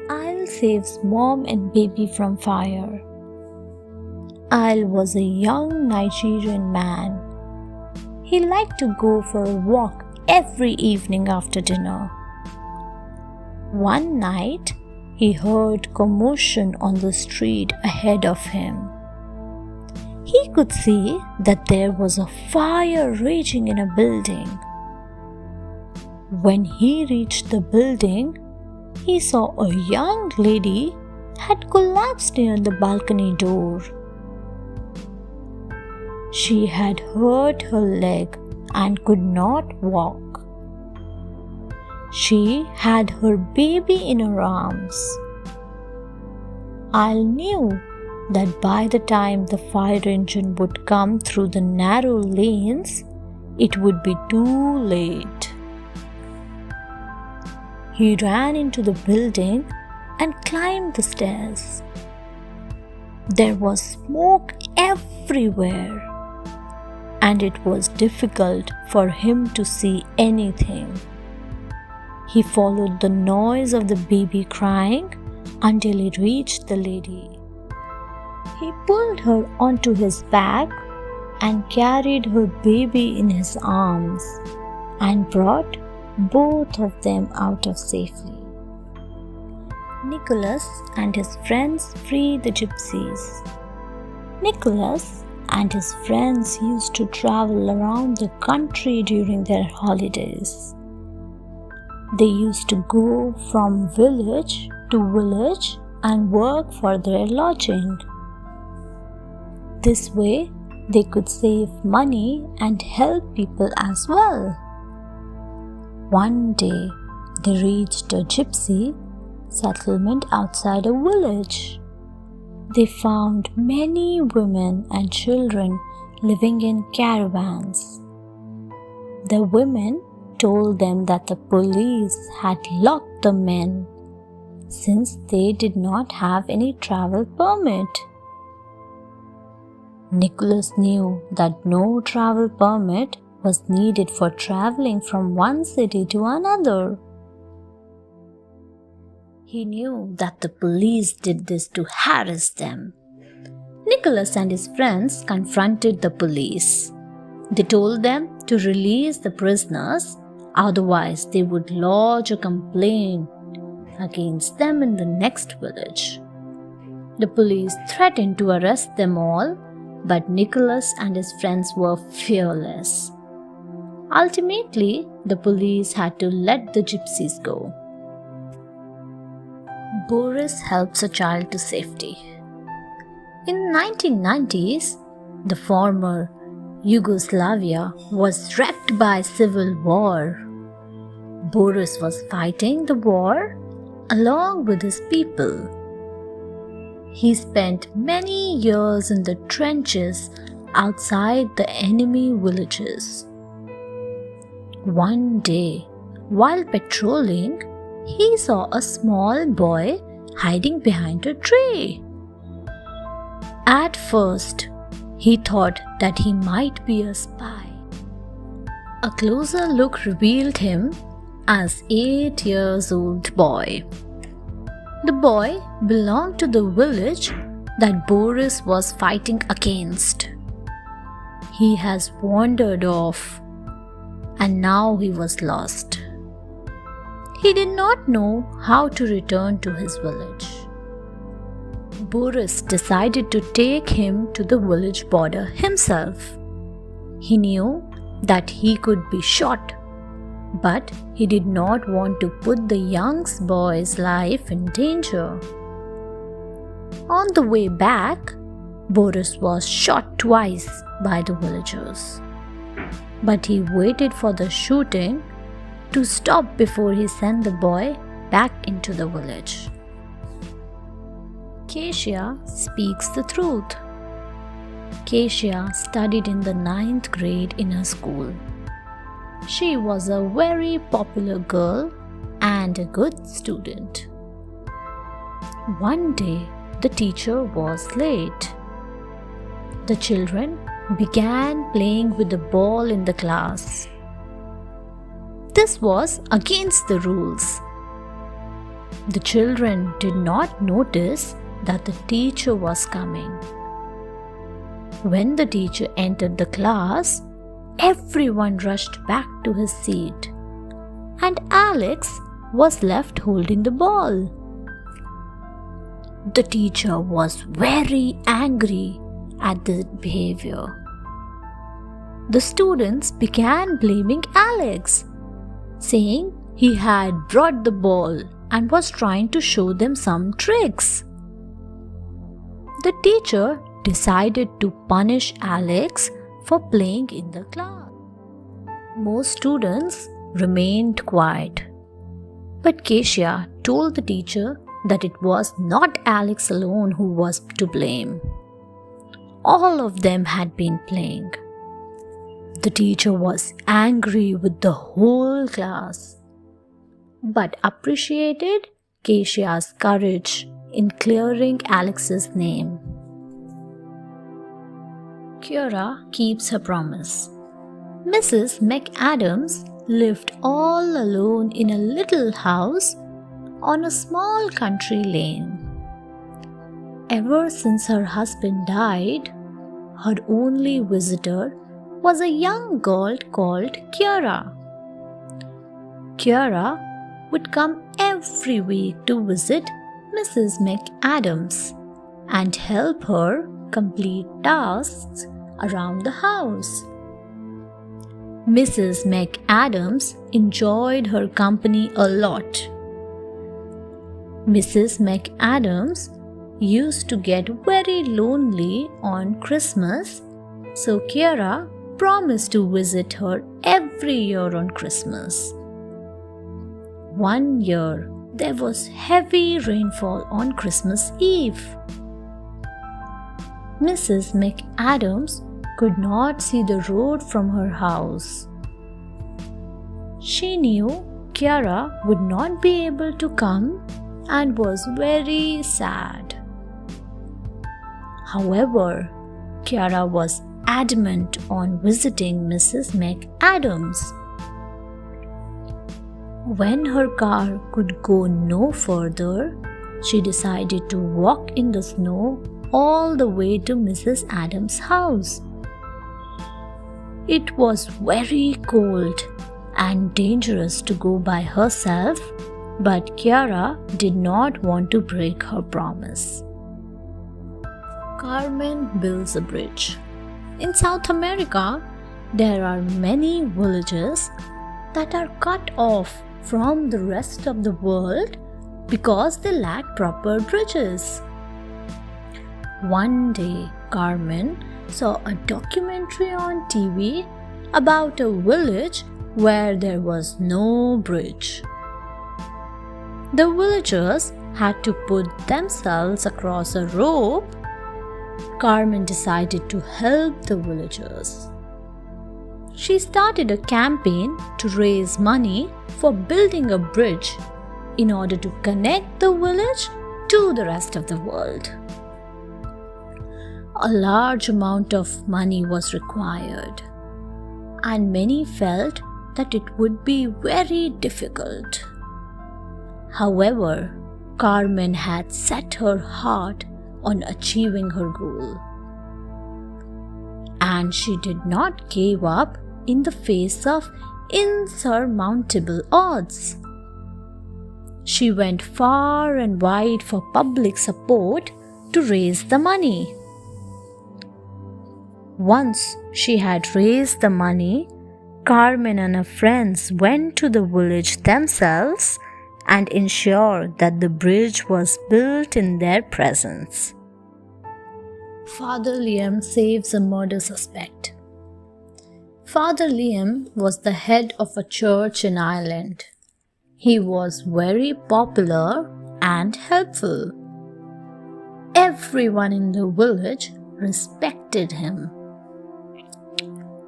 S1: Al saves mom and baby from fire. Al was a young Nigerian man. He liked to go for a walk every evening after dinner. One night, he heard commotion on the street ahead of him. He could see that there was a fire raging in a building. When he reached the building, he saw a young lady had collapsed near the balcony door. She had hurt her leg and could not walk. She had her baby in her arms. I knew that by the time the fire engine would come through the narrow lanes, it would be too late. He ran into the building and climbed the stairs. There was smoke everywhere, and it was difficult for him to see anything. He followed the noise of the baby crying until he reached the lady. He pulled her onto his back and carried her baby in his arms and brought both of them out of safely. Nicholas and his friends free the gypsies. Nicholas and his friends used to travel around the country during their holidays. They used to go from village to village and work for their lodging. This way, they could save money and help people as well. One day, they reached a gypsy settlement outside a village. They found many women and children living in caravans. The women told them that the police had locked the men since they did not have any travel permit. Nicholas knew that no travel permit was needed for traveling from one city to another. He knew that the police did this to harass them. Nicholas and his friends confronted the police. They told them to release the prisoners, otherwise they would lodge a complaint against them in the next village. The police threatened to arrest them all, but Nicholas and his friends were fearless. Ultimately, the police had to let the gypsies go. Boris helps a child to safety. In 1990s, the former Yugoslavia was wrecked by civil war. Boris was fighting the war along with his people. He spent many years in the trenches outside the enemy villages. One day, while patrolling, he saw a small boy hiding behind a tree. At first, he thought that he might be a spy. A closer look revealed him as an 8-year-old boy. The boy belonged to the village that Boris was fighting against. He has wandered off, and now he was lost. He did not know how to return to his village. Boris decided to take him to the village border himself. He knew that he could be shot, but he did not want to put the young boy's life in danger. On the way back, Boris was shot twice by the villagers. But he waited for the shooting to stop before he sent the boy back into the village. Kezia speaks the truth. Kezia studied in the 9th grade in her school. She was a very popular girl and a good student. One day, the teacher was late. The children began playing with the ball in the class. This was against the rules. The children did not notice that the teacher was coming. When the teacher entered the class, everyone rushed back to his seat, and Alex was left holding the ball. The teacher was very angry at the behavior. The students began blaming Alex, saying he had brought the ball and was trying to show them some tricks. The teacher decided to punish Alex for playing in the class. Most students remained quiet, but Kesia told the teacher that it was not Alex alone who was to blame. All of them had been playing. The teacher was angry with the whole class, but appreciated Kesia's courage in clearing Alex's name. Kiara keeps her promise. Mrs. McAdams lived all alone in a little house on a small country lane. Ever since her husband died, her only visitor was a young girl called Kiara. Kiara would come every week to visit Mrs. McAdams and help her complete tasks around the house. Mrs. McAdams enjoyed her company a lot. Mrs. McAdams used to get very lonely on Christmas, so Kiara promised to visit her every year on Christmas. One year, there was heavy rainfall on Christmas Eve. Mrs. McAdams could not see the road from her house. She knew Kiara would not be able to come and was very sad. However, Kiara was adamant on visiting Mrs. McAdams. When her car could go no further, she decided to walk in the snow all the way to Mrs. Adams' house. It was very cold and dangerous to go by herself, but Kiara did not want to break her promise. Carmen builds a bridge. In South America, there are many villages that are cut off from the rest of the world because they lack proper bridges. One day, Carmen saw a documentary on TV about a village where there was no bridge. The villagers had to put themselves across a rope. Carmen decided to help the villagers. She started a campaign to raise money for building a bridge in order to connect the village to the rest of the world. A large amount of money was required, and many felt that it would be very difficult. However, Carmen had set her heart on achieving her goal, and she did not give up in the face of insurmountable odds. She went far and wide for public support to raise the money. Once she had raised the money, Carmen and her friends went to the village themselves and ensured that the bridge was built in their presence. Father Liam saves a murder suspect. Father Liam was the head of a church in Ireland. He was very popular and helpful. Everyone in the village respected him.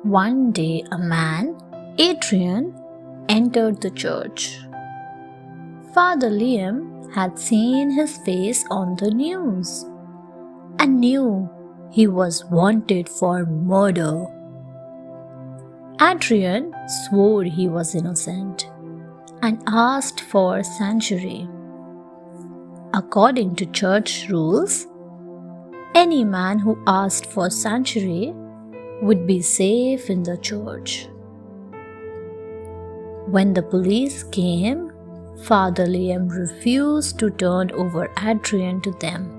S1: One day, a man, Adrian, entered the church. Father Liam had seen his face on the news and knew he was wanted for murder. Adrian swore he was innocent and asked for sanctuary. According to church rules, any man who asked for sanctuary would be safe in the church. When the police came, Father Liam refused to turn over Adrian to them.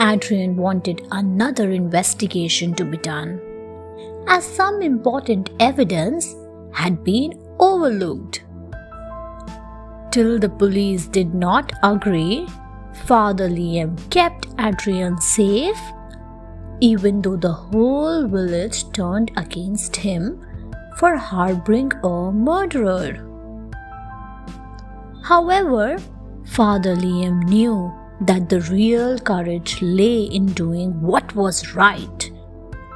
S1: Adrian wanted another investigation to be done, as some important evidence had been overlooked. Till the police did not agree, Father Liam kept Adrian safe, even though the whole village turned against him for harboring a murderer. However, Father Liam knew that the real courage lay in doing what was right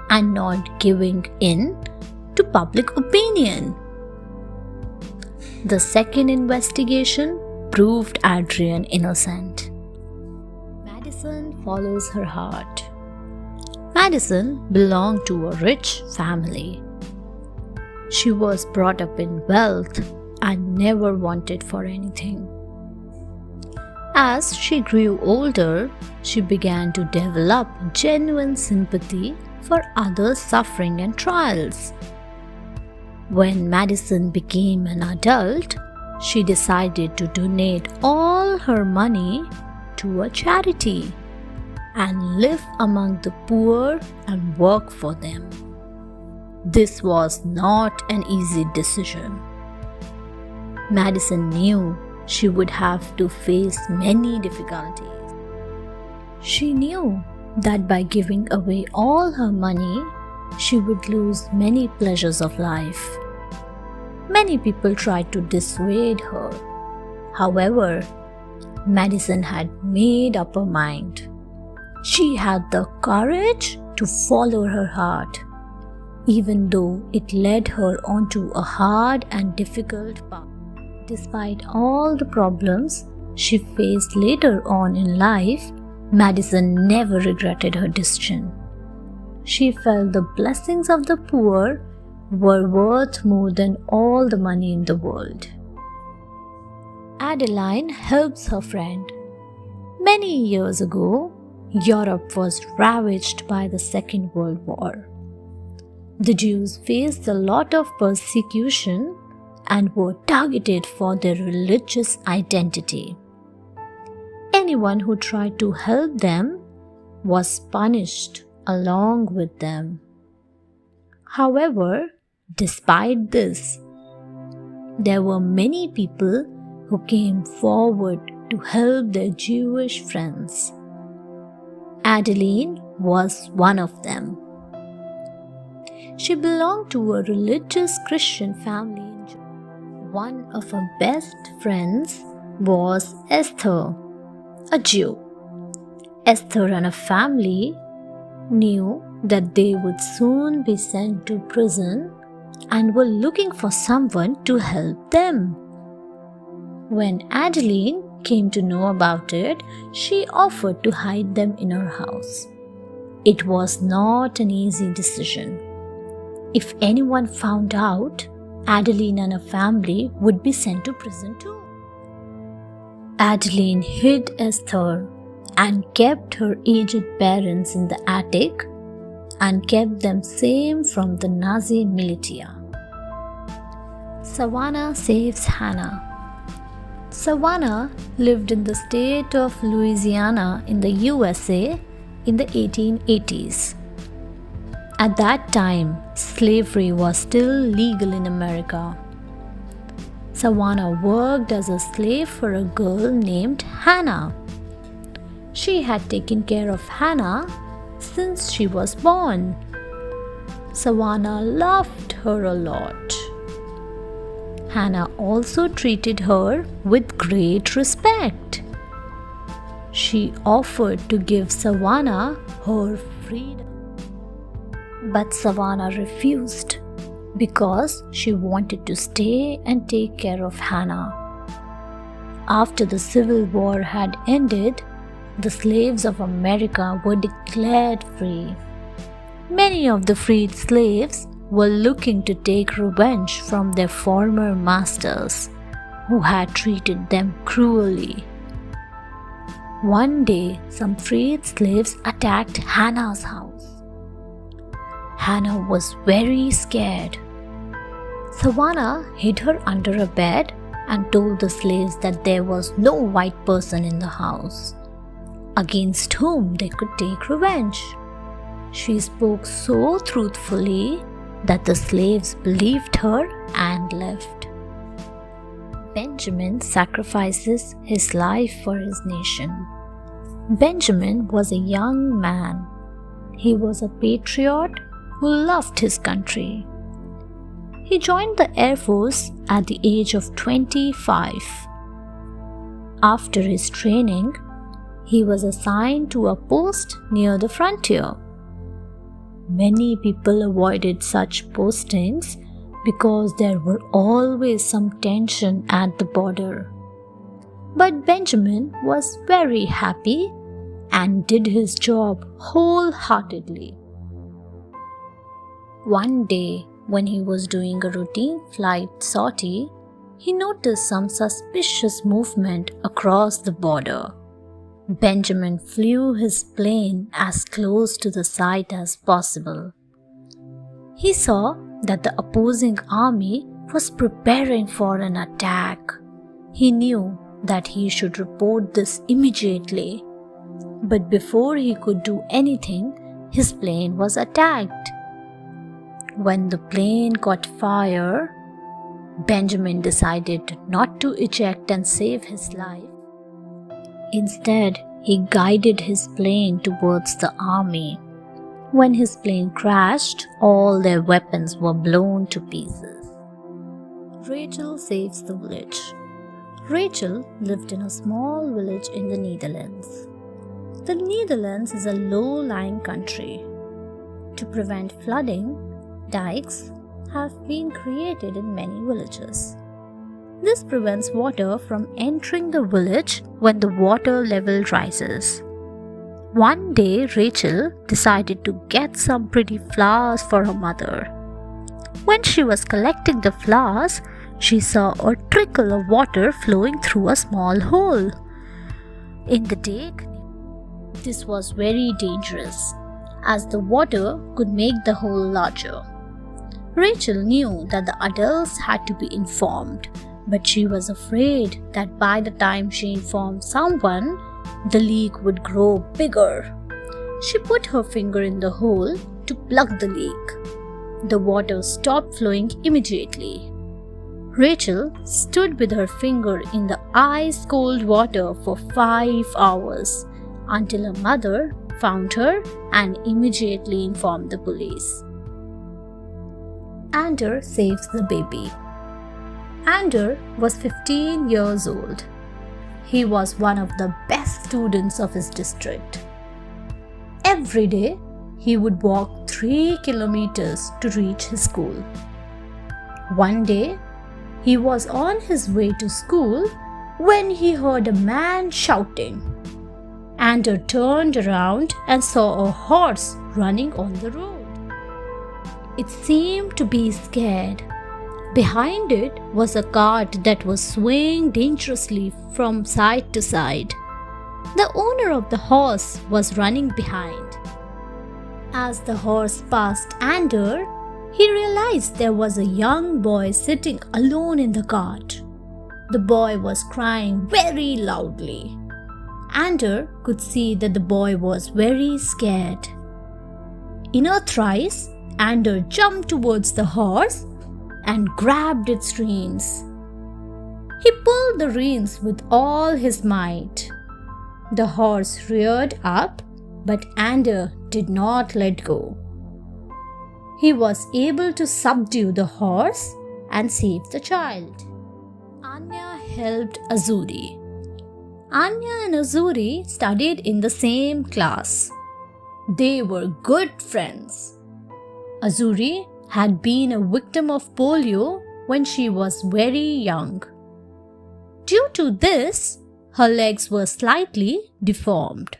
S1: and not giving in to public opinion. The second investigation proved Adrian innocent. Madison follows her heart. Madison belonged to a rich family. She was brought up in wealth and never wanted for anything. As she grew older, she began to develop genuine sympathy for others' suffering and trials. When Madison became an adult, she decided to donate all her money to a charity and live among the poor and work for them. This was not an easy decision. Madison knew she would have to face many difficulties. She knew that by giving away all her money, she would lose many pleasures of life. Many people tried to dissuade her. However, Madison had made up her mind. She had the courage to follow her heart, even though it led her onto a hard and difficult path. Despite all the problems she faced later on in life, Madison never regretted her decision. She felt the blessings of the poor were worth more than all the money in the world. Adeline helps her friend. Many years ago, Europe was ravaged by the Second World War. The Jews faced a lot of persecution and were targeted for their religious identity. Anyone who tried to help them was punished along with them. However, despite this, there were many people who came forward to help their Jewish friends. Adeline was one of them. She belonged to a religious Christian family in Germany. One of her best friends was Esther, a Jew. Esther and her family knew that they would soon be sent to prison and were looking for someone to help them. When Adeline came to know about it, she offered to hide them in her house. It was not an easy decision. If anyone found out, Adeline and her family would be sent to prison too. Adeline hid Esther and kept her aged parents in the attic and kept them safe from the Nazi militia. Savannah saves Hannah. Savannah lived in the state of Louisiana in the USA in the 1880s. At that time, slavery was still legal in America. Savannah worked as a slave for a girl named Hannah. She had taken care of Hannah since she was born. Savannah loved her a lot. Hannah also treated her with great respect. She offered to give Savannah her freedom. But Savannah refused because she wanted to stay and take care of Hannah. After the Civil War had ended, the slaves of America were declared free. Many of the freed slaves were looking to take revenge from their former masters, who had treated them cruelly. One day, some freed slaves attacked Hannah's house. Hannah was very scared. Savannah hid her under a bed and told the slaves that there was no white person in the house. against whom they could take revenge. She spoke so truthfully that the slaves believed her and left. Benjamin sacrifices his life for his nation. Benjamin was a young man. He was a patriot who loved his country. He joined the Air Force at the age of 25. After his training, he was assigned to a post near the frontier. Many people avoided such postings because there were always some tension at the border. But Benjamin was very happy and did his job wholeheartedly. One day, when he was doing a routine flight sortie, he noticed some suspicious movement across the border. Benjamin flew his plane as close to the site as possible. He saw that the opposing army was preparing for an attack. He knew that he should report this immediately. But before he could do anything, his plane was attacked. When the plane caught fire, Benjamin decided not to eject and save his life. Instead, he guided his plane towards the army. When his plane crashed, all their weapons were blown to pieces. Rachel saves the village. Rachel lived in a small village in the Netherlands. The Netherlands is a low-lying country. To prevent flooding, dikes have been created in many villages. This prevents water from entering the village when the water level rises. One day, Rachel decided to get some pretty flowers for her mother. When she was collecting the flowers, she saw a trickle of water flowing through a small hole in the dike. This was very dangerous, as the water could make the hole larger. Rachel knew that the adults had to be informed, but she was afraid that by the time she informed someone, the leak would grow bigger. She put her finger in the hole to plug the leak. The water stopped flowing immediately. Rachel stood with her finger in the ice-cold water for 5 hours until her mother found her and immediately informed the police. Ander saves the baby. Ander was 15 years old. He was one of the best students of his district. Every day, he would walk 3 kilometers to reach his school. One day, he was on his way to school when he heard a man shouting. Ander turned around and saw a horse running on the road. It seemed to be scared. Behind it was a cart that was swaying dangerously from side to side. The owner of the horse was running behind. As the horse passed Ander, he realized there was a young boy sitting alone in the cart. The boy was crying very loudly. Ander could see that the boy was very scared. In a trice, Ander jumped towards the horse and grabbed its reins. He pulled the reins with all his might. The horse reared up, but Ander did not let go. He was able to subdue the horse and save the child. Anya helped Azuri. Anya and Azuri studied in the same class. They were good friends. Azuri had been a victim of polio when she was very young. Due to this, her legs were slightly deformed.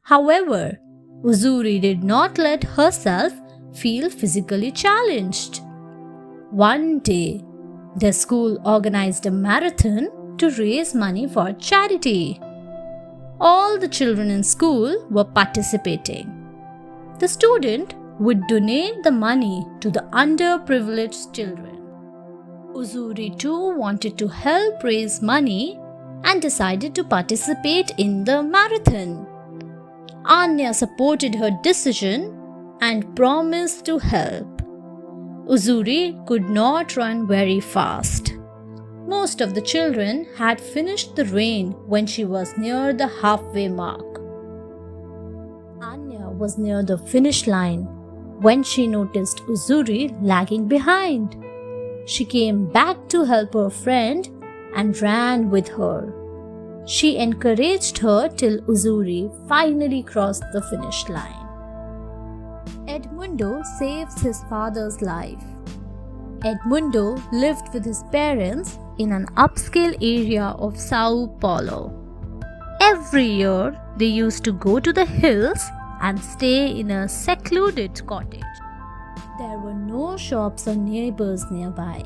S1: However, Azuri did not let herself feel physically challenged. One day, the school organized a marathon to raise money for charity. All the children in school were participating. The student would donate the money to the underprivileged children. Azuri too wanted to help raise money and decided to participate in the marathon. Anya supported her decision and promised to help. Uzuri could not run very fast. Most of the children had finished the race when she was near the halfway mark. Anya was near the finish line when she noticed Uzuri lagging behind. She came back to help her friend and ran with her. She encouraged her till Uzuri finally crossed the finish line. Edmundo saves his father's life. Edmundo lived with his parents in an upscale area of Sao Paulo. Every year, they used to go to the hills and stay in a secluded cottage. There were no shops or neighbors nearby.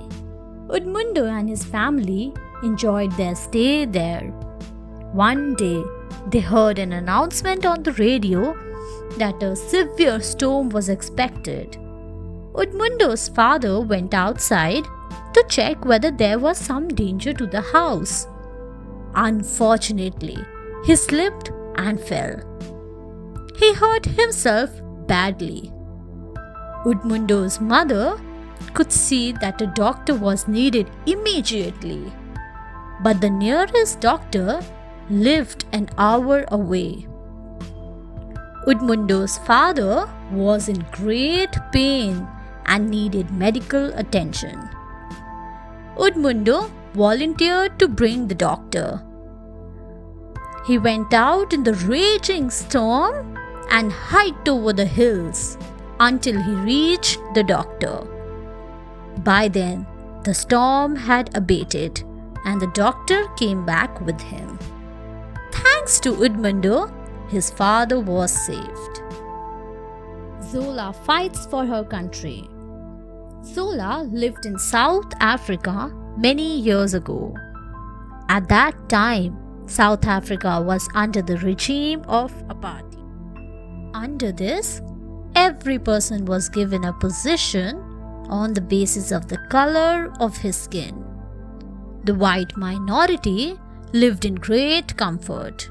S1: Edmundo and his family enjoyed their stay there. One day, they heard an announcement on the radio that a severe storm was expected. Edmundo's father went outside to check whether there was some danger to the house. Unfortunately, he slipped and fell. He hurt himself badly. Edmundo's mother could see that a doctor was needed immediately, but the nearest doctor lived an hour away. Edmundo's father was in great pain and needed medical attention. Edmundo volunteered to bring the doctor. He went out in the raging storm and hiked over the hills until he reached the doctor. By then, the storm had abated and the doctor came back with him. Thanks to Edmundo, his father was saved. Zola fights for her country. Zola lived in South Africa many years ago. At that time, South Africa was under the regime of apartheid. Under this, every person was given a position on the basis of the color of his skin. The white minority lived in great comfort.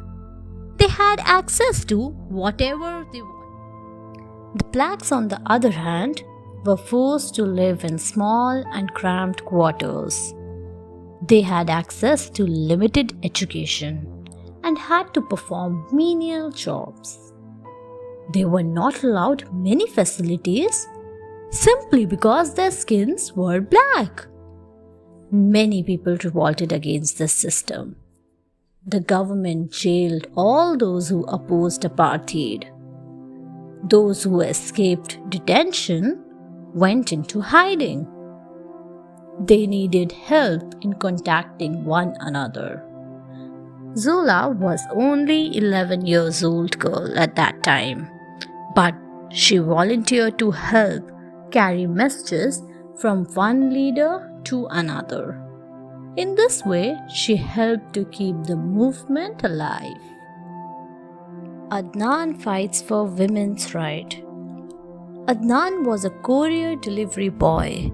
S1: They had access to whatever they wanted. The blacks, on the other hand, were forced to live in small and cramped quarters. They had access to limited education and had to perform menial jobs. They were not allowed many facilities simply because their skins were black. Many people revolted against this system. The government jailed all those who opposed apartheid. Those who escaped detention went into hiding. They needed help in contacting one another. Zola was only 11 years old girl at that time, but she volunteered to help carry messages from one leader to another. In this way, she helped to keep the movement alive. Adnan fights for women's rights. Adnan was a courier delivery boy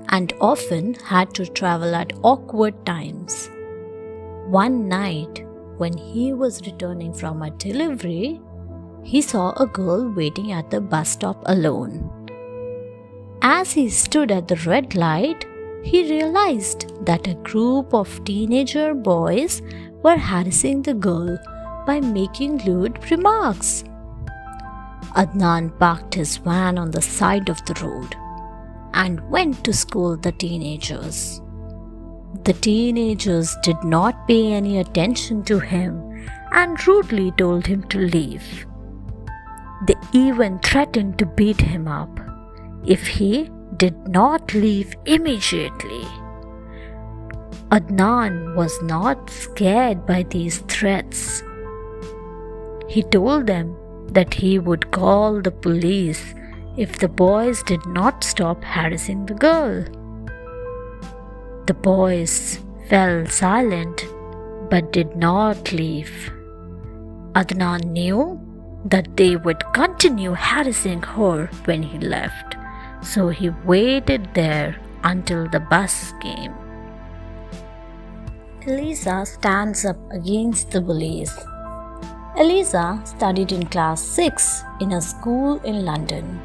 S1: and often had to travel at awkward times. One night, when he was returning from a delivery, he saw a girl waiting at the bus stop alone. As he stood at the red light, he realized that a group of teenager boys were harassing the girl by making lewd remarks. Adnan parked his van on the side of the road and went to scold the teenagers. The teenagers did not pay any attention to him and rudely told him to leave. They even threatened to beat him up if he did not leave immediately. Adnan was not scared by these threats. He told them that he would call the police if the boys did not stop harassing the girl. The boys fell silent but did not leave. Adnan knew that they would continue harassing her when he left, so he waited there until the bus came. Eliza stands up against the bullies. Eliza studied in class 6 in a school in London.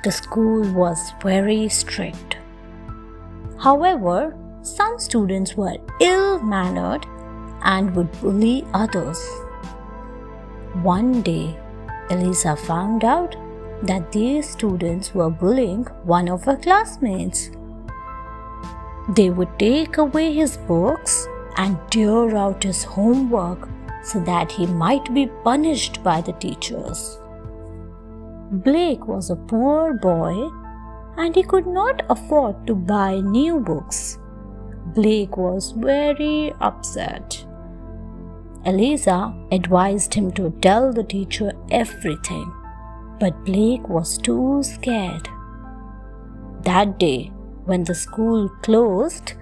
S1: The school was very strict. However, some students were ill-mannered and would bully others. One day, Eliza found out that these students were bullying one of her classmates. They would take away his books and tear out his homework so that he might be punished by the teachers. Blake was a poor boy and he could not afford to buy new books. Blake was very upset. Eliza advised him to tell the teacher everything, but Blake was too scared. That day, when the school closed,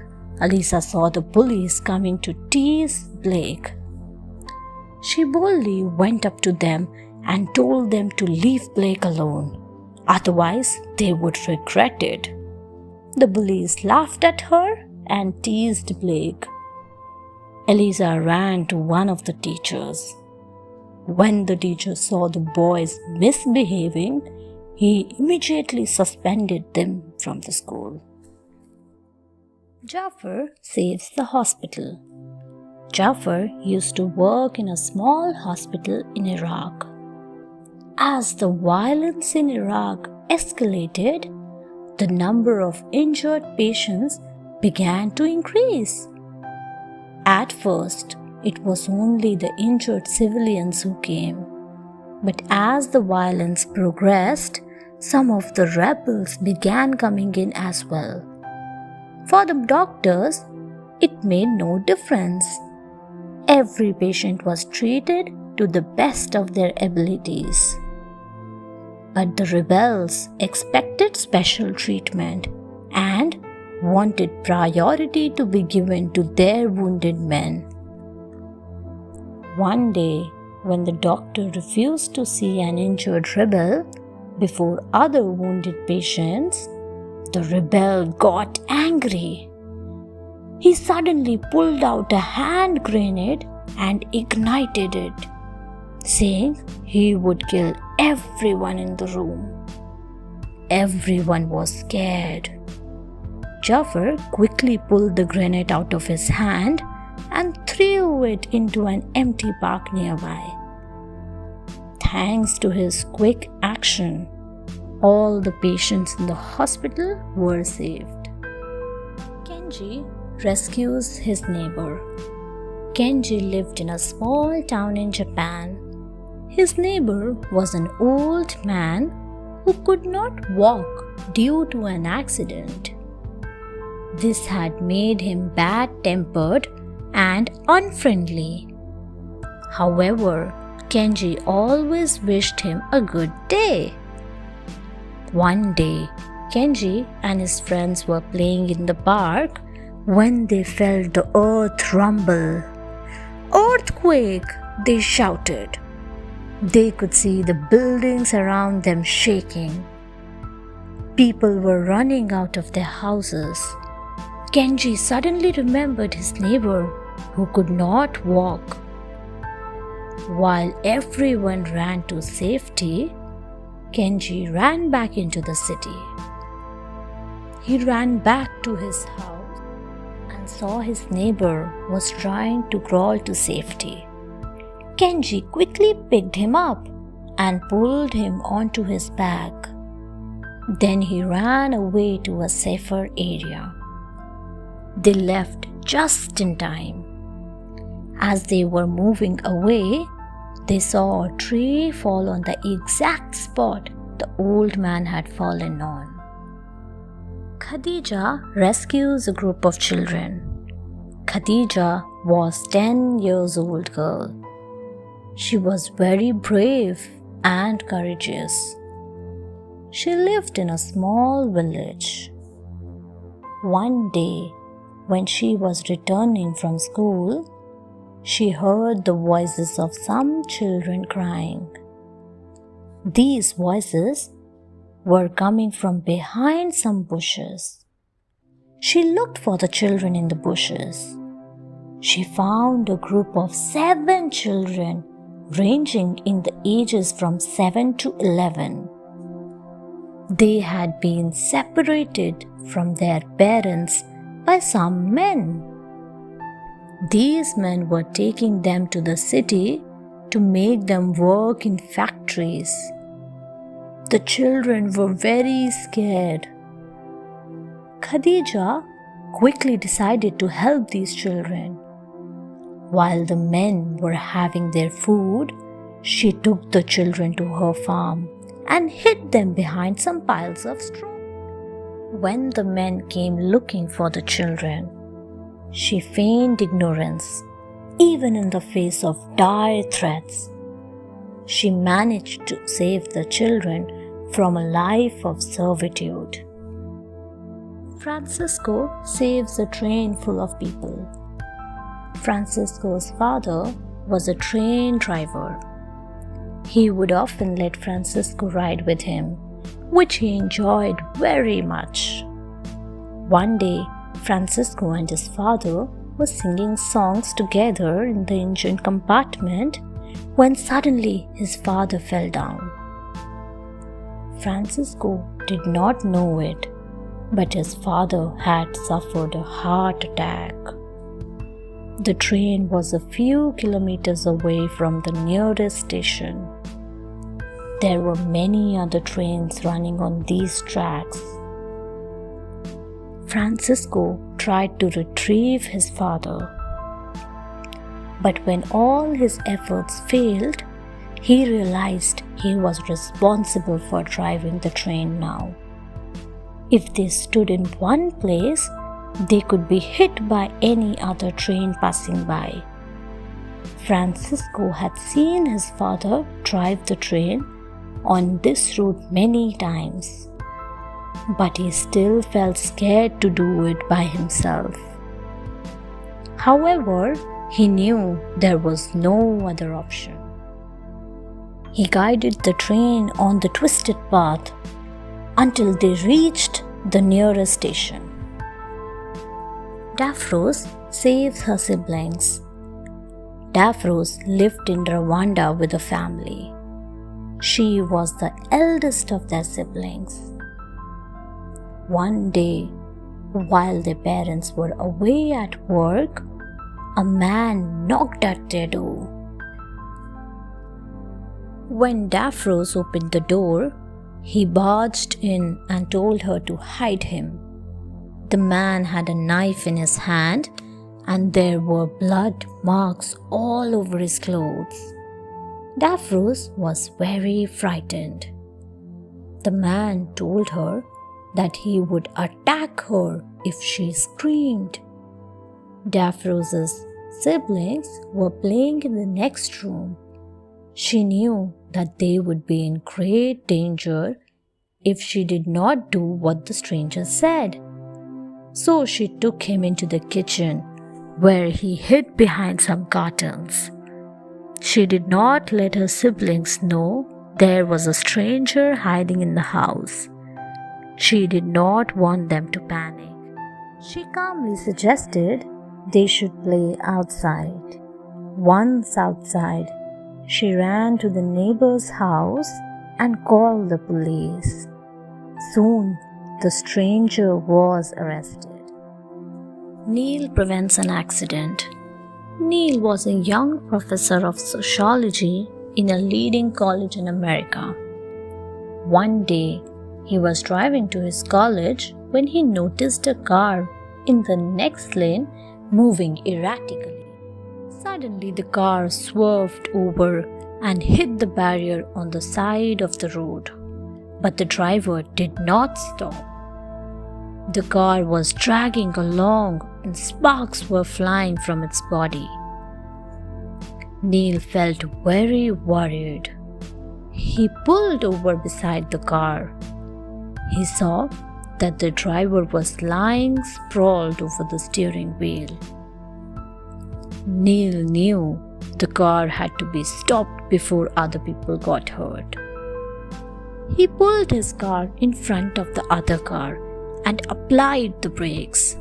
S1: Eliza saw the bullies coming to tease Blake. She boldly went up to them and told them to leave Blake alone, otherwise they would regret it. The bullies laughed at her and teased Blake. Eliza ran to one of the teachers. When the teacher saw the boys misbehaving, he immediately suspended them from the school. Jafar saves the hospital. Jafar used to work in a small hospital in Iraq. As the violence in Iraq escalated, the number of injured patients began to increase. At first, it was only the injured civilians who came. But as the violence progressed, some of the rebels began coming in as well. For the doctors, it made no difference. Every patient was treated to the best of their abilities. But the rebels expected special treatment and wanted priority to be given to their wounded men. One day, when the doctor refused to see an injured rebel before other wounded patients, the rebel got angry. He suddenly pulled out a hand grenade and ignited it, saying he would kill everyone in the room. Everyone was scared. Jafar quickly pulled the grenade out of his hand and threw it into an empty park nearby. Thanks to his quick action, all the patients in the hospital were saved. Kenji rescues his neighbor. Kenji lived in a small town in Japan. His neighbor was an old man who could not walk due to an accident. This had made him bad-tempered and unfriendly. However, Kenji always wished him a good day. One day, Kenji and his friends were playing in the park when they felt the earth rumble. "Earthquake!" they shouted. They could see the buildings around them shaking. People were running out of their houses. Kenji suddenly remembered his neighbor who could not walk. While everyone ran to safety, Kenji ran back into the city. He ran back to his house and saw his neighbor was trying to crawl to safety. Kenji quickly picked him up and pulled him onto his back. Then he ran away to a safer area. They left just in time. As they were moving away, they saw a tree fall on the exact spot the old man had fallen on. Khadija rescues a group of children. Khadija was 10 years old girl. She was very brave and courageous. She lived in a small village. One day, when she was returning from school, she heard the voices of some children crying. These voices were coming from behind some bushes. She looked for the children in the bushes. she found a group of 7 children ranging in the ages from 7 to 11. They had been separated from their parents by some men. These men were taking them to the city to make them work in factories. The children were very scared. Khadija quickly decided to help these children. While the men were having their food, she took the children to her farm and hid them behind some piles of straw. When the men came looking for the children, she feigned ignorance, even in the face of dire threats. She managed to save the children from a life of servitude. Francisco saves a train full of people. Francisco's father was a train driver. He would often let Francisco ride with him, which he enjoyed very much. One day, Francisco and his father were singing songs together in the engine compartment when suddenly his father fell down. Francisco did not know it, but his father had suffered a heart attack. The train was a few kilometers away from the nearest station. There were many other trains running on these tracks. Francisco tried to retrieve his father. But when all his efforts failed, he realized he was responsible for driving the train now. If they stood in one place, they could be hit by any other train passing by. Francisco had seen his father drive the train on this route many times, but he still felt scared to do it by himself. However, he knew there was no other option. He guided the train on the twisted path until they reached the nearest station. Daphros saves her siblings. Daphros lived in Rwanda with a family. She was the eldest of their siblings. One day, while their parents were away at work, a man knocked at their door. When Daphros opened the door, he barged in and told her to hide him. The man had a knife in his hand, and there were blood marks all over his clothes. Daphros was very frightened. The man told her that he would attack her if she screamed. Daphros's siblings were playing in the next room. She knew that they would be in great danger if she did not do what the stranger said. So she took him into the kitchen, where he hid behind some curtains. She did not let her siblings know there was a stranger hiding in the house. She did not want them to panic. She calmly suggested they should play outside. Once outside, she ran to the neighbor's house and called the police. Soon, the stranger was arrested. Neil prevents an accident. Neil was a young professor of sociology in a leading college in America. One day, he was driving to his college when he noticed a car in the next lane moving erratically. Suddenly, the car swerved over and hit the barrier on the side of the road. But the driver did not stop. The car was dragging along and sparks were flying from its body. Neil felt very worried. He pulled over beside the car. He saw that the driver was lying sprawled over the steering wheel. Neil knew the car had to be stopped before other people got hurt. He pulled his car in front of the other car and applied the brakes.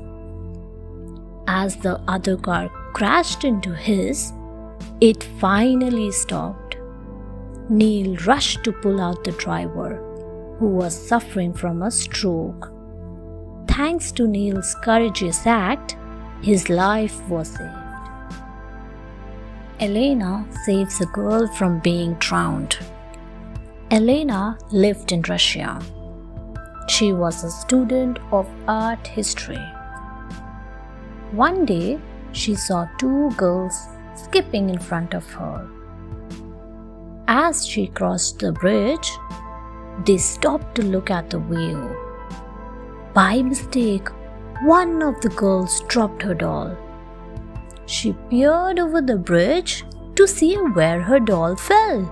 S1: As the other car crashed into his, it finally stopped. Neil rushed to pull out the driver, who was suffering from a stroke. Thanks to Neil's courageous act, his life was saved. Elena saves a girl from being drowned. Elena lived in Russia. She was a student of art history. One day, she saw two girls skipping in front of her. As she crossed the bridge, they stopped to look at the view. By mistake, one of the girls dropped her doll. She peered over the bridge to see where her doll fell,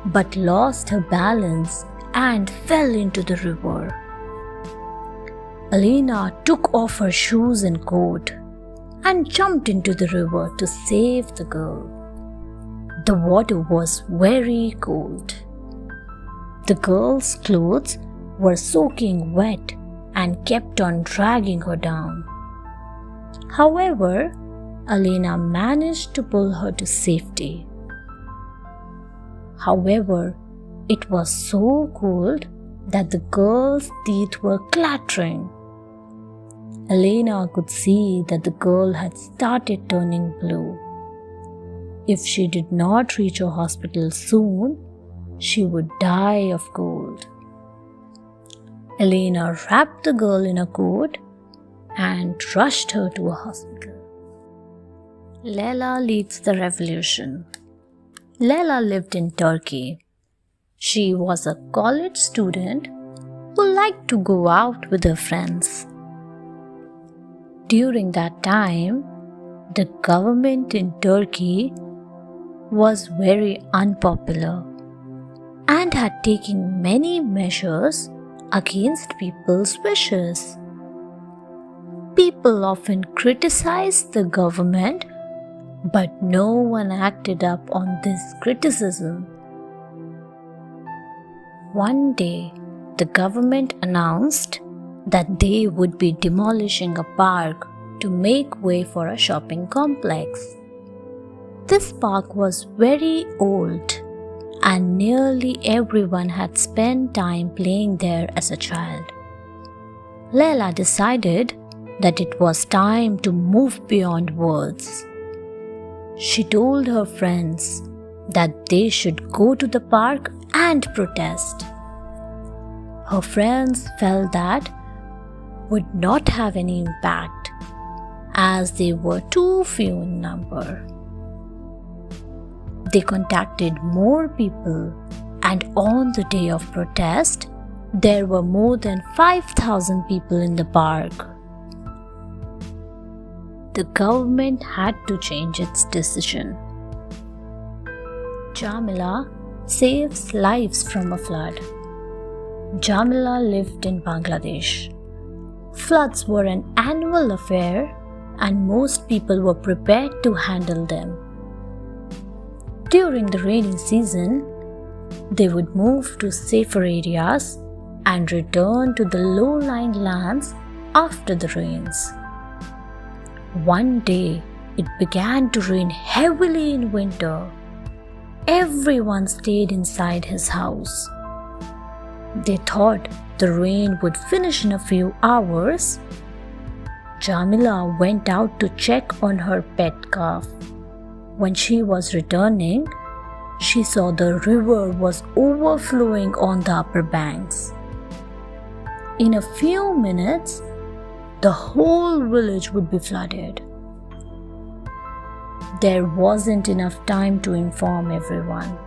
S1: but lost her balance and fell into the river. Elena took off her shoes and coat and jumped into the river to save the girl. The water was very cold. The girl's clothes were soaking wet and kept on dragging her down. However, Elena managed to pull her to safety. However, it was so cold that the girl's teeth were clattering. Elena could see that the girl had started turning blue. If she did not reach a hospital soon, she would die of cold. Elena wrapped the girl in a coat and rushed her to a hospital. Leila leads the revolution. Leila lived in Turkey. She was a college student who liked to go out with her friends. During that time, the government in Turkey was very unpopular and had taken many measures against people's wishes. People often criticized the government, but no one acted up on this criticism. One day, the government announced that they would be demolishing a park to make way for a shopping complex. This park was very old, and nearly everyone had spent time playing there as a child. Leila decided that it was time to move beyond words. She told her friends that they should go to the park and protest. Her friends felt that would not have any impact as they were too few in number. They contacted more people, and on the day of protest, there were more than 5,000 people in the park. The government had to change its decision. Jamila saves lives from a flood. Jamila lived in Bangladesh. Floods were an annual affair, and most people were prepared to handle them. During the rainy season, they would move to safer areas and return to the low-lying lands after the rains. One day, it began to rain heavily in winter. Everyone stayed inside his house. They thought the rain would finish in a few hours. Jamila went out to check on her pet calf. When she was returning, she saw the river was overflowing on the upper banks. In a few minutes, the whole village would be flooded. There wasn't enough time to inform everyone.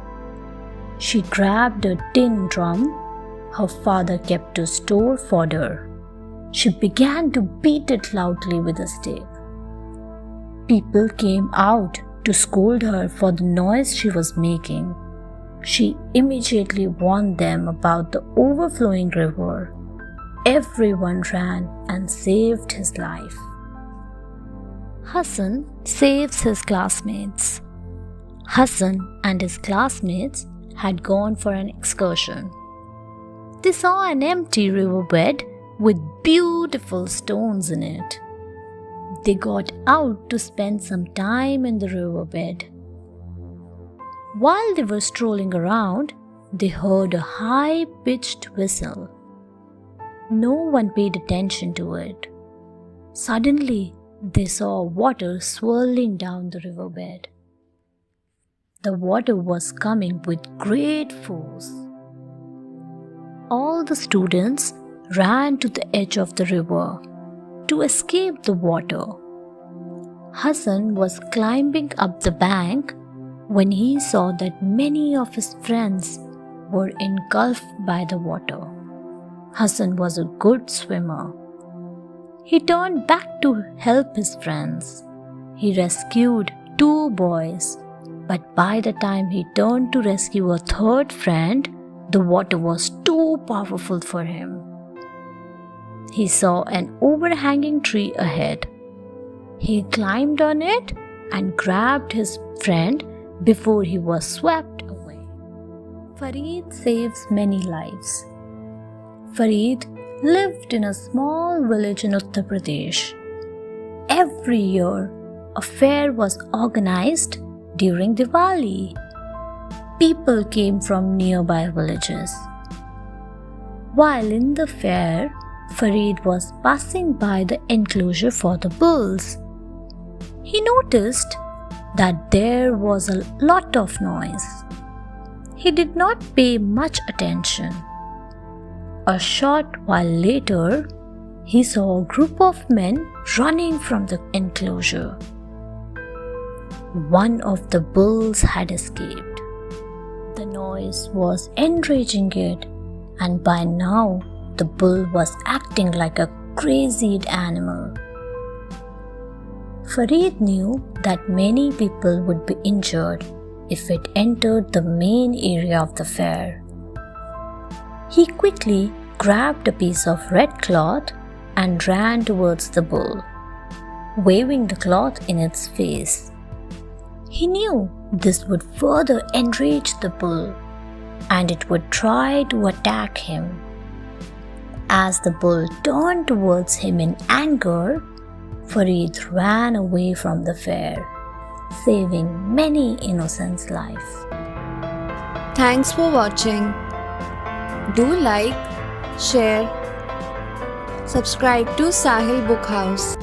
S1: She grabbed a tin drum her father kept to store fodder. She began to beat it loudly with a stick. People came out to scold her for the noise she was making. She immediately warned them about the overflowing river. Everyone ran and saved his life. Hassan saves his classmates. Hassan and his classmates had gone for an excursion. They saw an empty riverbed with beautiful stones in it. They got out to spend some time in the riverbed. While they were strolling around, they heard a high-pitched whistle. No one paid attention to it. Suddenly, they saw water swirling down the riverbed. The water was coming with great force. All the students ran to the edge of the river to escape the water. Hassan was climbing up the bank when he saw that many of his friends were engulfed by the water. Hassan was a good swimmer. He turned back to help his friends. He rescued 2 boys, but by the time he turned to rescue a 3rd friend, the water was too powerful for him. He saw an overhanging tree ahead. He climbed on it and grabbed his friend before he was swept away. Farid saves many lives. Farid lived in a small village in Uttar Pradesh. Every year, a fair was organized during Diwali. People came from nearby villages. While in the fair, Farid was passing by the enclosure for the bulls. He noticed that there was a lot of noise. He did not pay much attention. A short while later, he saw a group of men running from the enclosure. One of the bulls had escaped. The noise was enraging it, and by now the bull was acting like a crazy animal. Farid knew that many people would be injured if it entered the main area of the fair. He quickly grabbed a piece of red cloth and ran towards the bull, waving the cloth in its face. He knew this would further enrage the bull, and it would try to attack him. As the bull turned towards him in anger, Farid ran away from the fair, saving many innocents' lives.
S2: Thanks for watching. Do like, share, subscribe to Sahil Book House.